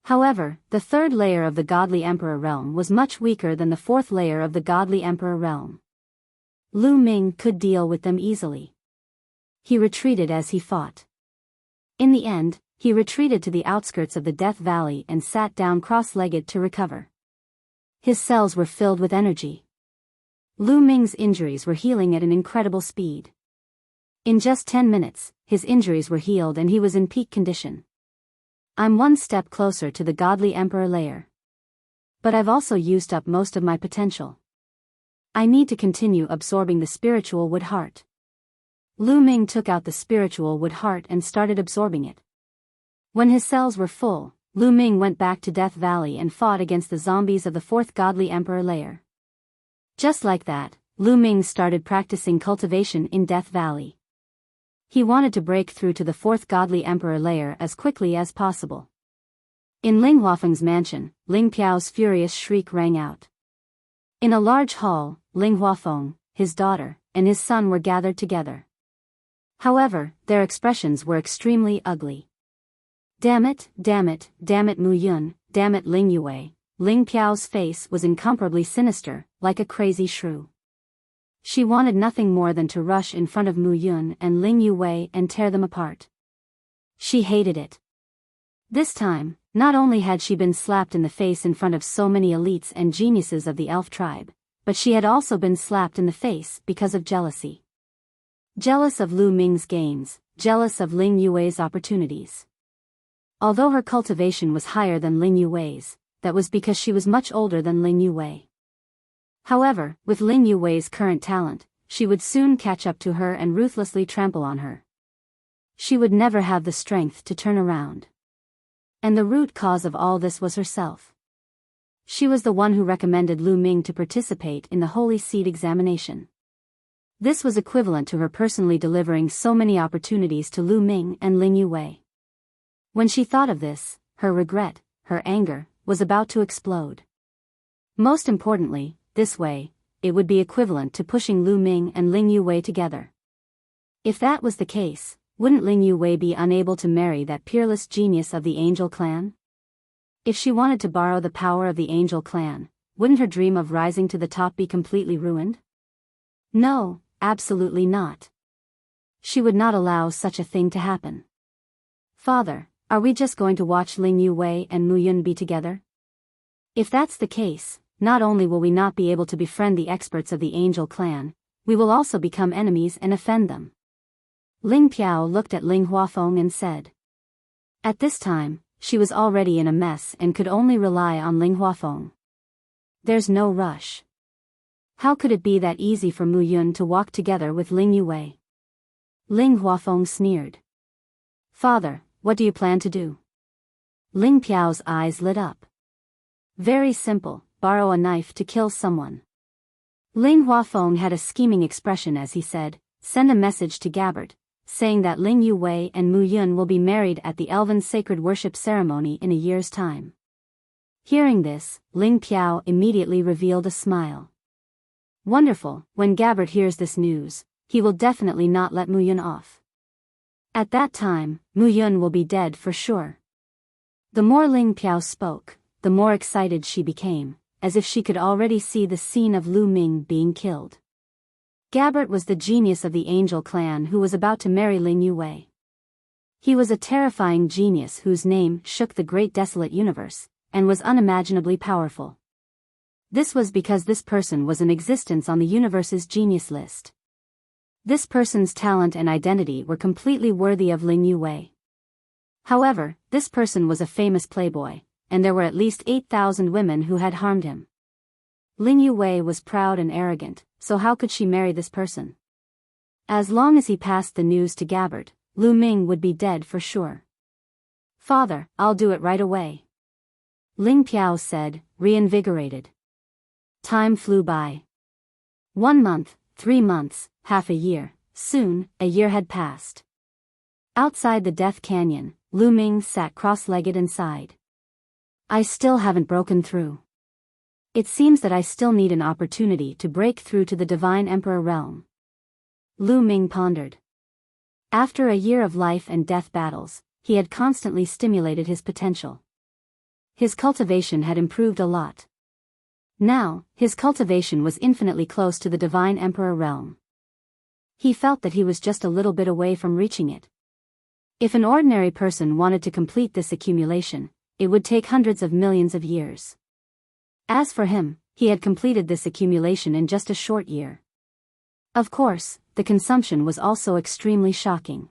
However, the 3rd layer of the Godly Emperor realm was much weaker than the 4th layer of the Godly Emperor realm. Lu Ming could deal with them easily. He retreated as he fought. In the end, he retreated to the outskirts of the Death Valley and sat down cross-legged to recover. His cells were filled with energy. Lu Ming's injuries were healing at an incredible speed. In just 10 minutes, his injuries were healed and he was in peak condition. I'm one step closer to the Godly Emperor layer. But I've also used up most of my potential. I need to continue absorbing the spiritual wood heart. Lu Ming took out the spiritual wood heart and started absorbing it. When his cells were full, Lu Ming went back to Death Valley and fought against the zombies of the 4th Godly Emperor layer. Just like that, Lu Ming started practicing cultivation in Death Valley. He wanted to break through to the 4th Godly Emperor layer as quickly as possible. In Ling Huafeng's mansion, Ling Piao's furious shriek rang out. In a large hall, Ling Huafeng, his daughter, and his son were gathered together. However, their expressions were extremely ugly. Damn it, Mu Yun, damn it Ling Yue. Ling Piao's face was incomparably sinister, like a crazy shrew. She wanted nothing more than to rush in front of Mu Yun and Ling Yue and tear them apart. She hated it. This time, not only had she been slapped in the face in front of so many elites and geniuses of the elf tribe, but she had also been slapped in the face because of jealousy. Jealous of Lu Ming's gains, jealous of Ling Yue's opportunities. Although her cultivation was higher than Ling Yue's, that was because she was much older than Ling Yue. However, with Ling Yue's current talent, she would soon catch up to her and ruthlessly trample on her. She would never have the strength to turn around. And the root cause of all this was herself. She was the one who recommended Lu Ming to participate in the Holy Seed examination. This was equivalent to her personally delivering so many opportunities to Lu Ming and Ling Yue. When she thought of this, her regret, her anger, was about to explode. Most importantly, this way, it would be equivalent to pushing Lu Ming and Ling Yue together. If that was the case, wouldn't Ling Yue be unable to marry that peerless genius of the Angel clan? If she wanted to borrow the power of the Angel clan, wouldn't her dream of rising to the top be completely ruined? No, absolutely not. She would not allow such a thing to happen. Father, are we just going to watch Ling Yue and Mu Yun be together? If that's the case, not only will we not be able to befriend the experts of the Angel clan, we will also become enemies and offend them. Ling Piao looked at Ling Huafeng and said. At this time, she was already in a mess and could only rely on Ling Huafeng. There's no rush. How could it be that easy for Mu Yun to walk together with Ling Yue? Ling Huafeng sneered. Father, what do you plan to do? Ling Piao's eyes lit up. Very simple, borrow a knife to kill someone. Ling Huafeng had a scheming expression as he said, send a message to Gabbard, saying that Ling Yue and Mu Yun will be married at the Elven sacred worship ceremony in a year's time. Hearing this, Ling Piao immediately revealed a smile. Wonderful, when Gabbard hears this news, he will definitely not let Mu Yun off. At that time, Mu Yun will be dead for sure. The more Ling Piao spoke, the more excited she became, as if she could already see the scene of Lu Ming being killed. Gabbard was the genius of the Angel clan who was about to marry Ling Yue. He was a terrifying genius whose name shook the great desolate universe, and was unimaginably powerful. This was because this person was in existence on the universe's genius list. This person's talent and identity were completely worthy of Ling Yue. However, this person was a famous playboy, and there were at least 8,000 women who had harmed him. Ling Yue was proud and arrogant, so how could she marry this person? As long as he passed the news to Gabbard, Lu Ming would be dead for sure. Father, I'll do it right away. Ling Piao said, reinvigorated. Time flew by. 1 month, 3 months, half a year, soon, a year had passed. Outside the Death Canyon, Lu Ming sat cross-legged and sighed. I still haven't broken through. It seems that I still need an opportunity to break through to the Divine Emperor realm. Lu Ming pondered. After a year of life and death battles, he had constantly stimulated his potential. His cultivation had improved a lot. Now, his cultivation was infinitely close to the Divine Emperor realm. He felt that he was just a little bit away from reaching it. If an ordinary person wanted to complete this accumulation, it would take hundreds of millions of years. As for him, he had completed this accumulation in just a short year. Of course, the consumption was also extremely shocking.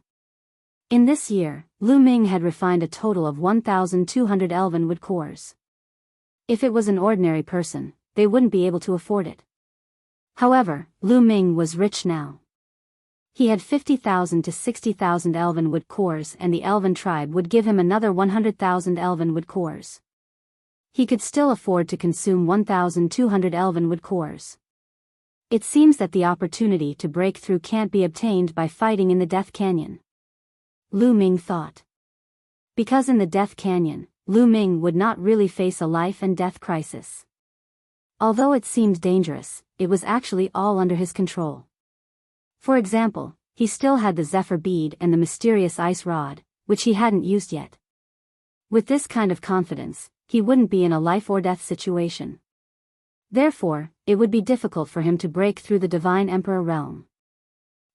In this year, Lu Ming had refined a total of 1,200 elven wood cores. If it was an ordinary person, they wouldn't be able to afford it. However, Lu Ming was rich now. He had 50,000 to 60,000 elven wood cores and the elven tribe would give him another 100,000 elven wood cores. He could still afford to consume 1,200 elven wood cores. It seems that the opportunity to break through can't be obtained by fighting in the Death Canyon. Lu Ming thought. Because in the Death Canyon, Lu Ming would not really face a life and death crisis. Although it seemed dangerous, it was actually all under his control. For example, he still had the Zephyr Bead and the mysterious Ice Rod, which he hadn't used yet. With this kind of confidence, he wouldn't be in a life-or-death situation. Therefore, it would be difficult for him to break through the Divine Emperor realm.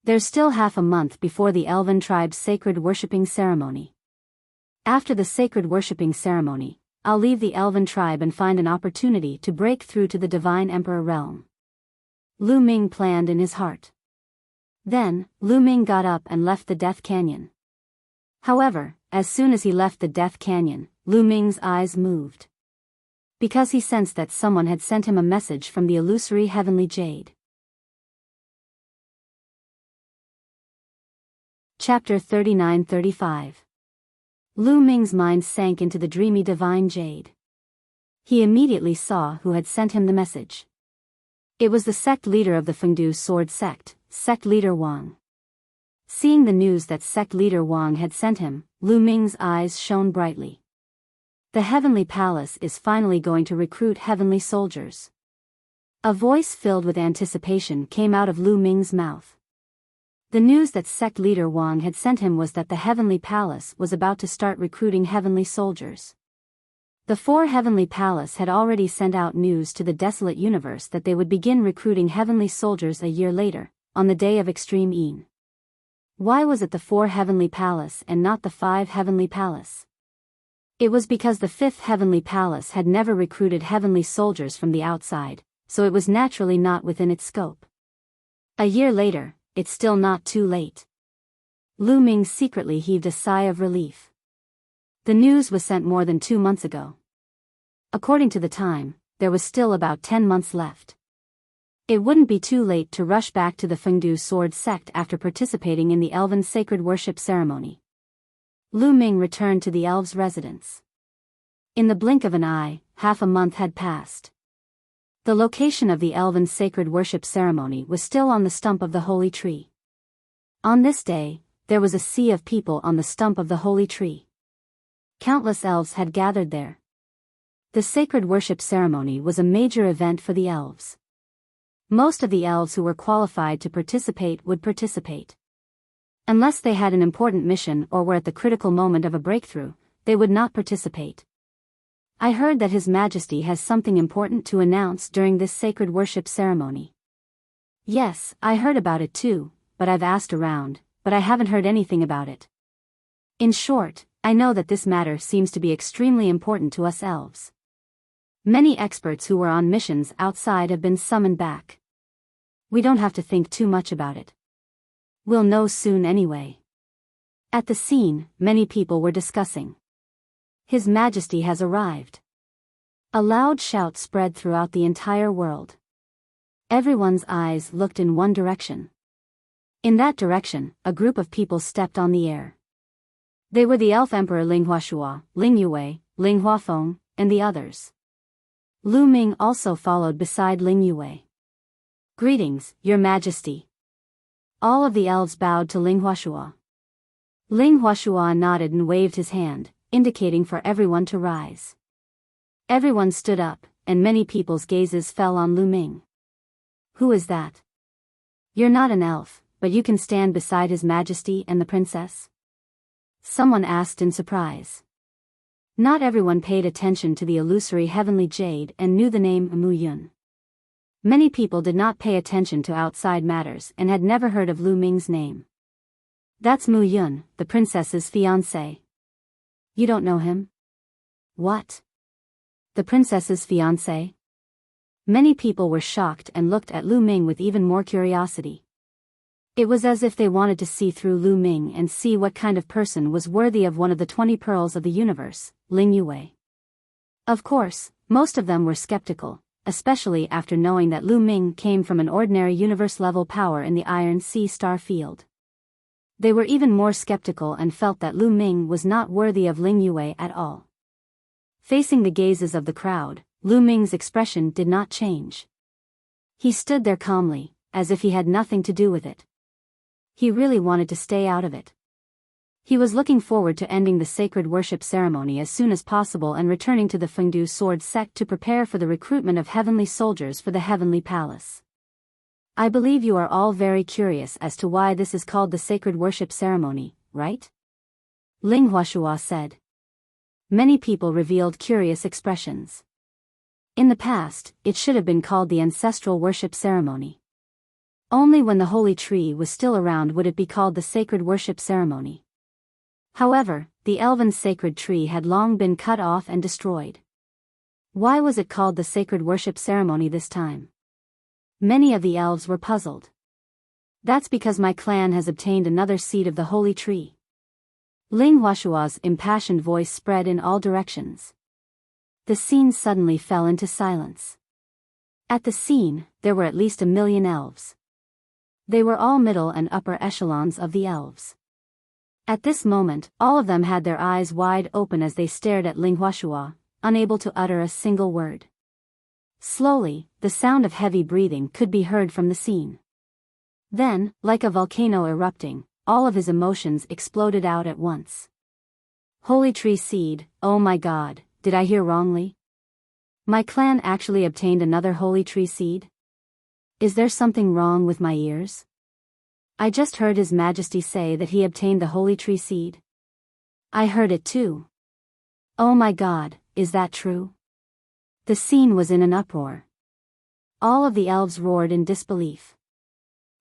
There's still half a month before the Elven tribe's sacred worshipping ceremony. After the sacred worshipping ceremony, I'll leave the Elven tribe and find an opportunity to break through to the Divine Emperor realm. Lu Ming planned in his heart. Then, Lu Ming got up and left the Death Canyon. However, as soon as he left the Death Canyon, Lu Ming's eyes moved. Because he sensed that someone had sent him a message from the illusory heavenly jade. Chapter 39-35. Lu Ming's mind sank into the dreamy divine jade. He immediately saw who had sent him the message. It was the sect leader of the Fengdu Sword Sect, Sect Leader Wang. Seeing the news that Sect Leader Wang had sent him, Lu Ming's eyes shone brightly. The Heavenly Palace is finally going to recruit heavenly soldiers. A voice filled with anticipation came out of Lu Ming's mouth. The news that Sect Leader Wang had sent him was that the Heavenly Palace was about to start recruiting heavenly soldiers. The 4 Heavenly Palace had already sent out news to the desolate universe that they would begin recruiting heavenly soldiers a year later, on the day of Extreme Een. Why was it the 4 Heavenly Palace and not the 5 Heavenly Palace? It was because the fifth heavenly palace had never recruited heavenly soldiers from the outside, so it was naturally not within its scope. A year later, it's still not too late. Lu Ming secretly heaved a sigh of relief. The news was sent more than 2 months ago. According to the time, there was still about 10 months left. It wouldn't be too late to rush back to the Fengdu sword sect after participating in the elven sacred worship ceremony. Lu Ming returned to the elves' residence. In the blink of an eye, half a month had passed. The location of the elven sacred worship ceremony was still on the stump of the holy tree. On this day, there was a sea of people on the stump of the holy tree. Countless elves had gathered there. The sacred worship ceremony was a major event for the elves. Most of the elves who were qualified to participate would participate. Unless they had an important mission or were at the critical moment of a breakthrough, they would not participate. I heard that His Majesty has something important to announce during this sacred worship ceremony. Yes, I heard about it too, but I've asked around, but I haven't heard anything about it. In short, I know that this matter seems to be extremely important to us elves. Many experts who were on missions outside have been summoned back. We don't have to think too much about it. We'll know soon anyway. At the scene, many people were discussing. His Majesty has arrived. A loud shout spread throughout the entire world. Everyone's eyes looked in one direction. In that direction, a group of people stepped on the air. They were the Elf Emperor Ling Huashua, Ling Yue, Ling Huafeng, and the others. Lu Ming also followed beside Ling Yue. Greetings, Your Majesty. All of the elves bowed to Ling Huashua. Ling Huashua nodded and waved his hand, indicating for everyone to rise. Everyone stood up, and many people's gazes fell on Lu Ming. Who is that? You're not an elf, but you can stand beside His Majesty and the princess? Someone asked in surprise. Not everyone paid attention to the illusory heavenly jade and knew the name Mu Yun. Many people did not pay attention to outside matters and had never heard of Lu Ming's name. That's Mu Yun, the princess's fiancé. You don't know him? What? The princess's fiancé? Many people were shocked and looked at Lu Ming with even more curiosity. It was as if they wanted to see through Lu Ming and see what kind of person was worthy of one of the 20 pearls of the universe, Ling Yue. Of course, most of them were skeptical, especially after knowing that Lu Ming came from an ordinary universe-level power in the Iron Sea star field. They were even more skeptical and felt that Lu Ming was not worthy of Ling Yue at all. Facing the gazes of the crowd, Lu Ming's expression did not change. He stood there calmly, as if he had nothing to do with it. He really wanted to stay out of it. He was looking forward to ending the sacred worship ceremony as soon as possible and returning to the Fengdu sword sect to prepare for the recruitment of heavenly soldiers for the heavenly palace. I believe you are all very curious as to why this is called the sacred worship ceremony, right? Ling Huashua said. Many people revealed curious expressions. In the past, it should have been called the ancestral worship ceremony. Only when the holy tree was still around would it be called the sacred worship ceremony. However, the elven sacred tree had long been cut off and destroyed. Why was it called the sacred worship ceremony this time? Many of the elves were puzzled. That's because my clan has obtained another seed of the holy tree. Ling Huashua's impassioned voice spread in all directions. The scene suddenly fell into silence. At the scene, there were at least 1 million elves. They were all middle and upper echelons of the elves. At this moment, all of them had their eyes wide open as they stared at Ling Huashua, unable to utter a single word. Slowly, the sound of heavy breathing could be heard from the scene. Then, like a volcano erupting, all of his emotions exploded out at once. Holy tree seed, oh my God, did I hear wrongly? My clan actually obtained another holy tree seed? Is there something wrong with my ears? I just heard His Majesty say that he obtained the holy tree seed. I heard it too. Oh my God, is that true? The scene was in an uproar. All of the elves roared in disbelief.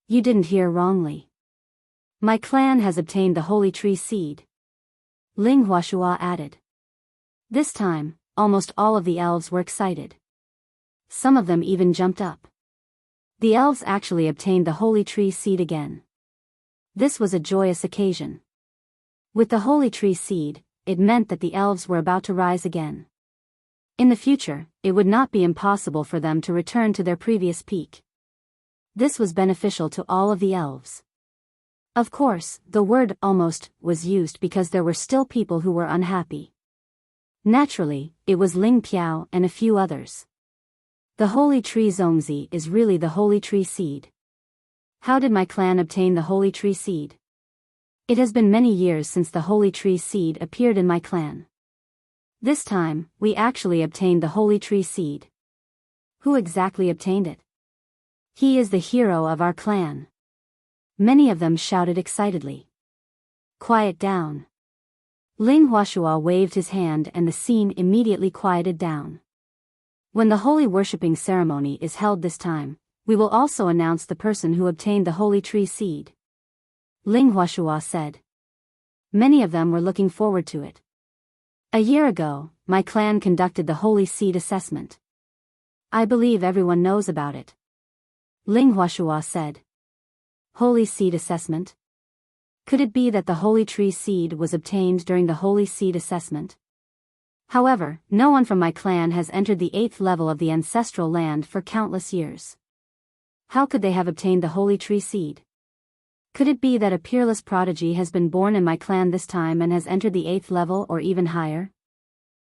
You didn't hear wrongly. My clan has obtained the holy tree seed. Ling Huashua added. This time, almost all of the elves were excited. Some of them even jumped up. The elves actually obtained the holy tree seed again. This was a joyous occasion. With the holy tree seed, it meant that the elves were about to rise again. In the future, it would not be impossible for them to return to their previous peak. This was beneficial to all of the elves. Of course, the word almost was used because there were still people who were unhappy. Naturally, it was Ling Piao and a few others. The holy tree Zongzi is really the holy tree seed. How did my clan obtain the holy tree seed? It has been many years since the holy tree seed appeared in my clan. This time, we actually obtained the holy tree seed. Who exactly obtained it? He is the hero of our clan. Many of them shouted excitedly. Quiet down. Ling Huashua waved his hand and the scene immediately quieted down. When the holy worshipping ceremony is held this time, we will also announce the person who obtained the holy tree seed. Ling Huashua said. Many of them were looking forward to it. A year ago, my clan conducted the holy seed assessment. I believe everyone knows about it. Ling Huashua said. Holy seed assessment? Could it be that the holy tree seed was obtained during the holy seed assessment? However, no one from my clan has entered the 8th level of the ancestral land for countless years. How could they have obtained the holy tree seed? Could it be that a peerless prodigy has been born in my clan this time and has entered the 8th level or even higher?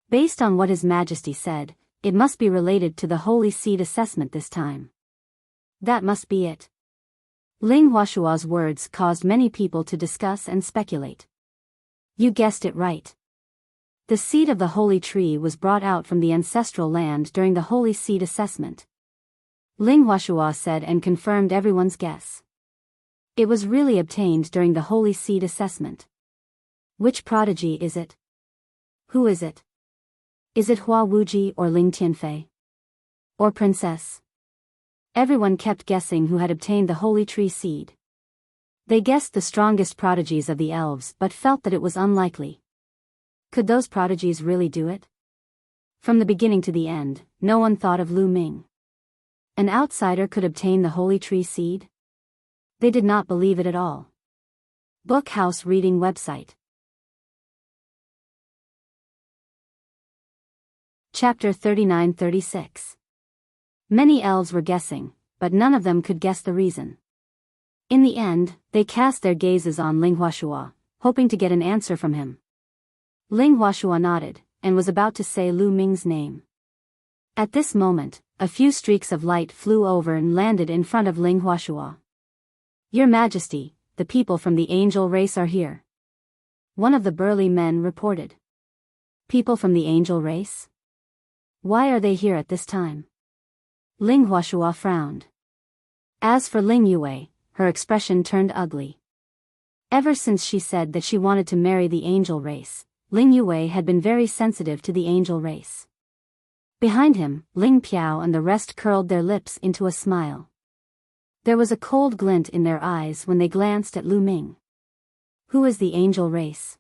Based on what His Majesty said, it must be related to the holy seed assessment this time. That must be it. Ling Huashua's words caused many people to discuss and speculate. You guessed it right. The seed of the holy tree was brought out from the ancestral land during the holy seed assessment. Ling Huashua said and confirmed everyone's guess. It was really obtained during the holy seed assessment. Which prodigy is it? Who is it? Is it Hua Wuji or Ling Tianfei? Or Princess? Everyone kept guessing who had obtained the holy tree seed. They guessed the strongest prodigies of the elves but felt that it was unlikely. Could those prodigies really do it? From the beginning to the end, no one thought of Lu Ming. An outsider could obtain the holy tree seed? They did not believe it at all. Book House Reading Website. Chapter 39-36. Many elves were guessing, but none of them could guess the reason. In the end, they cast their gazes on Ling Huashua, hoping to get an answer from him. Ling Huashua nodded, and was about to say Lu Ming's name. At this moment, a few streaks of light flew over and landed in front of Ling Huashua. Your Majesty, the people from the angel race are here. One of the burly men reported. People from the angel race? Why are they here at this time? Ling Huashua frowned. As for Ling Yue, her expression turned ugly. Ever since she said that she wanted to marry the angel race, Ling Yue had been very sensitive to the angel race. Behind him, Ling Piao and the rest curled their lips into a smile. There was a cold glint in their eyes when they glanced at Lu Ming. Who is the angel race?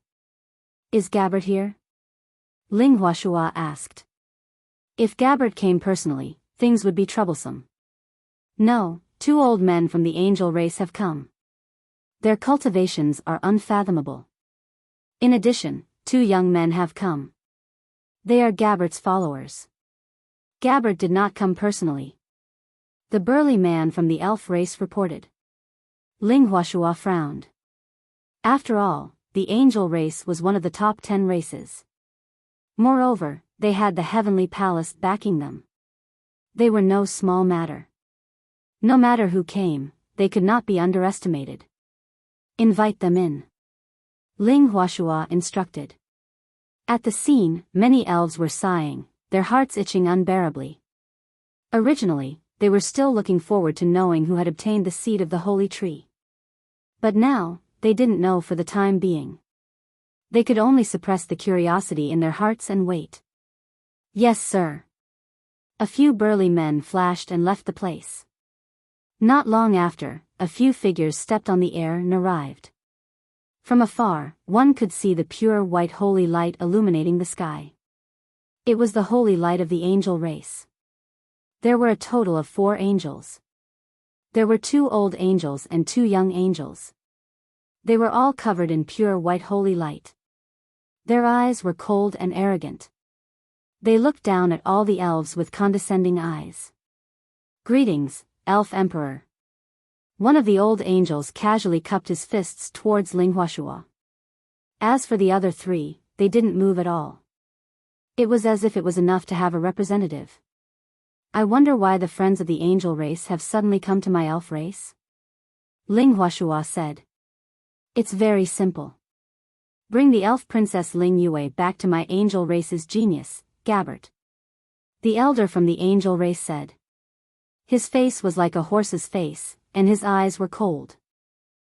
Is Gabbard here? Ling Huashua asked. If Gabbard came personally, things would be troublesome. No, 2 old men from the angel race have come. Their cultivations are unfathomable. In addition, 2 young men have come. They are Gabbard's followers. Gabbard did not come personally. The burly man from the elf race reported. Ling Huashua frowned. After all, the angel race was one of the top 10 races. Moreover, they had the heavenly palace backing them. They were no small matter. No matter who came, they could not be underestimated. Invite them in. Ling Huashua instructed. At the scene, many elves were sighing, their hearts itching unbearably. Originally, they were still looking forward to knowing who had obtained the seed of the holy tree. But now, they didn't know for the time being. They could only suppress the curiosity in their hearts and wait. Yes, sir. A few burly men flashed and left the place. Not long after, a few figures stepped on the air and arrived. From afar, one could see the pure white holy light illuminating the sky. It was the holy light of the angel race. There were a total of 4 angels. There were 2 old angels and 2 young angels. They were all covered in pure white holy light. Their eyes were cold and arrogant. They looked down at all the elves with condescending eyes. "Greetings, Elf Emperor." One of the old angels casually cupped his fists towards Ling Huashua. As for the other 3, they didn't move at all. It was as if it was enough to have a representative. "I wonder why the friends of the angel race have suddenly come to my elf race?" Ling Huashua said. "It's very simple. Bring the elf princess Ling Yue back to my angel race's genius, Gabbert." The elder from the angel race said. His face was like a horse's face, and his eyes were cold.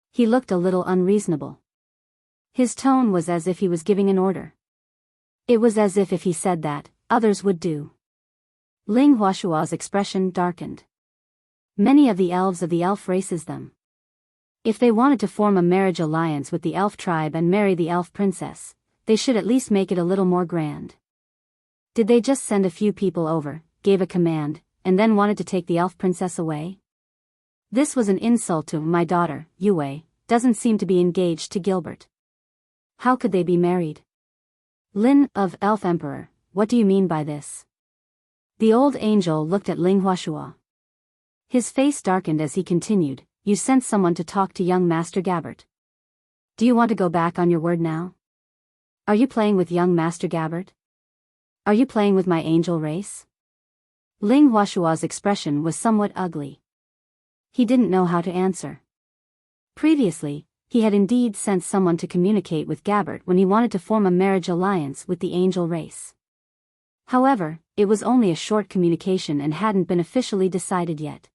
He looked a little unreasonable. His tone was as if he was giving an order. It was as if he said that, others would do. Ling Huashua's expression darkened. Many of the elves of the elf races them. If they wanted to form a marriage alliance with the elf tribe and marry the elf princess, they should at least make it a little more grand. Did they just send a few people over, gave a command, and then wanted to take the elf princess away? This was an insult to my daughter, Yue, doesn't seem to be engaged to Gilbert. How could they be married? Lin, of Elf Emperor, what do you mean by this? The old angel looked at Ling Huashua. His face darkened as he continued, "You sent someone to talk to young Master Gabbert. Do you want to go back on your word now? Are you playing with young Master Gabbert? Are you playing with my angel race?" Ling Huashua's expression was somewhat ugly. He didn't know how to answer. Previously, he had indeed sent someone to communicate with Gabbert when he wanted to form a marriage alliance with the angel race. However, it was only a short communication and hadn't been officially decided yet.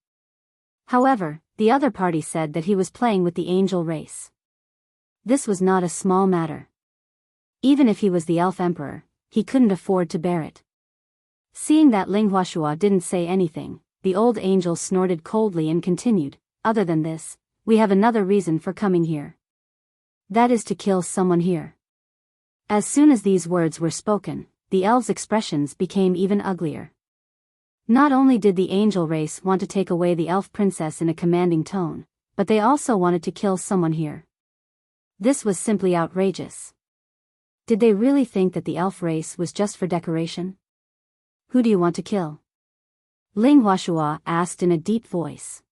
However, the other party said that he was playing with the angel race. This was not a small matter. Even if he was the elf emperor, he couldn't afford to bear it. Seeing that Ling Huashua didn't say anything, the old angel snorted coldly and continued, "Other than this, we have another reason for coming here. That is to kill someone here." As soon as these words were spoken, the elves' expressions became even uglier. Not only did the angel race want to take away the elf princess in a commanding tone, but they also wanted to kill someone here. This was simply outrageous. Did they really think that the elf race was just for decoration? "Who do you want to kill?" Ling Huashua asked in a deep voice.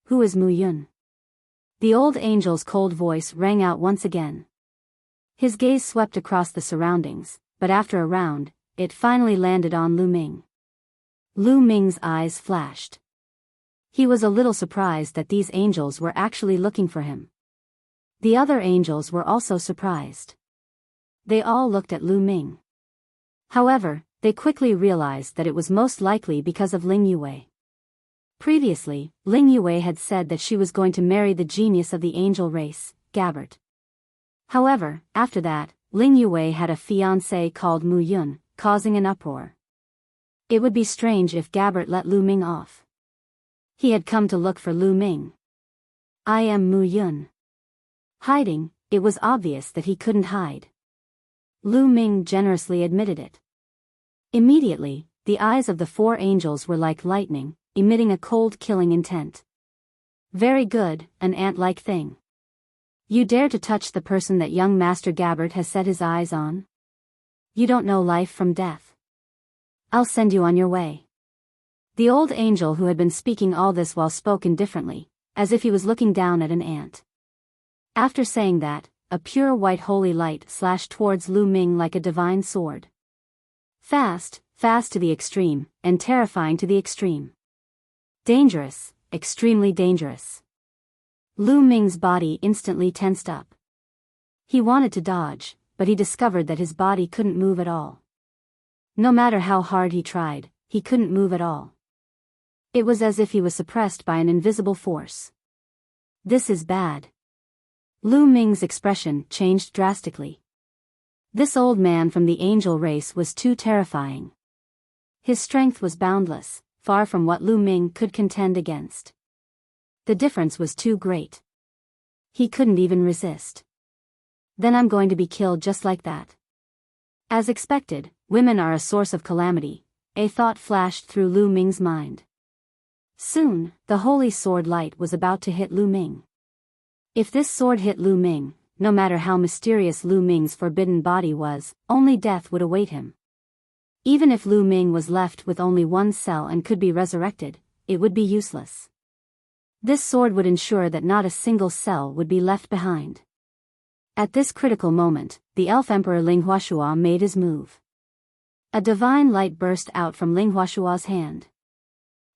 "Who is Mu Yun?" The old angel's cold voice rang out once again. His gaze swept across the surroundings, but after a round, it finally landed on Lu Ming. Lu Ming's eyes flashed. He was a little surprised that these angels were actually looking for him. The other angels were also surprised. They all looked at Lu Ming. However, they quickly realized that it was most likely because of Ling Yue. Previously, Ling Yue had said that she was going to marry the genius of the angel race, Gabbert. However, after that, Ling Yue had a fiancé called Mu Yun, causing an uproar. It would be strange if Gabbert let Lu Ming off. He had come to look for Lu Ming. "I am Mu Yun." Hiding, it was obvious that he couldn't hide. Lu Ming generously admitted it. Immediately, the eyes of the 4 angels were like lightning, emitting a cold killing intent. "Very good, an ant-like thing. You dare to touch the person that young Master Gabbert has set his eyes on? You don't know life from death. I'll send you on your way." The old angel who had been speaking all this while spoke indifferently, as if he was looking down at an ant. After saying that, a pure white holy light slashed towards Lu Ming like a divine sword. Fast, fast to the extreme, and terrifying to the extreme. Dangerous, extremely dangerous. Lu Ming's body instantly tensed up. He wanted to dodge, but he discovered that his body couldn't move at all. No matter how hard he tried, he couldn't move at all. It was as if he was suppressed by an invisible force. This is bad. Lu Ming's expression changed drastically. This old man from the angel race was too terrifying. His strength was boundless, far from what Lu Ming could contend against. The difference was too great. He couldn't even resist. "Then I'm going to be killed just like that." As expected, women are a source of calamity, a thought flashed through Lu Ming's mind. Soon, the holy sword light was about to hit Lu Ming. If this sword hit Lu Ming, no matter how mysterious Lu Ming's forbidden body was, only death would await him. Even if Lu Ming was left with only one cell and could be resurrected, it would be useless. This sword would ensure that not a single cell would be left behind. At this critical moment, the elf emperor Ling Huashua made his move. A divine light burst out from Ling Huashua's hand.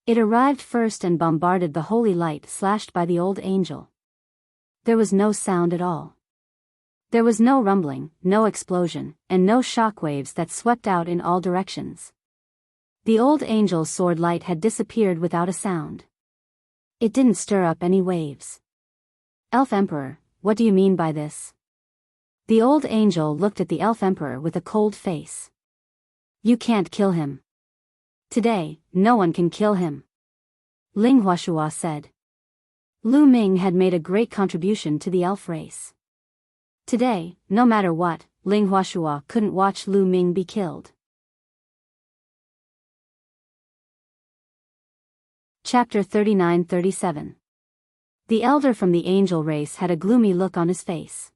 It arrived first and bombarded the holy light slashed by the old angel. There was no sound at all. There was no rumbling, no explosion, and no shockwaves that swept out in all directions. The old angel's sword light had disappeared without a sound. It didn't stir up any waves. Elf Emperor, what do you mean by this? The old angel looked at the elf emperor with a cold face. You can't kill him. Today, no one can kill him. Ling Huashua said. Lu Ming had made a great contribution to the elf race. Today, no matter what, Ling Huashua couldn't watch Lu Ming be killed. Chapter 39-37. The elder from the angel race had a gloomy look on his face.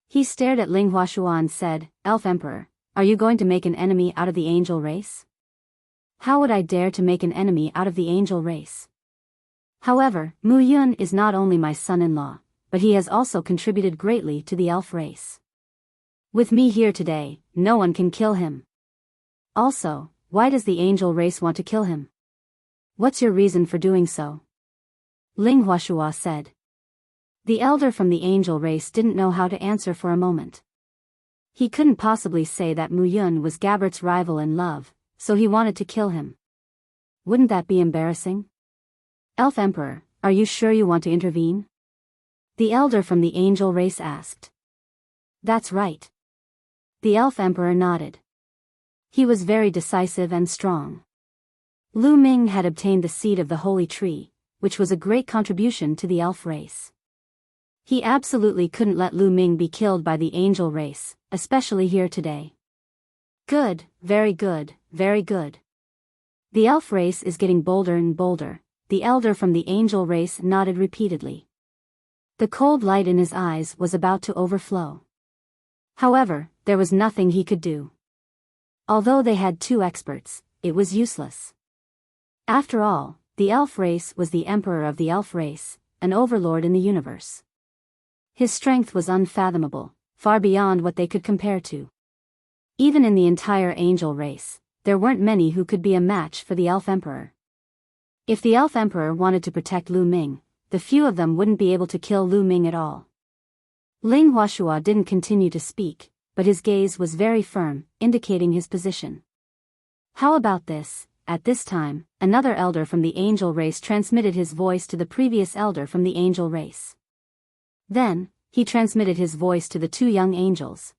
He stared at Ling Huashua and said, Elf Emperor, are you going to make an enemy out of the angel race? How would I dare to make an enemy out of the angel race? However, Mu Yun is not only my son-in-law, but he has also contributed greatly to the elf race. With me here today, no one can kill him. Also, why does the angel race want to kill him? What's your reason for doing so? Ling Huashua said. The elder from the angel race didn't know how to answer for a moment. He couldn't possibly say that Mu Yun was Gabert's rival in love, so he wanted to kill him. Wouldn't that be embarrassing? Elf Emperor, are you sure you want to intervene? The elder from the angel race asked. That's right. The elf emperor nodded. He was very decisive and strong. Lu Ming had obtained the seed of the holy tree, which was a great contribution to the elf race. He absolutely couldn't let Lu Ming be killed by the angel race, especially here today. Good, very good, very good. The elf race is getting bolder and bolder, the elder from the angel race nodded repeatedly. The cold light in his eyes was about to overflow. However, there was nothing he could do. Although they had two experts, it was useless. After all, the elf race was the emperor of the elf race, an overlord in the universe. His strength was unfathomable, far beyond what they could compare to. Even in the entire angel race, there weren't many who could be a match for the elf emperor. If the elf emperor wanted to protect Lu Ming, the few of them wouldn't be able to kill Lu Ming at all. Ling Huashua didn't continue to speak, but his gaze was very firm, indicating his position. How about this? At this time, another elder from the angel race transmitted his voice to the previous elder from the angel race. Then, he transmitted his voice to the two young angels.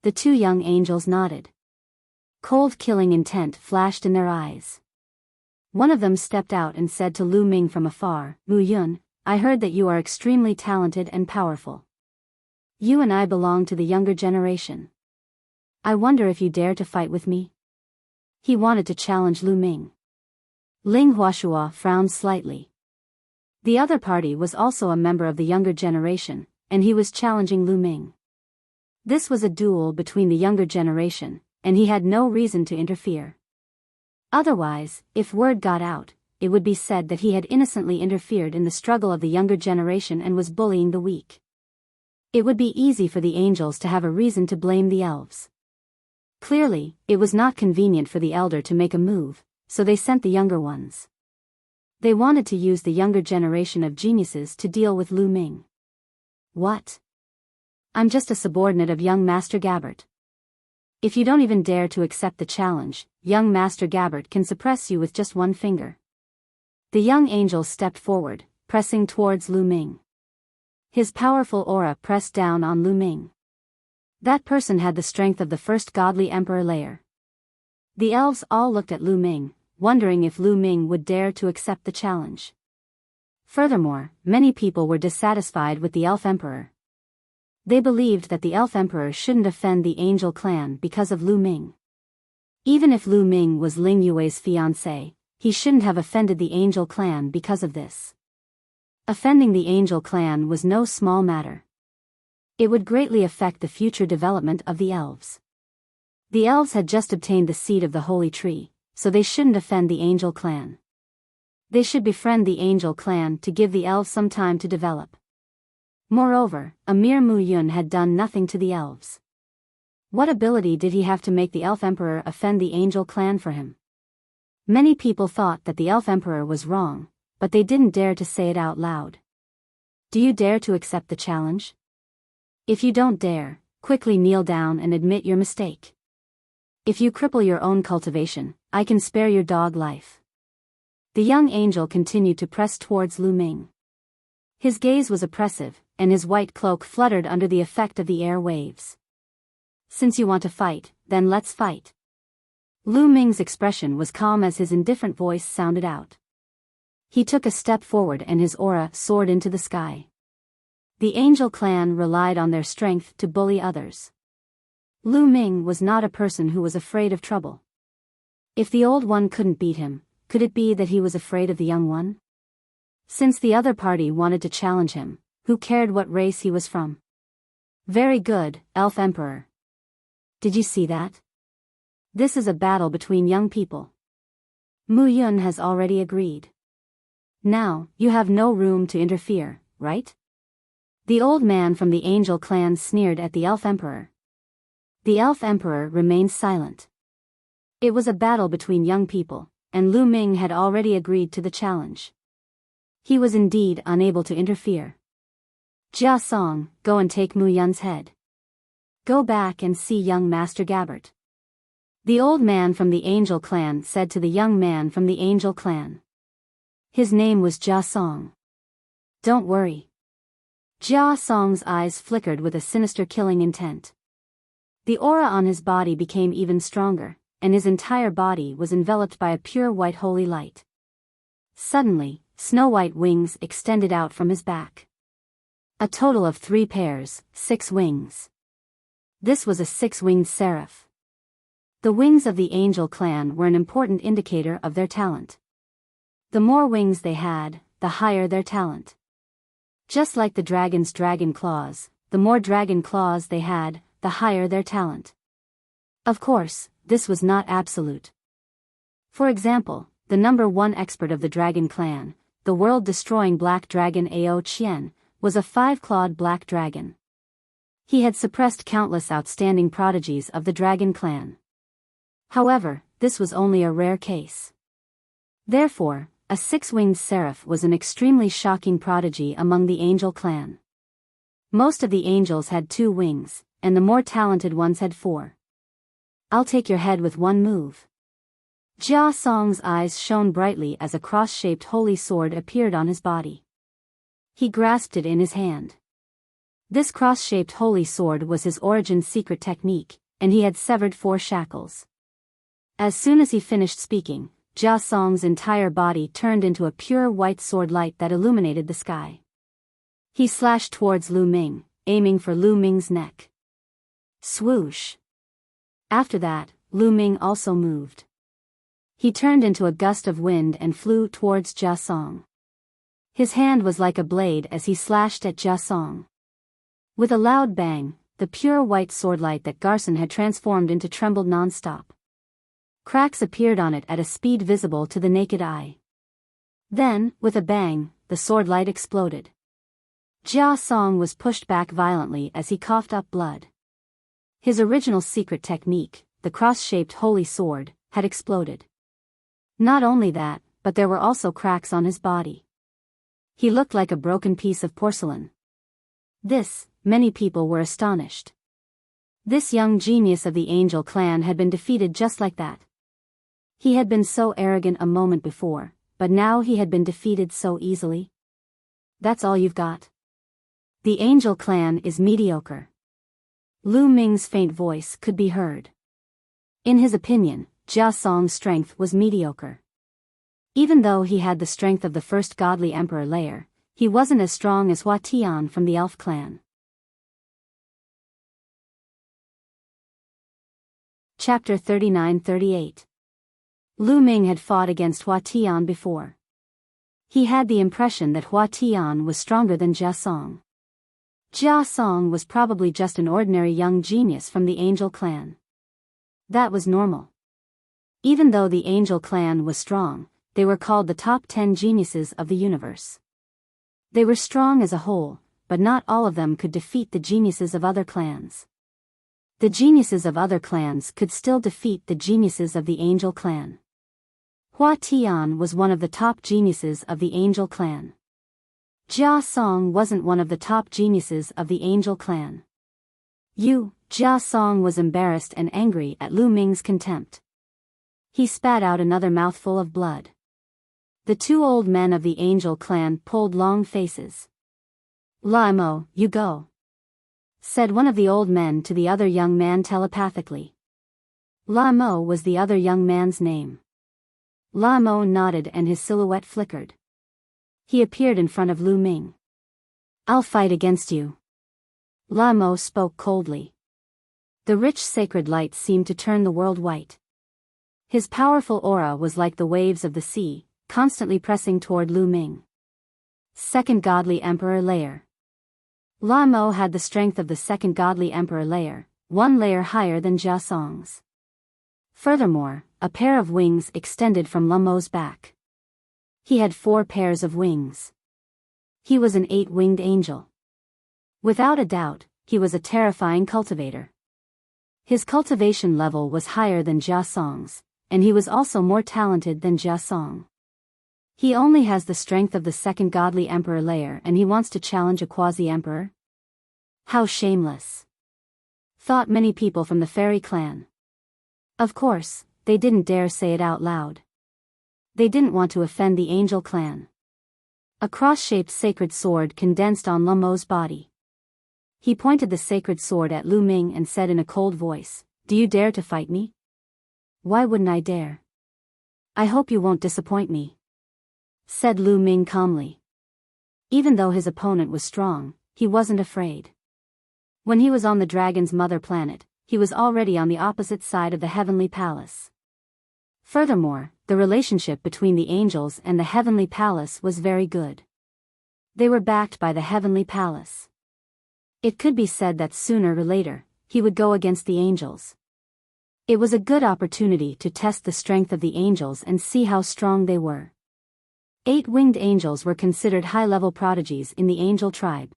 The two young angels nodded. Cold killing intent flashed in their eyes. One of them stepped out and said to Lu Ming from afar, Mu Yun, I heard that you are extremely talented and powerful. You and I belong to the younger generation. I wonder if you dare to fight with me? He wanted to challenge Lu Ming. Ling Huashua frowned slightly. The other party was also a member of the younger generation, and he was challenging Lu Ming. This was a duel between the younger generation, and he had no reason to interfere. Otherwise, if word got out, it would be said that he had innocently interfered in the struggle of the younger generation and was bullying the weak. It would be easy for the angels to have a reason to blame the elves. Clearly, it was not convenient for the elder to make a move, so they sent the younger ones. They wanted to use the younger generation of geniuses to deal with Lu Ming. What? I'm just a subordinate of young Master Gabbert. If you don't even dare to accept the challenge, young Master Gabbert can suppress you with just one finger. The young angel stepped forward, pressing towards Lu Ming. His powerful aura pressed down on Lu Ming. That person had the strength of the first godly emperor layer. The elves all looked at Lu Ming, wondering if Lu Ming would dare to accept the challenge. Furthermore, many people were dissatisfied with the elf emperor. They believed that the elf emperor shouldn't offend the angel clan because of Lu Ming. Even if Lu Ming was Ling Yue's fiancé, he shouldn't have offended the Angel clan because of this. Offending the Angel clan was no small matter. It would greatly affect the future development of the elves. The elves had just obtained the seed of the holy tree, so they shouldn't offend the Angel clan. They should befriend the Angel clan to give the elves some time to develop. Moreover, Emir Mu Yun had done nothing to the elves. What ability did he have to make the Elf Emperor offend the Angel clan for him? Many people thought that the Elf Emperor was wrong, but they didn't dare to say it out loud. Do you dare to accept the challenge? If you don't dare, quickly kneel down and admit your mistake. If you cripple your own cultivation, I can spare your dog life. The young angel continued to press towards Lu Ming. His gaze was oppressive, and his white cloak fluttered under the effect of the air waves. Since you want to fight, then let's fight. Lu Ming's expression was calm as his indifferent voice sounded out. He took a step forward and his aura soared into the sky. The Angel clan relied on their strength to bully others. Lu Ming was not a person who was afraid of trouble. If the old one couldn't beat him, could it be that he was afraid of the young one? Since the other party wanted to challenge him, who cared what race he was from? Very good, Elf Emperor. Did you see that? This is a battle between young people. Mu Yun has already agreed. Now, you have no room to interfere, right? The old man from the Angel clan sneered at the Elf Emperor. The Elf Emperor remained silent. It was a battle between young people, and Lu Ming had already agreed to the challenge. He was indeed unable to interfere. Jia Song, go and take Mu Yun's head. Go back and see young Master Gabbert. The old man from the Angel clan said to the young man from the Angel clan. His name was Jia Song. Don't worry. Jia Song's eyes flickered with a sinister killing intent. The aura on his body became even stronger, and his entire body was enveloped by a pure white holy light. Suddenly, snow-white wings extended out from his back. A total of 3 pairs, 6 wings. This was a 6-winged seraph. The wings of the Angel clan were an important indicator of their talent. The more wings they had, the higher their talent. Just like the dragon's dragon claws, the more dragon claws they had, the higher their talent. Of course, this was not absolute. For example, the number 1 expert of the dragon clan, the world-destroying black dragon Ao Qian, was a 5-clawed black dragon. He had suppressed countless outstanding prodigies of the dragon clan. However, this was only a rare case. Therefore, a 6-winged seraph was an extremely shocking prodigy among the Angel clan. Most of the angels had 2 wings, and the more talented ones had 4. I'll take your head with one move. Jia Song's eyes shone brightly as a cross-shaped holy sword appeared on his body. He grasped it in his hand. This cross-shaped holy sword was his origin secret technique, and he had severed 4 shackles. As soon as he finished speaking, Jia Song's entire body turned into a pure white sword light that illuminated the sky. He slashed towards Lu Ming, aiming for Lu Ming's neck. Swoosh! After that, Lu Ming also moved. He turned into a gust of wind and flew towards Jia Song. His hand was like a blade as he slashed at Jia Song. With a loud bang, the pure white swordlight that Garson had transformed into trembled non-stop. Cracks appeared on it at a speed visible to the naked eye. Then, with a bang, the swordlight exploded. Jia Song was pushed back violently as he coughed up blood. His original secret technique, the cross-shaped holy sword, had exploded. Not only that, but there were also cracks on his body. He looked like a broken piece of porcelain. Many people were astonished. This young genius of the Angel clan had been defeated just like that. He had been so arrogant a moment before, but now he had been defeated so easily. That's all you've got? The Angel clan is mediocre. Lu Ming's faint voice could be heard. In his opinion, Jia Song's strength was mediocre. Even though he had the strength of the first godly emperor layer, he wasn't as strong as Hua Tian from the Elf clan. Chapter 39-38. Lu Ming had fought against Hua Tian before. He had the impression that Hua Tian was stronger than Jia Song. Jia Song was probably just an ordinary young genius from the Angel clan. That was normal. Even though the Angel clan was strong, they were called the top 10 geniuses of the universe. They were strong as a whole, but not all of them could defeat the geniuses of other clans. The geniuses of other clans could still defeat the geniuses of the Angel clan. Hua Tian was one of the top geniuses of the Angel clan. Jia Song wasn't one of the top geniuses of the Angel clan. Jia Song was embarrassed and angry at Lu Ming's contempt. He spat out another mouthful of blood. The two old men of the Angel clan pulled long faces. "Limo, you go," said one of the old men to the other young man telepathically. Limo was the other young man's name. Limo nodded and his silhouette flickered. He appeared in front of Lu Ming. "I'll fight against you." Limo spoke coldly. The rich sacred light seemed to turn the world white. His powerful aura was like the waves of the sea, constantly pressing toward Lu Ming. Second Godly Emperor Layer. Limo had the strength of the Second Godly Emperor Layer, one layer higher than Jia Song's. Furthermore, a pair of wings extended from Limo's back. He had 4 pairs of wings. He was an 8-winged angel. Without a doubt, he was a terrifying cultivator. His cultivation level was higher than Jia Song's, and he was also more talented than Jia Song. He only has the strength of the Second Godly Emperor Layer and he wants to challenge a quasi-emperor? How shameless! Thought many people from the fairy clan. Of course, they didn't dare say it out loud. They didn't want to offend the Angel clan. A cross-shaped sacred sword condensed on Limo's body. He pointed the sacred sword at Lu Ming and said in a cold voice, "Do you dare to fight me?" "Why wouldn't I dare? I hope you won't disappoint me," said Lu Ming calmly. Even though his opponent was strong, he wasn't afraid. When he was on the dragon's mother planet, he was already on the opposite side of the heavenly palace. Furthermore, the relationship between the angels and the heavenly palace was very good. They were backed by the heavenly palace. It could be said that sooner or later, he would go against the angels. It was a good opportunity to test the strength of the angels and see how strong they were. 8-winged angels were considered high-level prodigies in the angel tribe.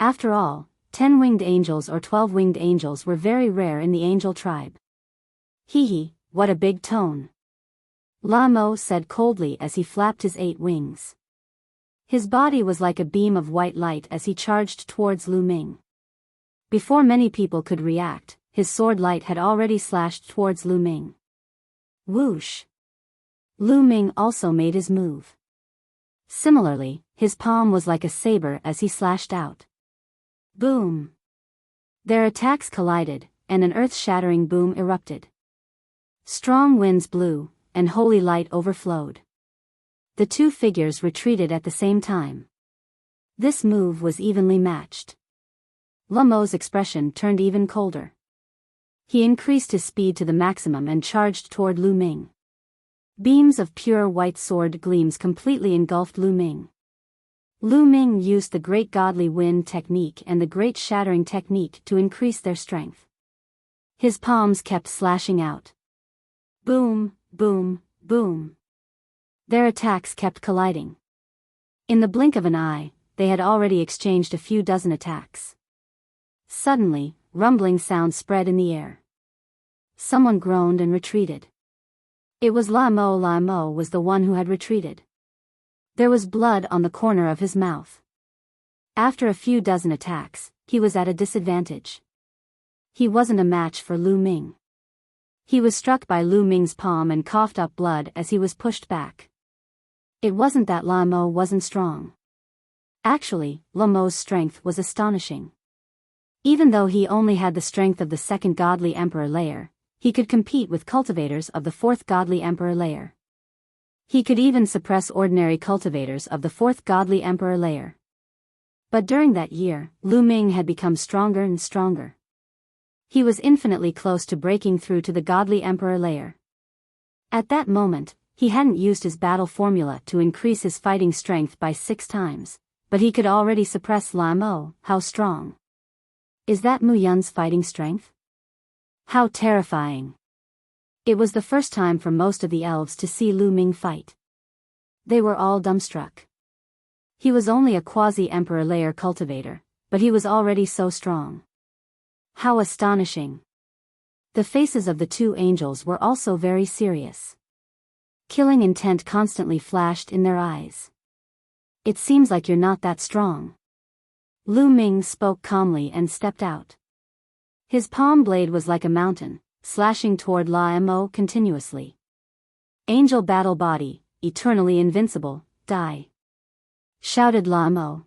After all, 10-winged angels or 12-winged angels were very rare in the angel tribe. "Hee, what a big tone," Lamo said coldly as he flapped his 8 wings. His body was like a beam of white light as he charged towards Lu Ming. Before many people could react, his sword light had already slashed towards Lu Ming. Whoosh! Lu Ming also made his move. Similarly, his palm was like a saber as he slashed out. Boom! Their attacks collided, and an earth-shattering boom erupted. Strong winds blew, and holy light overflowed. The two figures retreated at the same time. This move was evenly matched. Lumo's expression turned even colder. He increased his speed to the maximum and charged toward Lu Ming. Beams of pure white sword gleams completely engulfed Lu Ming. Lu Ming used the Great Godly Wind technique and the Great Shattering technique to increase their strength. His palms kept slashing out. Boom, boom, boom. Their attacks kept colliding. In the blink of an eye, they had already exchanged a few dozen attacks. Suddenly, rumbling sounds spread in the air. Someone groaned and retreated. It was Lamo. Lamo was the one who had retreated. There was blood on the corner of his mouth. After a few dozen attacks, he was at a disadvantage. He wasn't a match for Lu Ming. He was struck by Lu Ming's palm and coughed up blood as he was pushed back. It wasn't that Lamo wasn't strong. Actually, Lamo's strength was astonishing. Even though he only had the strength of the second godly emperor layer, he could compete with cultivators of the fourth godly emperor layer. He could even suppress ordinary cultivators of the fourth godly emperor layer. But during that year, Lu Ming had become stronger and stronger. He was infinitely close to breaking through to the godly emperor layer. At that moment, he hadn't used his battle formula to increase his fighting strength by 6 times, but he could already suppress Lamo. How strong? Is that Mu Yun's fighting strength? How terrifying. It was the first time for most of the elves to see Lu Ming fight. They were all dumbstruck. He was only a quasi-emperor layer cultivator, but he was already so strong. How astonishing. The faces of the 2 angels were also very serious. Killing intent constantly flashed in their eyes. It seems like you're not that strong. Lu Ming spoke calmly and stepped out. His palm blade was like a mountain, slashing toward La Mo continuously. Angel battle body, eternally invincible, die! Shouted La Mo.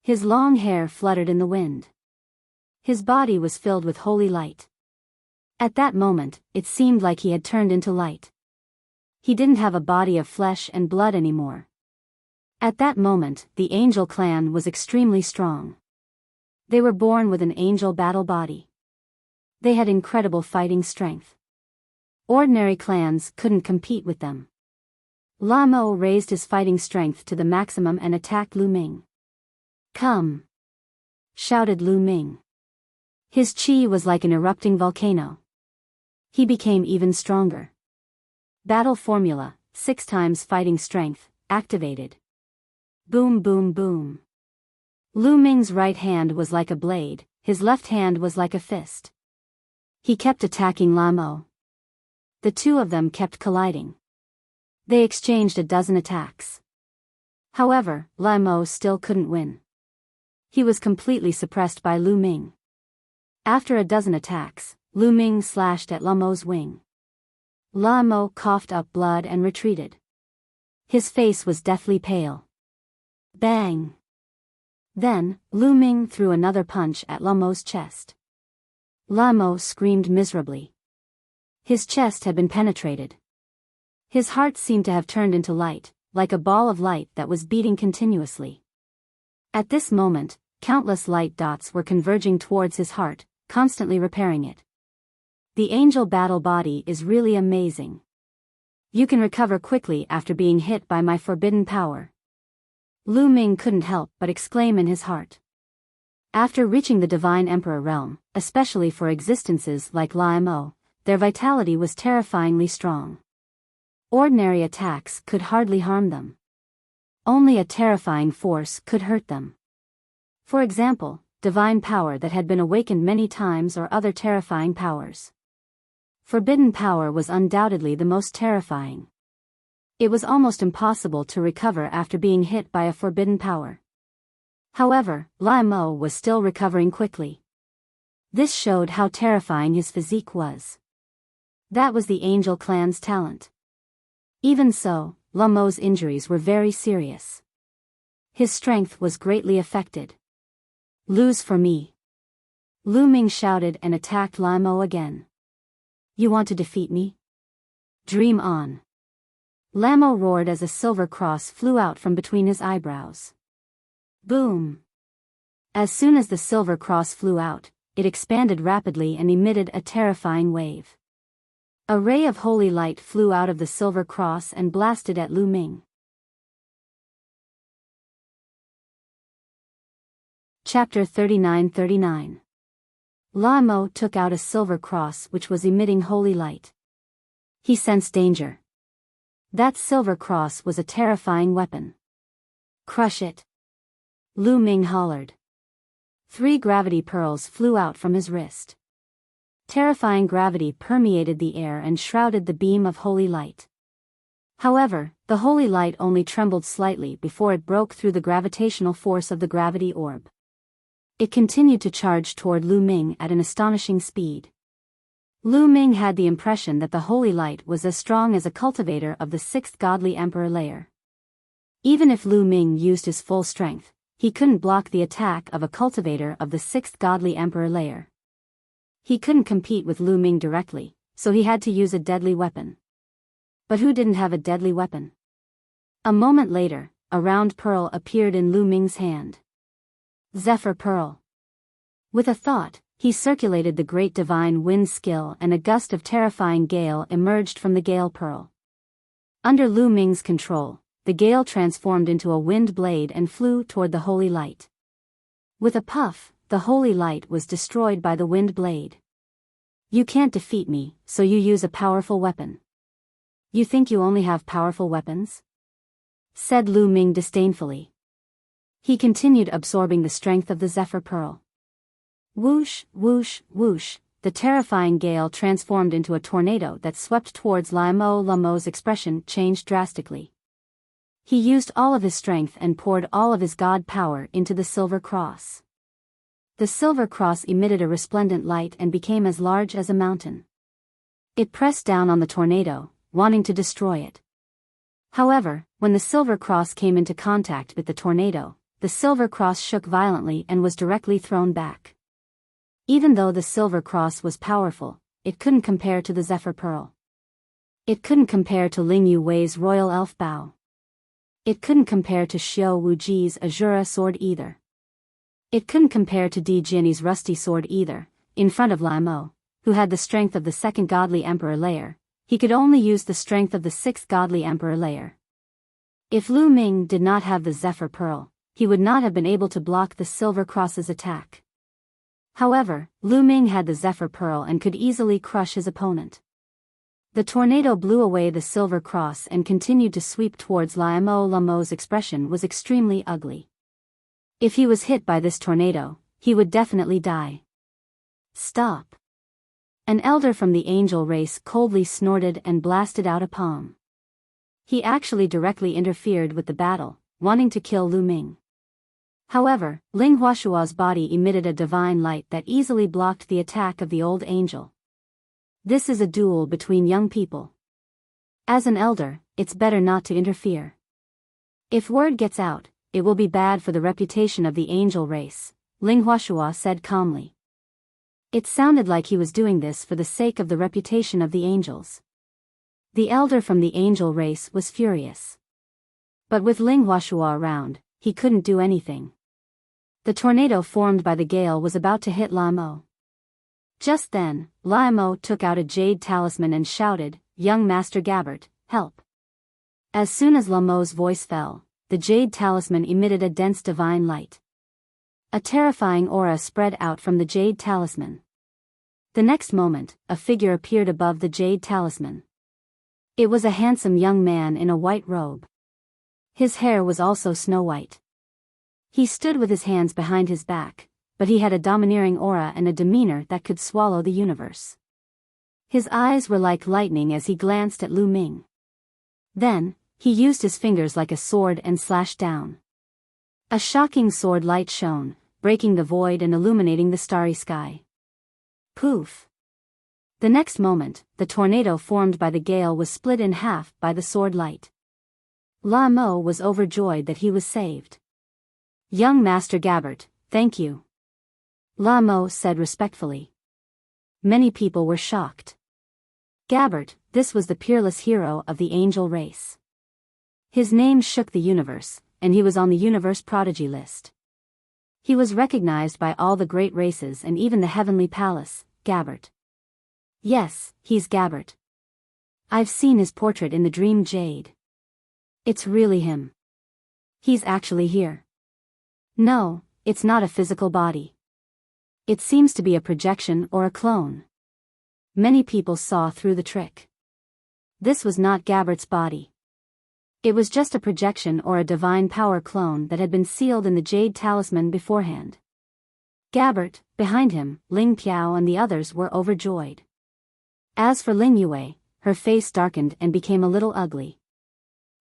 His long hair fluttered in the wind. His body was filled with holy light. At that moment, it seemed like he had turned into light. He didn't have a body of flesh and blood anymore. At that moment, the angel clan was extremely strong. They were born with an angel battle body. They had incredible fighting strength. Ordinary clans couldn't compete with them. Lamo raised his fighting strength to the maximum and attacked Lu Ming. Come! Shouted Lu Ming. His chi was like an erupting volcano. He became even stronger. Battle formula, 6 times fighting strength, activated. Boom boom boom. Lu Ming's right hand was like a blade, his left hand was like a fist. He kept attacking Lamo. The 2 of them kept colliding. They exchanged a dozen attacks. However, Lamo still couldn't win. He was completely suppressed by Lu Ming. After a dozen attacks, Lu Ming slashed at Lamo's wing. Lamo coughed up blood and retreated. His face was deathly pale. Bang! Then, Lu Ming threw another punch at Lamo's chest. Lamo screamed miserably. His chest had been penetrated. His heart seemed to have turned into light, like a ball of light that was beating continuously. At this moment, countless light dots were converging towards his heart, constantly repairing it. The angel battle body is really amazing. You can recover quickly after being hit by my forbidden power. Lu Ming couldn't help but exclaim in his heart. After reaching the Divine Emperor realm, especially for existences like Lamo, their vitality was terrifyingly strong. Ordinary attacks could hardly harm them. Only a terrifying force could hurt them. For example, divine power that had been awakened many times or other terrifying powers. Forbidden power was undoubtedly the most terrifying. It was almost impossible to recover after being hit by a forbidden power. However, Lamo was still recovering quickly. This showed how terrifying his physique was. That was the Angel clan's talent. Even so, Lamo's injuries were very serious. His strength was greatly affected. Lose for me. Lu Ming shouted and attacked Lamo again. You want to defeat me? Dream on. Lamo roared as a silver cross flew out from between his eyebrows. Boom! As soon as the silver cross flew out, it expanded rapidly and emitted a terrifying wave. A ray of holy light flew out of the silver cross and blasted at Lu Ming. Chapter 39-39. Lamo took out a silver cross which was emitting holy light. He sensed danger. That silver cross was a terrifying weapon. Crush it! Lu Ming hollered. 3 gravity pearls flew out from his wrist. Terrifying gravity permeated the air and shrouded the beam of holy light. However, the holy light only trembled slightly before it broke through the gravitational force of the gravity orb. It continued to charge toward Lu Ming at an astonishing speed. Lu Ming had the impression that the holy light was as strong as a cultivator of the 6th godly emperor layer. Even if Lu Ming used his full strength, he couldn't block the attack of a cultivator of the 6th godly emperor layer. He couldn't compete with Lu Ming directly, so he had to use a deadly weapon. But who didn't have a deadly weapon? A moment later, a round pearl appeared in Lu Ming's hand. Zephyr Pearl. With a thought, He circulated the great divine wind skill, and a gust of terrifying gale emerged from the gale pearl. Under Lu Ming's control, the gale transformed into a wind blade and flew toward the holy light. With a puff, the holy light was destroyed by the wind blade. You can't defeat me, so you use a powerful weapon. You think you only have powerful weapons? Said Lu Ming disdainfully. He continued absorbing the strength of the Zephyr Pearl. Whoosh, whoosh, whoosh, the terrifying gale transformed into a tornado that swept towards Lamo. Lamo's expression changed drastically. He used all of his strength and poured all of his god power into the silver cross. The silver cross emitted a resplendent light and became as large as a mountain. It pressed down on the tornado, wanting to destroy it. However, when the silver cross came into contact with the tornado, the silver cross shook violently and was directly thrown back. Even though the silver cross was powerful, it couldn't compare to the Zephyr Pearl. It couldn't compare to Ling Yuwei's royal elf bow. It couldn't compare to Xiao Wuji's Azura sword either. It couldn't compare to Di Jinni's rusty sword either. In front of Lamo, who had the strength of the second godly emperor layer, he could only use the strength of the sixth godly emperor layer. If Lu Ming did not have the Zephyr Pearl, he would not have been able to block the silver cross's attack. However, Lu Ming had the Zephyr Pearl and could easily crush his opponent. The tornado blew away the silver cross and continued to sweep towards Lamo. Lamo's expression was extremely ugly. If he was hit by this tornado, he would definitely die. Stop! An elder from the angel race coldly snorted and blasted out a palm. He actually directly interfered with the battle, wanting to kill Lu Ming. However, Ling Huashua's body emitted a divine light that easily blocked the attack of the old angel. This is a duel between young people. As an elder, it's better not to interfere. If word gets out, it will be bad for the reputation of the angel race, Ling Huashua said calmly. It sounded like he was doing this for the sake of the reputation of the angels. The elder from the angel race was furious. But with Ling Huashua around, he couldn't do anything. The tornado formed by the gale was about to hit Lamo. Just then, Lamo took out a jade talisman and shouted, "Young Master Gabbert, help!" As soon as Lamo's voice fell, the jade talisman emitted a dense divine light. A terrifying aura spread out from the jade talisman. The next moment, a figure appeared above the jade talisman. It was a handsome young man in a white robe. His hair was also snow-white. He stood with his hands behind his back, but he had a domineering aura and a demeanor that could swallow the universe. His eyes were like lightning as he glanced at Lu Ming. Then, he used his fingers like a sword and slashed down. A shocking sword light shone, breaking the void and illuminating the starry sky. Poof! The next moment, the tornado formed by the gale was split in half by the sword light. Lamo was overjoyed that he was saved. "Young Master Gabbert, thank you," Lamo said respectfully. Many people were shocked. Gabbert, this was the peerless hero of the angel race. His name shook the universe, and he was on the universe prodigy list. He was recognized by all the great races and even the heavenly palace. Gabbert. Yes, he's Gabbert. I've seen his portrait in the dream jade. It's really him. He's actually here. No, it's not a physical body. It seems to be a projection or a clone. Many people saw through the trick. This was not Gabbert's body. It was just a projection or a divine power clone that had been sealed in the jade talisman beforehand. Gabbert, behind him, Ling Piao and the others were overjoyed. As for Ling Yue, her face darkened and became a little ugly.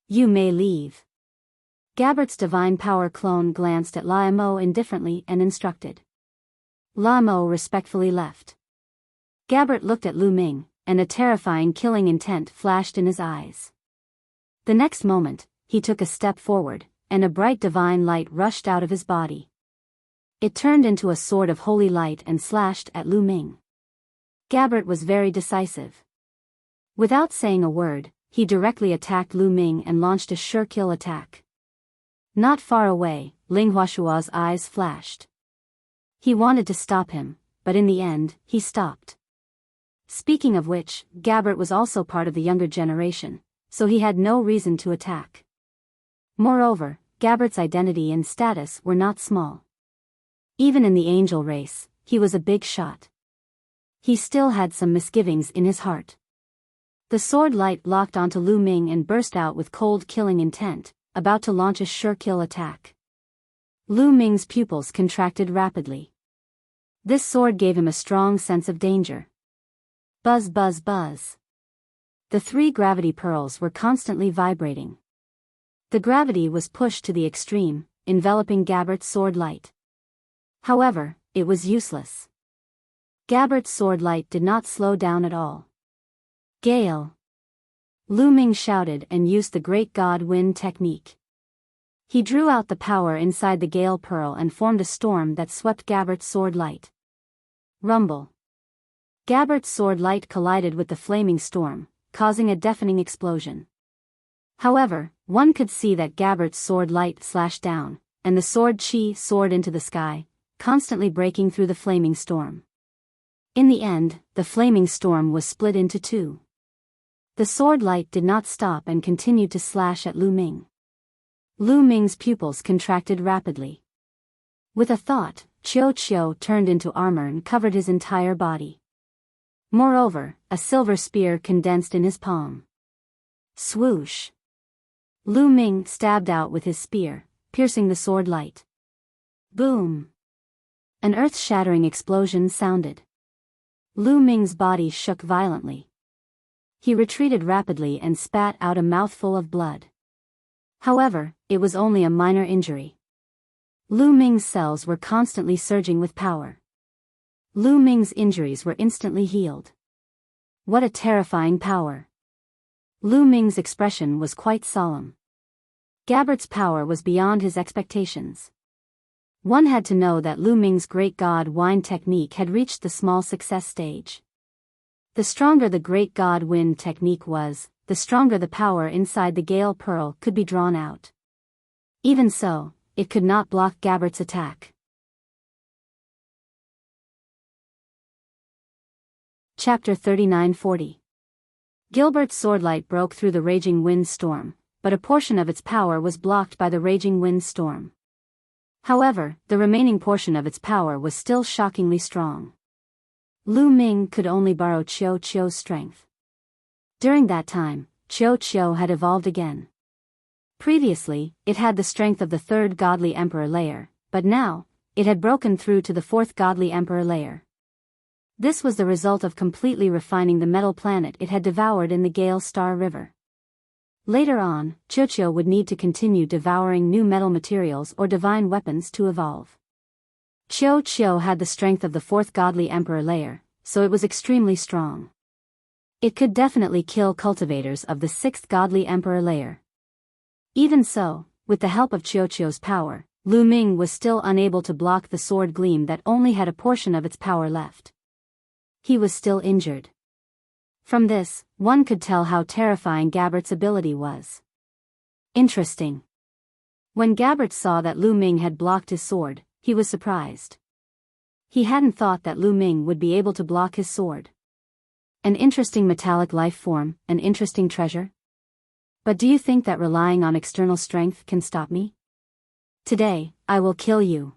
"You may leave." Gabbert's divine power clone glanced at Lamo indifferently and instructed. Lamo respectfully left. Gabbert looked at Lu Ming, and a terrifying killing intent flashed in his eyes. The next moment, he took a step forward, and a bright divine light rushed out of his body. It turned into a sword of holy light and slashed at Lu Ming. Gabbert was very decisive. Without saying a word, he directly attacked Lu Ming and launched a sure kill attack. Not far away, Ling Huashua's eyes flashed. He wanted to stop him, but in the end, he stopped. Speaking of which, Gabbert was also part of the younger generation, so he had no reason to attack. Moreover, Gabbert's identity and status were not small. Even in the angel race, he was a big shot. He still had some misgivings in his heart. The sword light locked onto Lu Ming and burst out with cold killing intent, about to launch a sure kill attack. Lu Ming's pupils contracted rapidly. This sword gave him a strong sense of danger. Buzz buzz buzz. The 3 gravity pearls were constantly vibrating. The gravity was pushed to the extreme, enveloping Gabbert's sword light. However, it was useless. Gabbert's sword light did not slow down at all. Gale! Lu Ming shouted and used the Great God Wind technique. He drew out the power inside the Gale Pearl and formed a storm that swept Gabbert's sword light. Rumble! Gabbert's sword light collided with the flaming storm, causing a deafening explosion. However, one could see that Gabbert's sword light slashed down, and the sword chi soared into the sky, constantly breaking through the flaming storm. In the end, the flaming storm was split into 2. The sword light did not stop and continued to slash at Lu Ming. Lu Ming's pupils contracted rapidly. With a thought, Chiu turned into armor and covered his entire body. Moreover, a silver spear condensed in his palm. Swoosh! Lu Ming stabbed out with his spear, piercing the sword light. Boom! An earth-shattering explosion sounded. Lu Ming's body shook violently. He retreated rapidly and spat out a mouthful of blood. However, it was only a minor injury. Lu Ming's cells were constantly surging with power. Lu Ming's injuries were instantly healed. What a terrifying power! Lu Ming's expression was quite solemn. Gabbert's power was beyond his expectations. One had to know that Lu Ming's Great God Wind technique had reached the small success stage. The stronger the Great God Wind technique was, the stronger the power inside the Gale Pearl could be drawn out. Even so, it could not block Gabbert's attack. Chapter 39-40. Gilbert's swordlight broke through the raging wind storm, but a portion of its power was blocked by the raging wind storm. However, the remaining portion of its power was still shockingly strong. Lu Ming could only borrow Chiu's strength. During that time, Chiu had evolved again. Previously, it had the strength of the 3rd godly emperor layer, but now, it had broken through to the 4th godly emperor layer. This was the result of completely refining the metal planet it had devoured in the Gale Star River. Later on, Chiu would need to continue devouring new metal materials or divine weapons to evolve. Chiu had the strength of the 4th godly emperor layer, so it was extremely strong. It could definitely kill cultivators of the 6th godly emperor layer. Even so, with the help of Chiu's power, Lu Ming was still unable to block the sword gleam that only had a portion of its power left. He was still injured. From this, one could tell how terrifying Gabbert's ability was. Interesting. When Gabbert saw that Lu Ming had blocked his sword, he was surprised. He hadn't thought that Lu Ming would be able to block his sword. An interesting metallic life form, an interesting treasure. But do you think that relying on external strength can stop me? Today, I will kill you,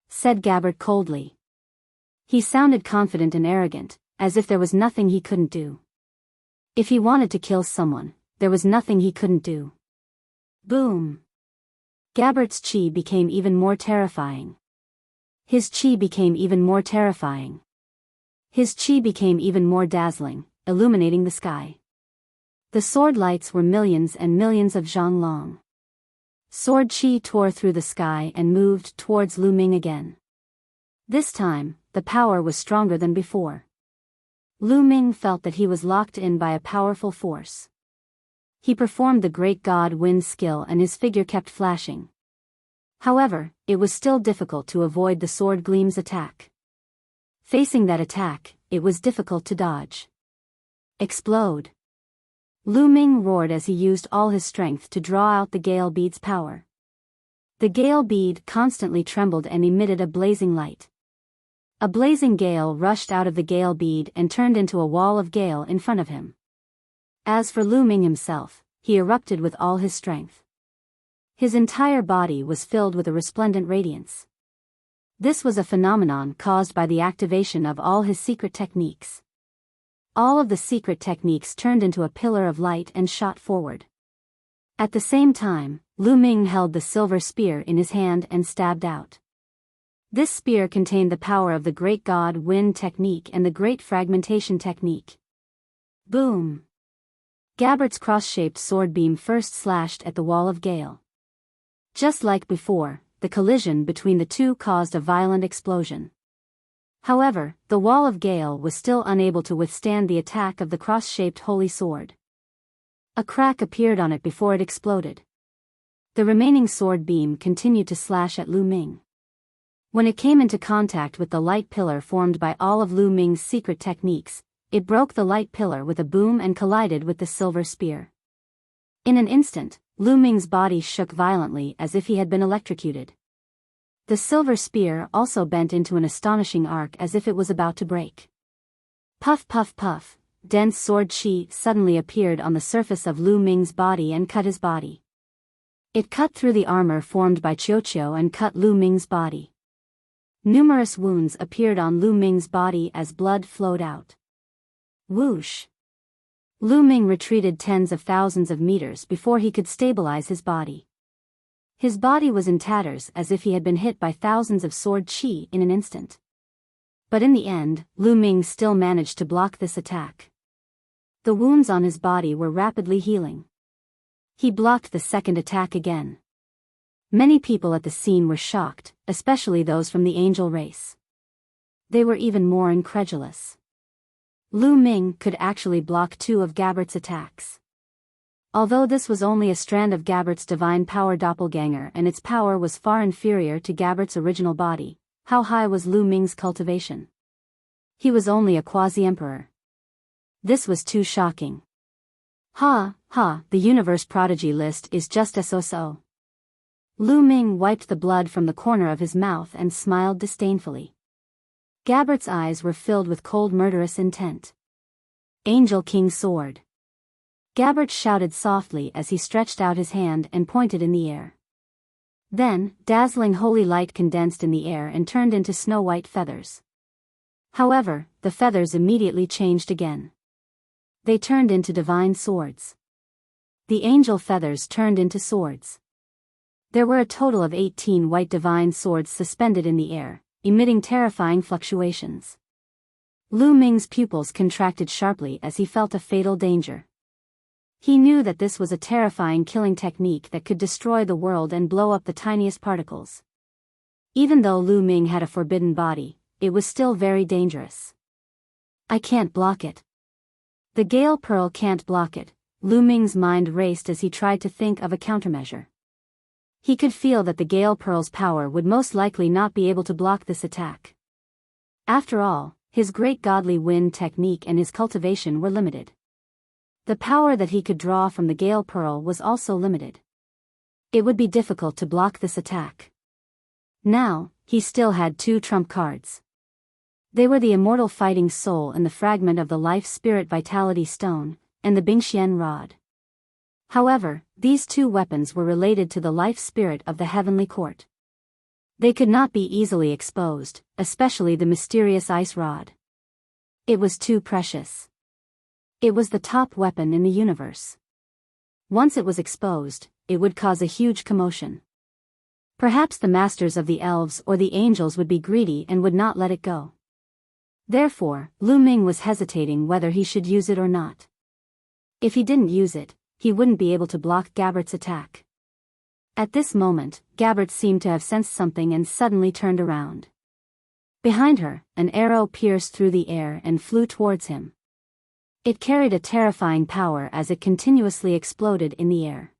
said Gabbert coldly. He sounded confident and arrogant, as if there was nothing he couldn't do. If he wanted to kill someone, there was nothing he couldn't do. Boom! Gabbert's chi became even more terrifying. His chi became even more terrifying. His chi became even more dazzling, illuminating the sky. The sword lights were millions and millions of zhang long. Sword chi tore through the sky and moved towards Lu Ming again. This time, the power was stronger than before. Lu Ming felt that he was locked in by a powerful force. He performed the Great God Wind skill and his figure kept flashing. However, it was still difficult to avoid the sword gleam's attack. Facing that attack, it was difficult to dodge. Explode! Lu Ming roared as he used all his strength to draw out the Gale Bead's power. The Gale Bead constantly trembled and emitted a blazing light. A blazing gale rushed out of the gale bead and turned into a wall of gale in front of him. As for Lu Ming himself, he erupted with all his strength. His entire body was filled with a resplendent radiance. This was a phenomenon caused by the activation of all his secret techniques. All of the secret techniques turned into a pillar of light and shot forward. At the same time, Lu Ming held the silver spear in his hand and stabbed out. This spear contained the power of the Great God Wind technique and the Great Fragmentation technique. Boom! Gabbert's cross-shaped sword beam first slashed at the wall of gale. Just like before, the collision between the two caused a violent explosion. However, the wall of gale was still unable to withstand the attack of the cross-shaped holy sword. A crack appeared on it before it exploded. The remaining sword beam continued to slash at Lu Ming. When it came into contact with the light pillar formed by all of Lu Ming's secret techniques, it broke the light pillar with a boom and collided with the silver spear. In an instant, Lu Ming's body shook violently as if he had been electrocuted. The silver spear also bent into an astonishing arc as if it was about to break. Puff puff puff, dense sword chi suddenly appeared on the surface of Lu Ming's body and cut his body. It cut through the armor formed by Qiuqiu and cut Lu Ming's body. Numerous wounds appeared on Lu Ming's body as blood flowed out. Whoosh! Lu Ming retreated tens of thousands of meters before he could stabilize his body. His body was in tatters as if he had been hit by thousands of sword chi in an instant. But in the end, Lu Ming still managed to block this attack. The wounds on his body were rapidly healing. He blocked the second attack again. Many people at the scene were shocked, especially those from the angel race. They were even more incredulous. Lu Ming could actually block 2 of Gabbert's attacks. Although this was only a strand of Gabbert's divine power doppelganger and its power was far inferior to Gabbert's original body, how high was Lu Ming's cultivation? He was only a quasi-emperor. This was too shocking. Ha, ha, the universe prodigy list is just so. Lu Ming wiped the blood from the corner of his mouth and smiled disdainfully. Gabbert's eyes were filled with cold murderous intent. Angel King Sword. Gabbert shouted softly as he stretched out his hand and pointed in the air. Then, dazzling holy light condensed in the air and turned into snow-white feathers. However, the feathers immediately changed again. They turned into divine swords. The angel feathers turned into swords. There were a total of 18 white divine swords suspended in the air, emitting terrifying fluctuations. Lu Ming's pupils contracted sharply as he felt a fatal danger. He knew that this was a terrifying killing technique that could destroy the world and blow up the tiniest particles. Even though Lu Ming had a forbidden body, it was still very dangerous. I can't block it. The Gale Pearl can't block it. Lu Ming's mind raced as he tried to think of a countermeasure. He could feel that the Gale Pearl's power would most likely not be able to block this attack. After all, his great godly wind technique and his cultivation were limited. The power that he could draw from the Gale Pearl was also limited. It would be difficult to block this attack. Now, he still had 2 trump cards. They were the Immortal Fighting Soul and the fragment of the Life Spirit Vitality Stone, and the Bingxian Rod. However, these 2 weapons were related to the life spirit of the Heavenly Court. They could not be easily exposed, especially the mysterious ice rod. It was too precious. It was the top weapon in the universe. Once it was exposed, it would cause a huge commotion. Perhaps the masters of the elves or the angels would be greedy and would not let it go. Therefore, Lu Ming was hesitating whether he should use it or not. If he didn't use it, he wouldn't be able to block Gabbert's attack. At this moment, Gabbert seemed to have sensed something and suddenly turned around. Behind her, an arrow pierced through the air and flew towards him. It carried a terrifying power as it continuously exploded in the air.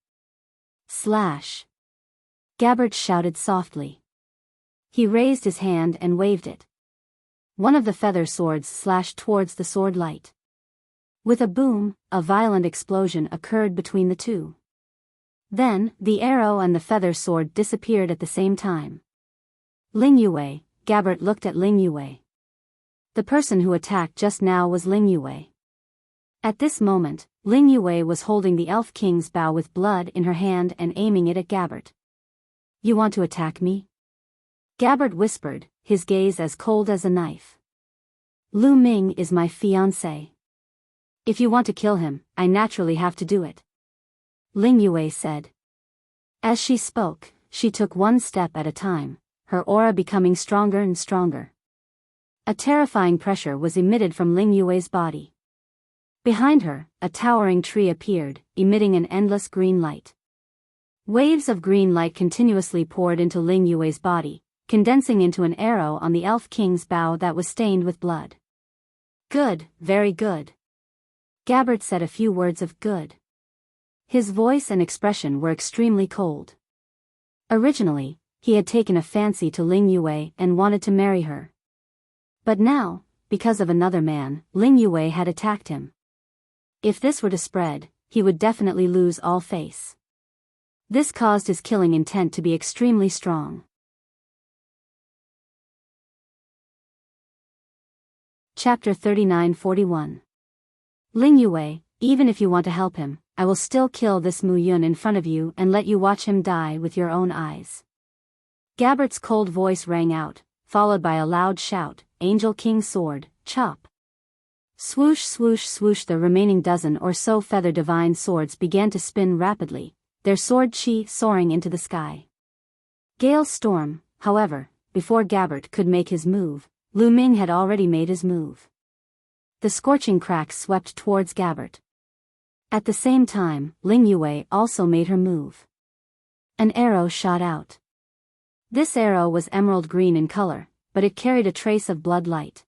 Slash! Gabbert shouted softly. He raised his hand and waved it. One of the feather swords slashed towards the sword light. With a boom, a violent explosion occurred between the 2. Then, the arrow and the feather sword disappeared at the same time. Ling Yue, Gabbert looked at Ling Yue. The person who attacked just now was Ling Yue. At this moment, Ling Yue was holding the Elf King's bow with blood in her hand and aiming it at Gabbert. "You want to attack me?" Gabbert whispered, his gaze as cold as a knife. "Lu Ming is my fiancé. If you want to kill him, I naturally have to do it," Ling Yue said. As she spoke, she took one step at a time, her aura becoming stronger and stronger. A terrifying pressure was emitted from Ling Yue's body. Behind her, a towering tree appeared, emitting an endless green light. Waves of green light continuously poured into Ling Yue's body, condensing into an arrow on the Elf King's bow that was stained with blood. "Good, very good." Gabbert said a few words of good. His voice and expression were extremely cold. Originally, he had taken a fancy to Ling Yue and wanted to marry her. But now, because of another man, Ling Yue had attacked him. If this were to spread, he would definitely lose all face. This caused his killing intent to be extremely strong. Chapter 39-41. Ling Yue, even if you want to help him, I will still kill this Mu Yun in front of you and let you watch him die with your own eyes. Gabbert's cold voice rang out, followed by a loud shout, "Angel King's sword, chop!" Swoosh swoosh swoosh, the remaining dozen or so feather divine swords began to spin rapidly, their sword chi soaring into the sky. Gale storm, however, before Gabbert could make his move, Lu Ming had already made his move. The scorching cracks swept towards Gabbert. At the same time, Ling Yue also made her move. An arrow shot out. This arrow was emerald green in color, but it carried a trace of blood light.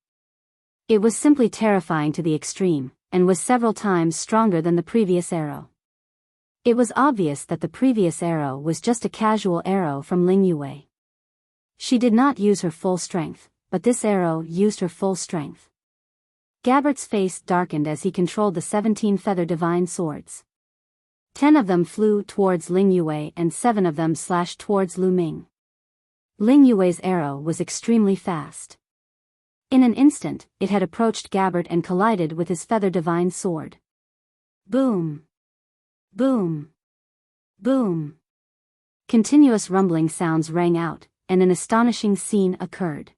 It was simply terrifying to the extreme, and was several times stronger than the previous arrow. It was obvious that the previous arrow was just a casual arrow from Ling Yue. She did not use her full strength, but this arrow used her full strength. Gabbert's face darkened as he controlled the 17 feather divine swords. 10 of them flew towards Ling Yue and 7 of them slashed towards Lu Ming. Ling Yue's arrow was extremely fast. In an instant, it had approached Gabbert and collided with his feather divine sword. Boom! Boom! Boom! Continuous rumbling sounds rang out, and an astonishing scene occurred.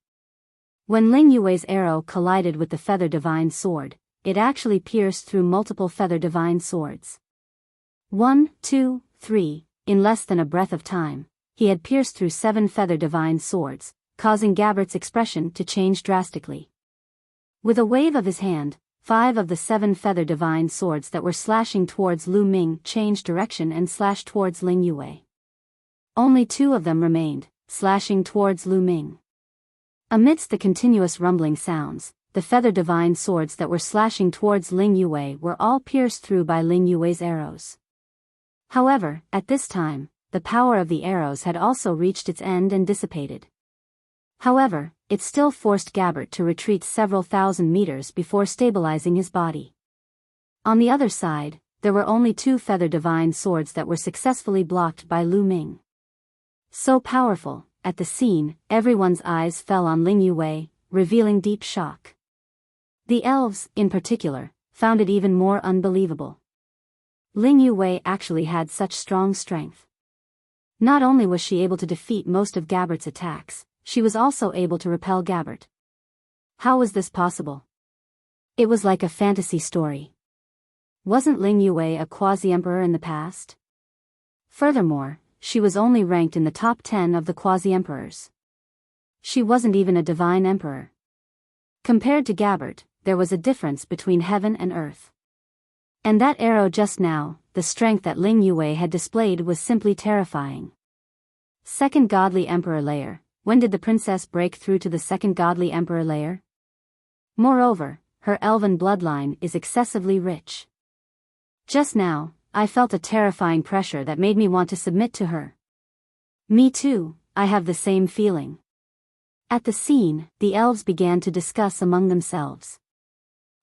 When Ling Yue's arrow collided with the feather divine sword, it actually pierced through multiple feather divine swords. 1, 2, 3, in less than a breath of time, he had pierced through 7 feather divine swords, causing Gabbert's expression to change drastically. With a wave of his hand, 5 of the 7 feather divine swords that were slashing towards Lu Ming changed direction and slashed towards Ling Yue. Only 2 of them remained, slashing towards Lu Ming. Amidst the continuous rumbling sounds, the feather divine swords that were slashing towards Ling Yue were all pierced through by Ling Yue's arrows. However, at this time, the power of the arrows had also reached its end and dissipated. However, it still forced Gabbert to retreat several thousand meters before stabilizing his body. On the other side, there were only 2 feather divine swords that were successfully blocked by Lu Ming. So powerful, at the scene, everyone's eyes fell on Ling Yue, revealing deep shock. The elves, in particular, found it even more unbelievable. Ling Yue actually had such strong strength. Not only was she able to defeat most of Gabbert's attacks, she was also able to repel Gabbert. How was this possible? It was like a fantasy story. Wasn't Ling Yue a quasi-emperor in the past? Furthermore, she was only ranked in the top 10 of the quasi-emperors. She wasn't even a divine emperor. Compared to Gabbert, there was a difference between heaven and earth. And that arrow just now, the strength that Ling Yue had displayed was simply terrifying. Second Godly Emperor layer. When did the princess break through to the second Godly Emperor layer? Moreover, her elven bloodline is excessively rich. Just now, I felt a terrifying pressure that made me want to submit to her. Me too, I have the same feeling. At the scene, the elves began to discuss among themselves.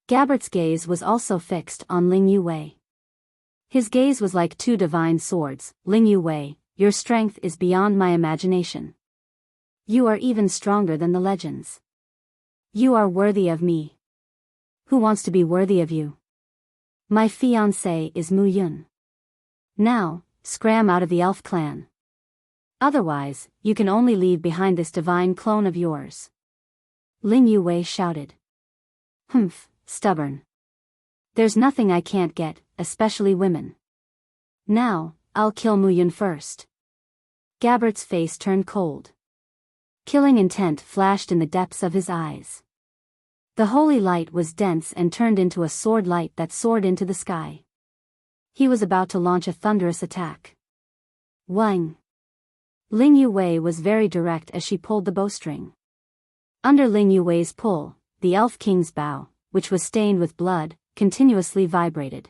Gabbert's gaze was also fixed on Ling Yue. His gaze was like 2 divine swords. Ling Yue, your strength is beyond my imagination. You are even stronger than the legends. You are worthy of me. Who wants to be worthy of you? My fiancé is Mu Yun. Now, scram out of the elf clan. Otherwise, you can only leave behind this divine clone of yours. Ling Yue shouted. Humph, stubborn. There's nothing I can't get, especially women. Now, I'll kill Mu Yun first. Gabbert's face turned cold. Killing intent flashed in the depths of his eyes. The holy light was dense and turned into a sword light that soared into the sky. He was about to launch a thunderous attack. Wang! Ling Yue was very direct as she pulled the bowstring. Under Ling Yue's pull, the Elf King's bow, which was stained with blood, continuously vibrated.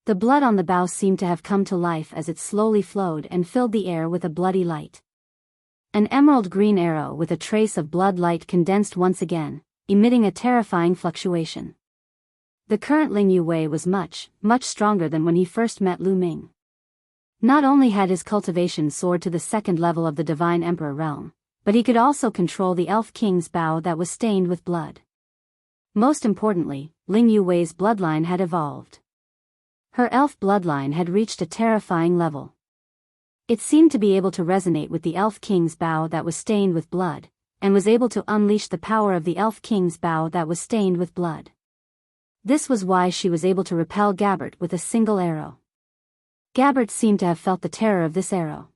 The blood on the bow seemed to have come to life as it slowly flowed and filled the air with a bloody light. An emerald green arrow with a trace of blood light condensed once again, emitting a terrifying fluctuation. The current Ling Yue was much, much stronger than when he first met Lu Ming. Not only had his cultivation soared to the second level of the Divine Emperor realm, but he could also control the Elf King's bow that was stained with blood. Most importantly, Ling Yue's bloodline had evolved. Her elf bloodline had reached a terrifying level. It seemed to be able to resonate with the Elf King's bow that was stained with blood, and was able to unleash the power of the Elf King's bow that was stained with blood. This was why she was able to repel Gabbert with a single arrow. Gabbert seemed to have felt the terror of this arrow.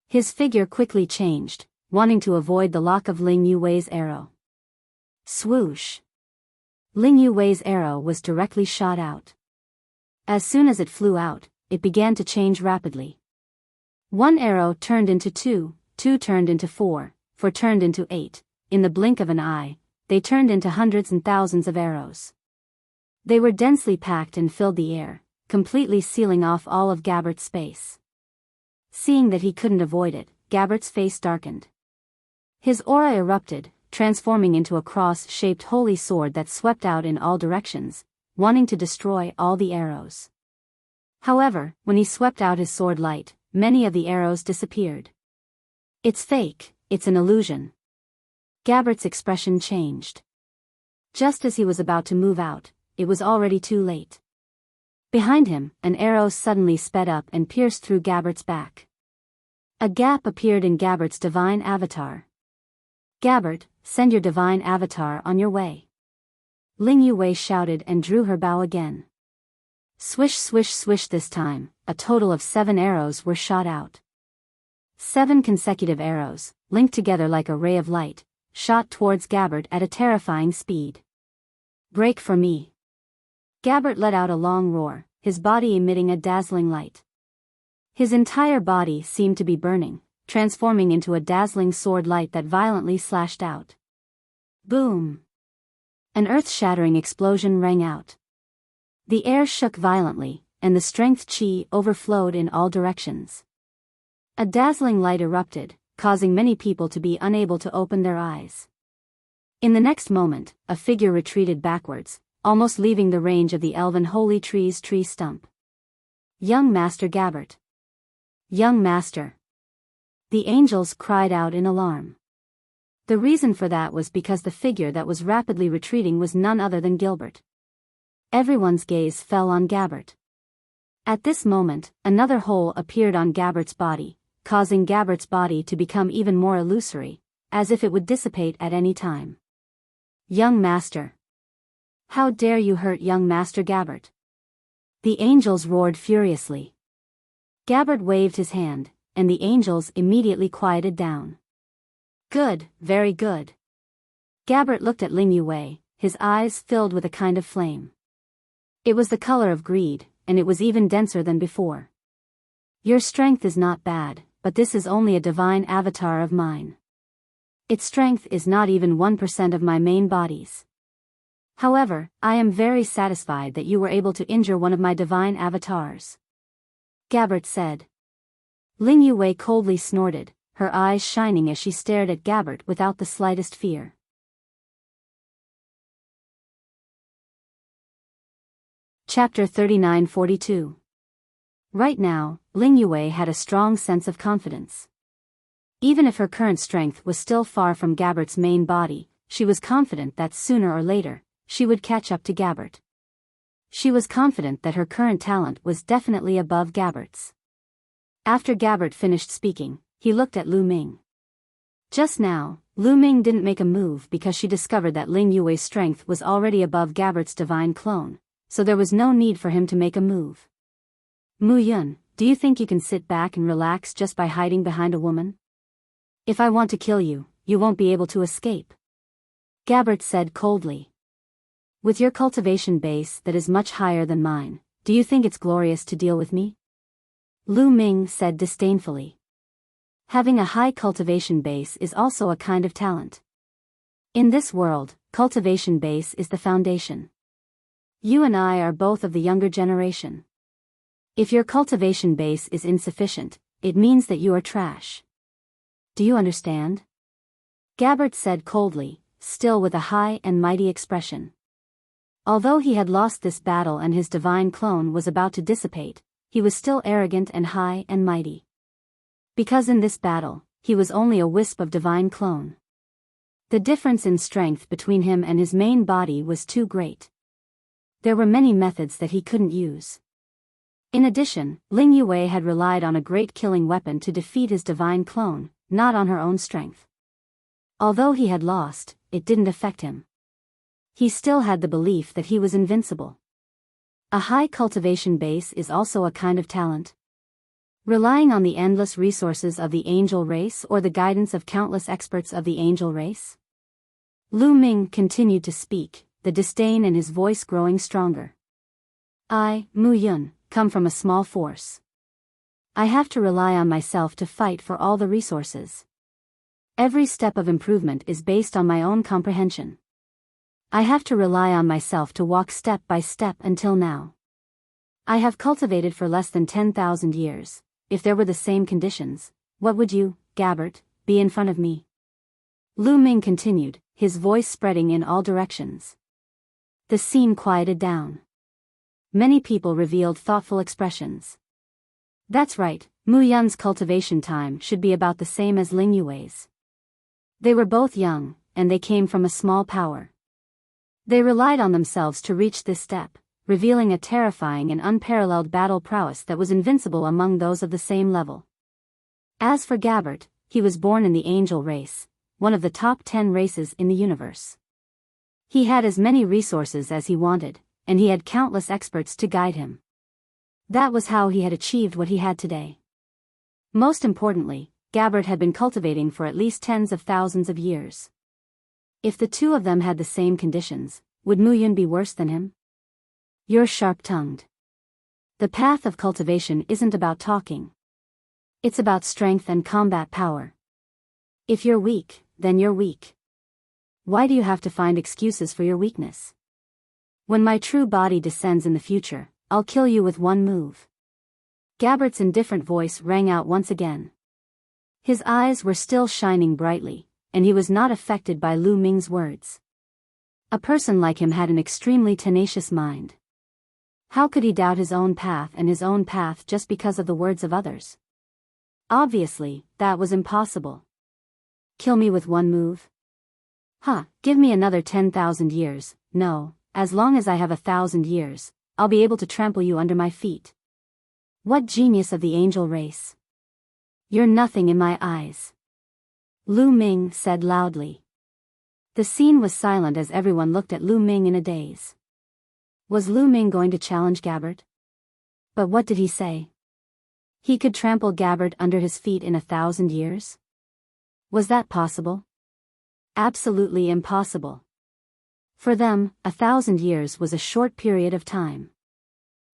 His figure quickly changed, wanting to avoid the lock of Ling Yue's arrow. Swoosh! Ling Yue's arrow was directly shot out. As soon as it flew out, it began to change rapidly. One arrow turned into two turned into four turned into 8, in the blink of an eye, they turned into hundreds and thousands of arrows. They were densely packed and filled the air, completely sealing off all of Gabbert's space. Seeing that he couldn't avoid it, Gabbert's face darkened. His aura erupted, transforming into a cross-shaped holy sword that swept out in all directions, wanting to destroy all the arrows. However, when he swept out his sword light, many of the arrows disappeared. It's fake, it's an illusion. Gabbert's expression changed. Just as he was about to move out, it was already too late. Behind him, an arrow suddenly sped up and pierced through Gabbert's back. A gap appeared in Gabbert's divine avatar. Gabbert, send your divine avatar on your way. Ling Yue shouted and drew her bow again. Swish swish swish this time, a total of 7 arrows were shot out. 7 consecutive arrows, linked together like a ray of light, shot towards Gabbert at a terrifying speed. Break for me. Gabbert let out a long roar, his body emitting a dazzling light. His entire body seemed to be burning, transforming into a dazzling sword light that violently slashed out. Boom! An earth-shattering explosion rang out. The air shook violently, and the strength chi overflowed in all directions. A dazzling light erupted, causing many people to be unable to open their eyes. In the next moment, a figure retreated backwards, almost leaving the range of the elven holy tree's tree stump. Young Master Gabbert. Young Master. The angels cried out in alarm. The reason for that was because the figure that was rapidly retreating was none other than Gilbert. Everyone's gaze fell on Gabbert. At this moment, another hole appeared on Gabbert's body, causing Gabbert's body to become even more illusory, as if it would dissipate at any time. Young Master. How dare you hurt young Master Gabbert? The angels roared furiously. Gabbert waved his hand, and the angels immediately quieted down. Good, very good. Gabbert looked at Ling Yue, his eyes filled with a kind of flame. It was the color of greed, and it was even denser than before. Your strength is not bad, but this is only a divine avatar of mine. Its strength is not even 1% of my main bodies. However, I am very satisfied that you were able to injure one of my divine avatars. Gabbert said. Ling Yue coldly snorted, her eyes shining as she stared at Gabbert without the slightest fear. Chapter 39-42. Right now, Ling Yue had a strong sense of confidence. Even if her current strength was still far from Gabbert's main body, she was confident that sooner or later, she would catch up to Gabbert. She was confident that her current talent was definitely above Gabbert's. After Gabbert finished speaking, he looked at Lu Ming. Just now, Lu Ming didn't make a move because she discovered that Ling Yue's strength was already above Gabbert's divine clone, so there was no need for him to make a move. Mu Yun, do you think you can sit back and relax just by hiding behind a woman? If I want to kill you, you won't be able to escape. Gabbert said coldly. With your cultivation base that is much higher than mine, do you think it's glorious to deal with me? Lu Ming said disdainfully. Having a high cultivation base is also a kind of talent. In this world, cultivation base is the foundation. You and I are both of the younger generation. If your cultivation base is insufficient, it means that you are trash. Do you understand? Gabbert said coldly, still with a high and mighty expression. Although he had lost this battle and his divine clone was about to dissipate, he was still arrogant and high and mighty. Because in this battle, he was only a wisp of divine clone. The difference in strength between him and his main body was too great. There were many methods that he couldn't use. In addition, Ling Yue had relied on a great killing weapon to defeat his divine clone, not on her own strength. Although he had lost, it didn't affect him. He still had the belief that he was invincible. A high cultivation base is also a kind of talent. Relying on the endless resources of the angel race or the guidance of countless experts of the angel race? Lu Ming continued to speak, the disdain in his voice growing stronger. I, Mu Yun, come from a small force. I have to rely on myself to fight for all the resources. Every step of improvement is based on my own comprehension. I have to rely on myself to walk step by step until now. I have cultivated for less than 10,000 years. If there were the same conditions, what would you, Gabbert, be in front of me? Lu Ming continued, his voice spreading in all directions. The scene quieted down. Many people revealed thoughtful expressions. That's right, Mu Yun's cultivation time should be about the same as Ling Yue's. They were both young, and they came from a small power. They relied on themselves to reach this step, revealing a terrifying and unparalleled battle prowess that was invincible among those of the same level. As for Gabbert, he was born in the angel race, one of the top 10 races in the universe. He had as many resources as he wanted, and he had countless experts to guide him. That was how he had achieved what he had today. Most importantly, Gabbert had been cultivating for at least tens of thousands of years. If the two of them had the same conditions, would Mu Yun be worse than him? You're sharp-tongued. The path of cultivation isn't about talking. It's about strength and combat power. If you're weak, then you're weak. Why do you have to find excuses for your weakness? When my true body descends in the future, I'll kill you with one move. Gabbert's indifferent voice rang out once again. His eyes were still shining brightly, and he was not affected by Lu Ming's words. A person like him had an extremely tenacious mind. How could he doubt his own path and his own path just because of the words of others? Obviously, that was impossible. Kill me with one move? Give me another 10,000 years, no, as long as I have 1,000 years, I'll be able to trample you under my feet. What genius of the angel race! You're nothing in my eyes. Lu Ming said loudly. The scene was silent as everyone looked at Lu Ming in a daze. Was Lu Ming going to challenge Gabbert? But what did he say? He could trample Gabbert under his feet in 1,000 years? Was that possible? Absolutely impossible. For them, 1,000 years was a short period of time.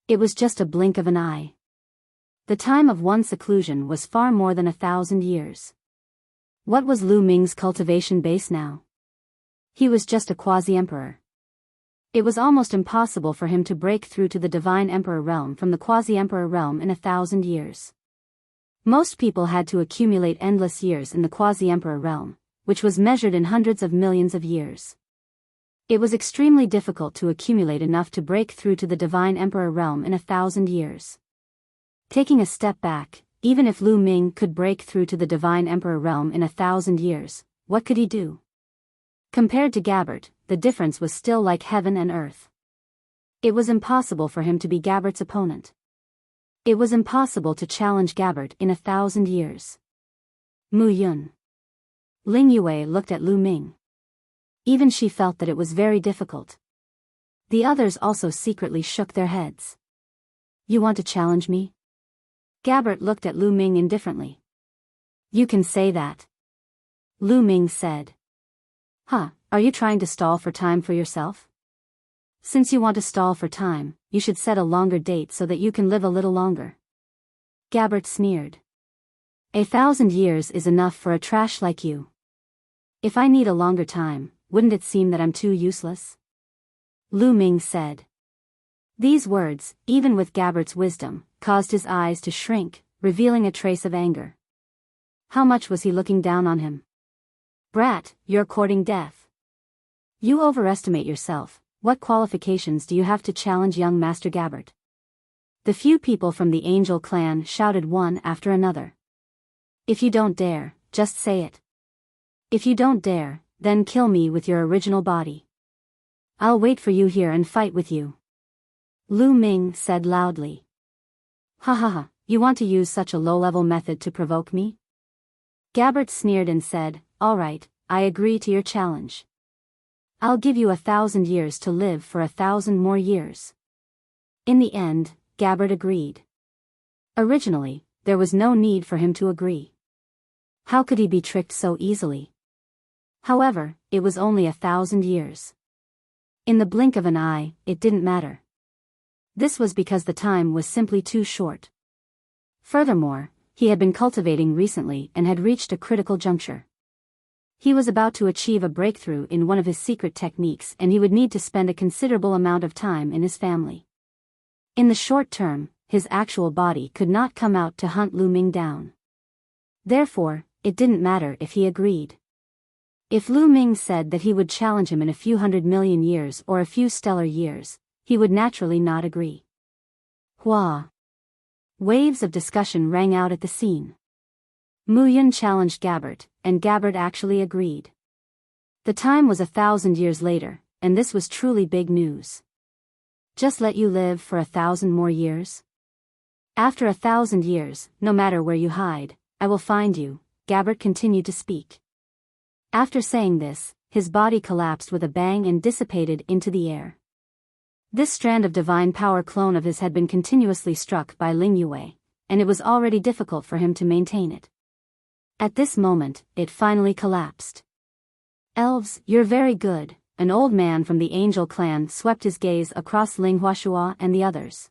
It was just a blink of an eye. The time of one seclusion was far more than 1,000 years. What was Lu Ming's cultivation base now? He was just a quasi-emperor. It was almost impossible for him to break through to the divine emperor realm from the quasi-emperor realm in 1,000 years. Most people had to accumulate endless years in the quasi-emperor realm, which was measured in hundreds of millions of years. It was extremely difficult to accumulate enough to break through to the divine emperor realm in 1,000 years. Taking a step back, even if Lu Ming could break through to the divine emperor realm in 1,000 years, what could he do? Compared to Gabbert, the difference was still like heaven and earth. It was impossible for him to be Gabbert's opponent. It was impossible to challenge Gabbert in 1,000 years. Mu Yun. Ling Yue looked at Lu Ming. Even she felt that it was very difficult. The others also secretly shook their heads. You want to challenge me? Gabbert looked at Lu Ming indifferently. You can say that. Lu Ming said. Huh, are you trying to stall for time for yourself? Since you want to stall for time, you should set a longer date so that you can live a little longer. Gabbert sneered. 1,000 years is enough for a trash like you. If I need a longer time, wouldn't it seem that I'm too useless? Lu Ming said. These words, even with Gabbert's wisdom, caused his eyes to shrink, revealing a trace of anger. How much was he looking down on him? Brat, you're courting death. You overestimate yourself. What qualifications do you have to challenge young Master Gabbert? The few people from the Angel clan shouted one after another. If you don't dare, just say it. If you don't dare, then kill me with your original body. I'll wait for you here and fight with you. Lu Ming said loudly. Ha ha ha, you want to use such a low-level method to provoke me? Gabbert sneered and said, all right, I agree to your challenge. I'll give you 1,000 years to live for 1,000 more years. In the end, Gabbert agreed. Originally, there was no need for him to agree. How could he be tricked so easily? However, it was only 1,000 years. In the blink of an eye, it didn't matter. This was because the time was simply too short. Furthermore, he had been cultivating recently and had reached a critical juncture. He was about to achieve a breakthrough in one of his secret techniques and he would need to spend a considerable amount of time in his family. In the short term, his actual body could not come out to hunt Lu Ming down. Therefore, it didn't matter if he agreed. If Lu Ming said that he would challenge him in a few 100 million years or a few stellar years, he would naturally not agree. Hua. Waves of discussion rang out at the scene. Mu Yun challenged Gabbert, and Gabbert actually agreed. The time was 1,000 years later, and this was truly big news. Just let you live for 1,000 more years? After 1,000 years, no matter where you hide, I will find you, Gabbert continued to speak. After saying this, his body collapsed with a bang and dissipated into the air. This strand of divine power clone of his had been continuously struck by Ling Yue, and it was already difficult for him to maintain it. At this moment, it finally collapsed. Elves, you're very good, an old man from the Angel clan swept his gaze across Ling Huashua and the others.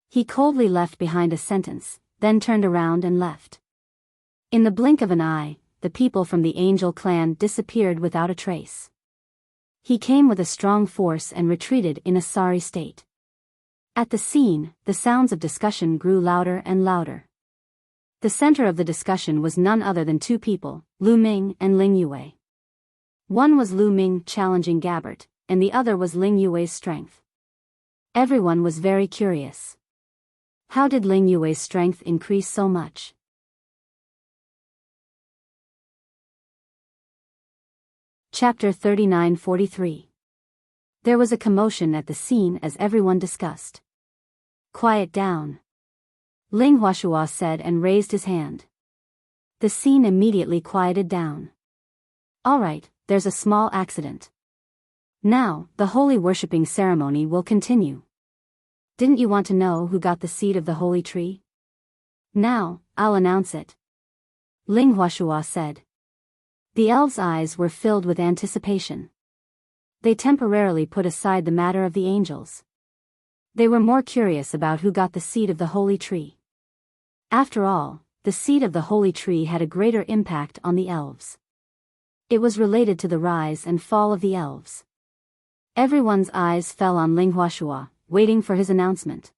He coldly left behind a sentence, then turned around and left. In the blink of an eye, the people from the Angel clan disappeared without a trace. He came with a strong force and retreated in a sorry state. At the scene, the sounds of discussion grew louder and louder. The center of the discussion was none other than two people, Lu Ming and Ling Yue. One was Lu Ming challenging Gabbert, and the other was Ling Yue's strength. Everyone was very curious. How did Ling Yue's strength increase so much? Chapter 39-43. There was a commotion at the scene as everyone discussed. Quiet down. Ling Huashua said and raised his hand. The scene immediately quieted down. All right, there's a small accident. Now, the holy worshipping ceremony will continue. Didn't you want to know who got the seed of the holy tree? Now, I'll announce it. Ling Huashua said. The elves' eyes were filled with anticipation. They temporarily put aside the matter of the angels. They were more curious about who got the seed of the holy tree. After all, the seed of the holy tree had a greater impact on the elves. It was related to the rise and fall of the elves. Everyone's eyes fell on Ling Huashua, waiting for his announcement.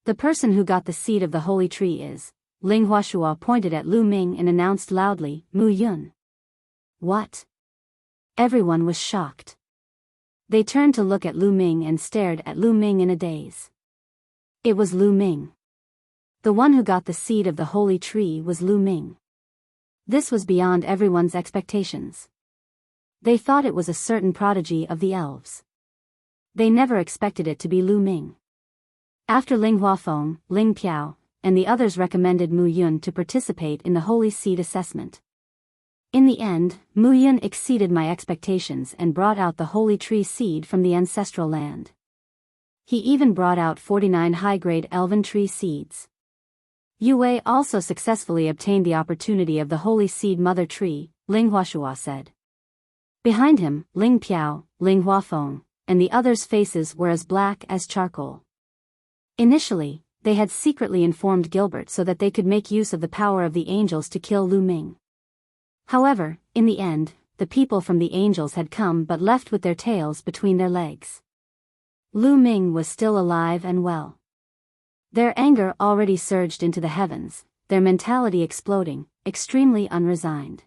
The person who got the seed of the holy tree is, Ling Huashua pointed at Lu Ming and announced loudly, Mu Yun. What? Everyone was shocked. They turned to look at Lu Ming and stared at Lu Ming in a daze. It was Lu Ming. The one who got the seed of the holy tree was Lu Ming. This was beyond everyone's expectations. They thought it was a certain prodigy of the elves. They never expected it to be Lu Ming. After Ling Huafeng, Ling Piao, and the others recommended Mu Yun to participate in the Holy Seed assessment. In the end, Mu Yun exceeded my expectations and brought out the Holy Tree seed from the ancestral land. He even brought out 49 high-grade elven tree seeds. Yue Wei also successfully obtained the opportunity of the Holy Seed Mother Tree, Ling Huashua said. Behind him, Ling Piao, Ling Huafeng, and the others' faces were as black as charcoal. Initially, they had secretly informed Gilbert so that they could make use of the power of the angels to kill Lu Ming. However, in the end, the people from the angels had come but left with their tails between their legs. Lu Ming was still alive and well. Their anger already surged into the heavens, their mentality exploding, extremely unresigned.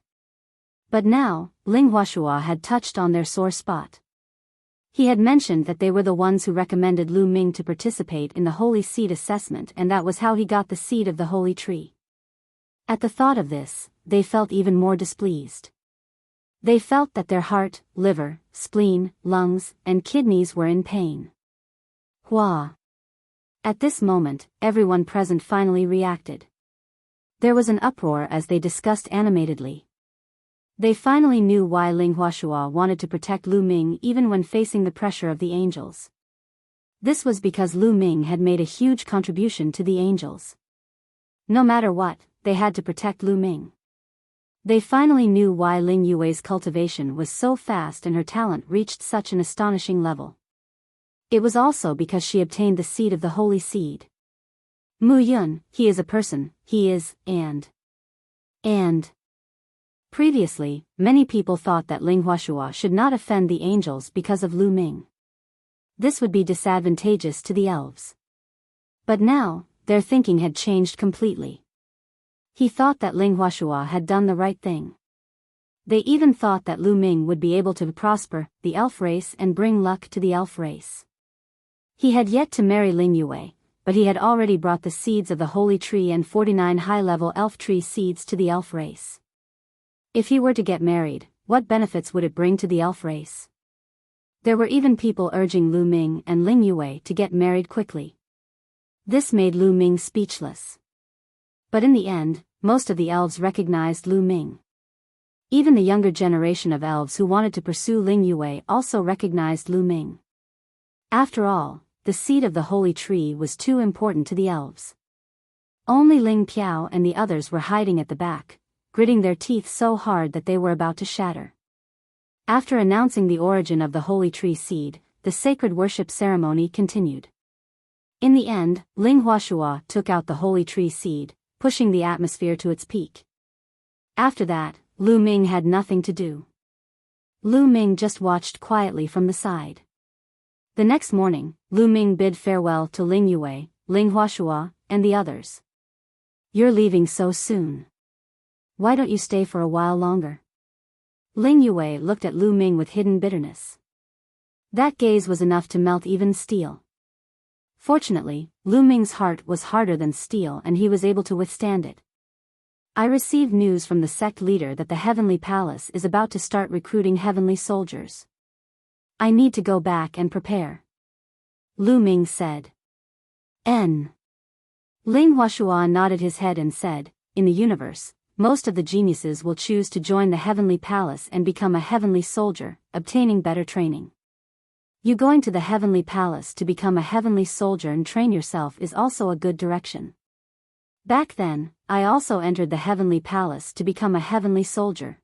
But now, Ling Huashua had touched on their sore spot. He had mentioned that they were the ones who recommended Lu Ming to participate in the Holy Seed assessment, and that was how he got the seed of the Holy Tree. At the thought of this, they felt even more displeased. They felt that their heart, liver, spleen, lungs, and kidneys were in pain. Hua. At this moment, everyone present finally reacted. There was an uproar as they discussed animatedly. They finally knew why Ling Huashua wanted to protect Lu Ming even when facing the pressure of the angels. This was because Lu Ming had made a huge contribution to the angels. No matter what, they had to protect Lu Ming. They finally knew why Ling Yue's cultivation was so fast and her talent reached such an astonishing level. It was also because she obtained the seed of the Holy Seed. Mu Yun, he is a person, he is, and. Previously, many people thought that Ling Huashua should not offend the angels because of Lu Ming. This would be disadvantageous to the elves. But now, their thinking had changed completely. He thought that Ling Huashua had done the right thing. They even thought that Lu Ming would be able to prosper the elf race and bring luck to the elf race. He had yet to marry Ling Yue, but he had already brought the seeds of the Holy Tree and 49 high-level elf tree seeds to the elf race. If he were to get married, what benefits would it bring to the elf race? There were even people urging Lu Ming and Ling Yue to get married quickly. This made Lu Ming speechless. But in the end, most of the elves recognized Lu Ming. Even the younger generation of elves who wanted to pursue Ling Yue also recognized Lu Ming. After all, the seed of the Holy Tree was too important to the elves. Only Ling Piao and the others were hiding at the back, gritting their teeth so hard that they were about to shatter. After announcing the origin of the Holy Tree seed, the sacred worship ceremony continued. In the end, Ling Huashua took out the Holy Tree seed, pushing the atmosphere to its peak. After that, Lu Ming had nothing to do. Lu Ming just watched quietly from the side. The next morning, Lu Ming bid farewell to Ling Yue, Ling Huashua, and the others. "You're leaving so soon. Why don't you stay for a while longer?" Ling Yue looked at Lu Ming with hidden bitterness. That gaze was enough to melt even steel. Fortunately, Lu Ming's heart was harder than steel and he was able to withstand it. "I received news from the sect leader that the Heavenly Palace is about to start recruiting heavenly soldiers. I need to go back and prepare," Lu Ming said. Ling Huashua nodded his head and said, "In the universe, most of the geniuses will choose to join the Heavenly Palace and become a heavenly soldier, obtaining better training. You going to the Heavenly Palace to become a heavenly soldier and train yourself is also a good direction. Back then, I also entered the Heavenly Palace to become a heavenly soldier.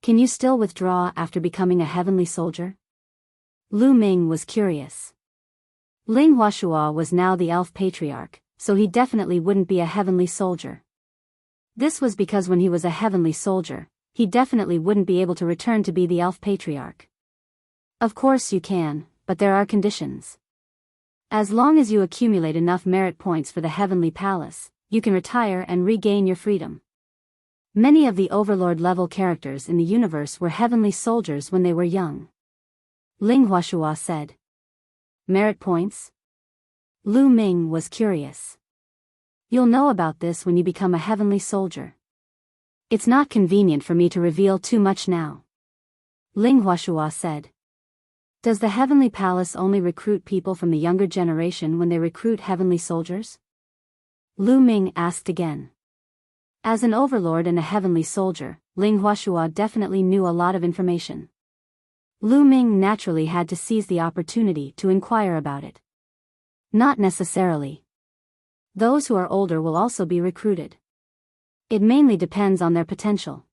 Can you still withdraw after becoming a heavenly soldier?" Lu Ming was curious. Ling Huashua was now the elf patriarch, so he definitely wouldn't be a heavenly soldier. This was because when he was a heavenly soldier, he definitely wouldn't be able to return to be the elf patriarch. "Of course you can, but there are conditions. As long as you accumulate enough merit points for the Heavenly Palace, you can retire and regain your freedom." Many of the Overlord-level characters in the universe were heavenly soldiers when they were young. Ling Huashua said. "Merit points?" Lu Ming was curious. "You'll know about this when you become a heavenly soldier. It's not convenient for me to reveal too much now." Ling Huashua said. Does the Heavenly Palace only recruit people from the younger generation when they recruit heavenly soldiers? Lu Ming asked again. As an overlord and a heavenly soldier, Ling Huashua definitely knew a lot of information. Lu Ming naturally had to seize the opportunity to inquire about it. Not necessarily. Those who are older will also be recruited. It mainly depends on their potential.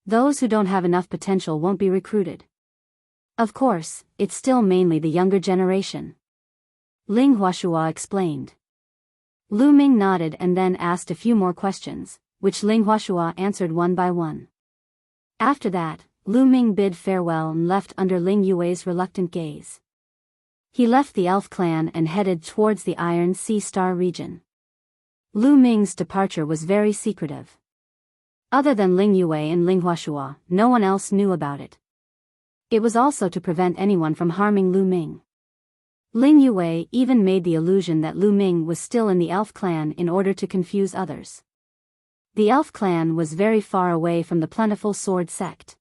Those who don't have enough potential won't be recruited. Of course, it's still mainly the younger generation. Ling Huashua explained. Lu Ming nodded and then asked a few more questions, which Ling Huashua answered one by one. After that, Lu Ming bid farewell and left under Ling Yue's reluctant gaze. He left the elf clan and headed towards the Iron Sea Star region. Lu Ming's departure was very secretive. Other than Ling Yue and Ling Huashua, no one else knew about it. It was also to prevent anyone from harming Lu Ming. Ling Yue even made the illusion that Lu Ming was still in the elf clan in order to confuse others. The elf clan was very far away from the Plentiful Sword sect.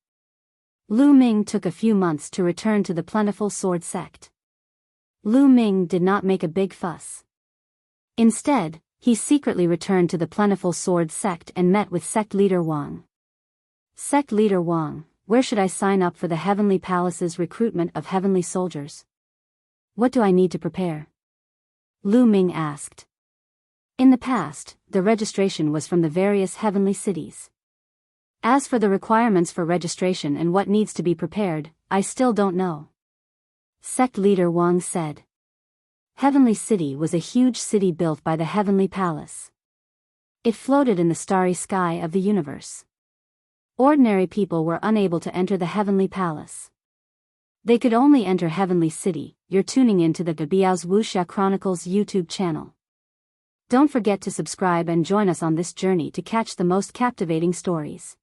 Lu Ming took a few months to return to the Plentiful Sword sect. Lu Ming did not make a big fuss. Instead, he secretly returned to the Plentiful Sword sect and met with sect leader Wang. Sect leader Wang, where should I sign up for the Heavenly Palace's recruitment of heavenly soldiers? What do I need to prepare? Lu Ming asked. In the past, the registration was from the various heavenly cities. As for the requirements for registration and what needs to be prepared, I still don't know. Sect leader Wang said. Heavenly City was a huge city built by the Heavenly Palace. It floated in the starry sky of the universe. Ordinary people were unable to enter the Heavenly Palace. They could only enter Heavenly City. You're tuning into the Biyao's Wuxia Chronicles YouTube channel. Don't forget to subscribe and join us on this journey to catch the most captivating stories.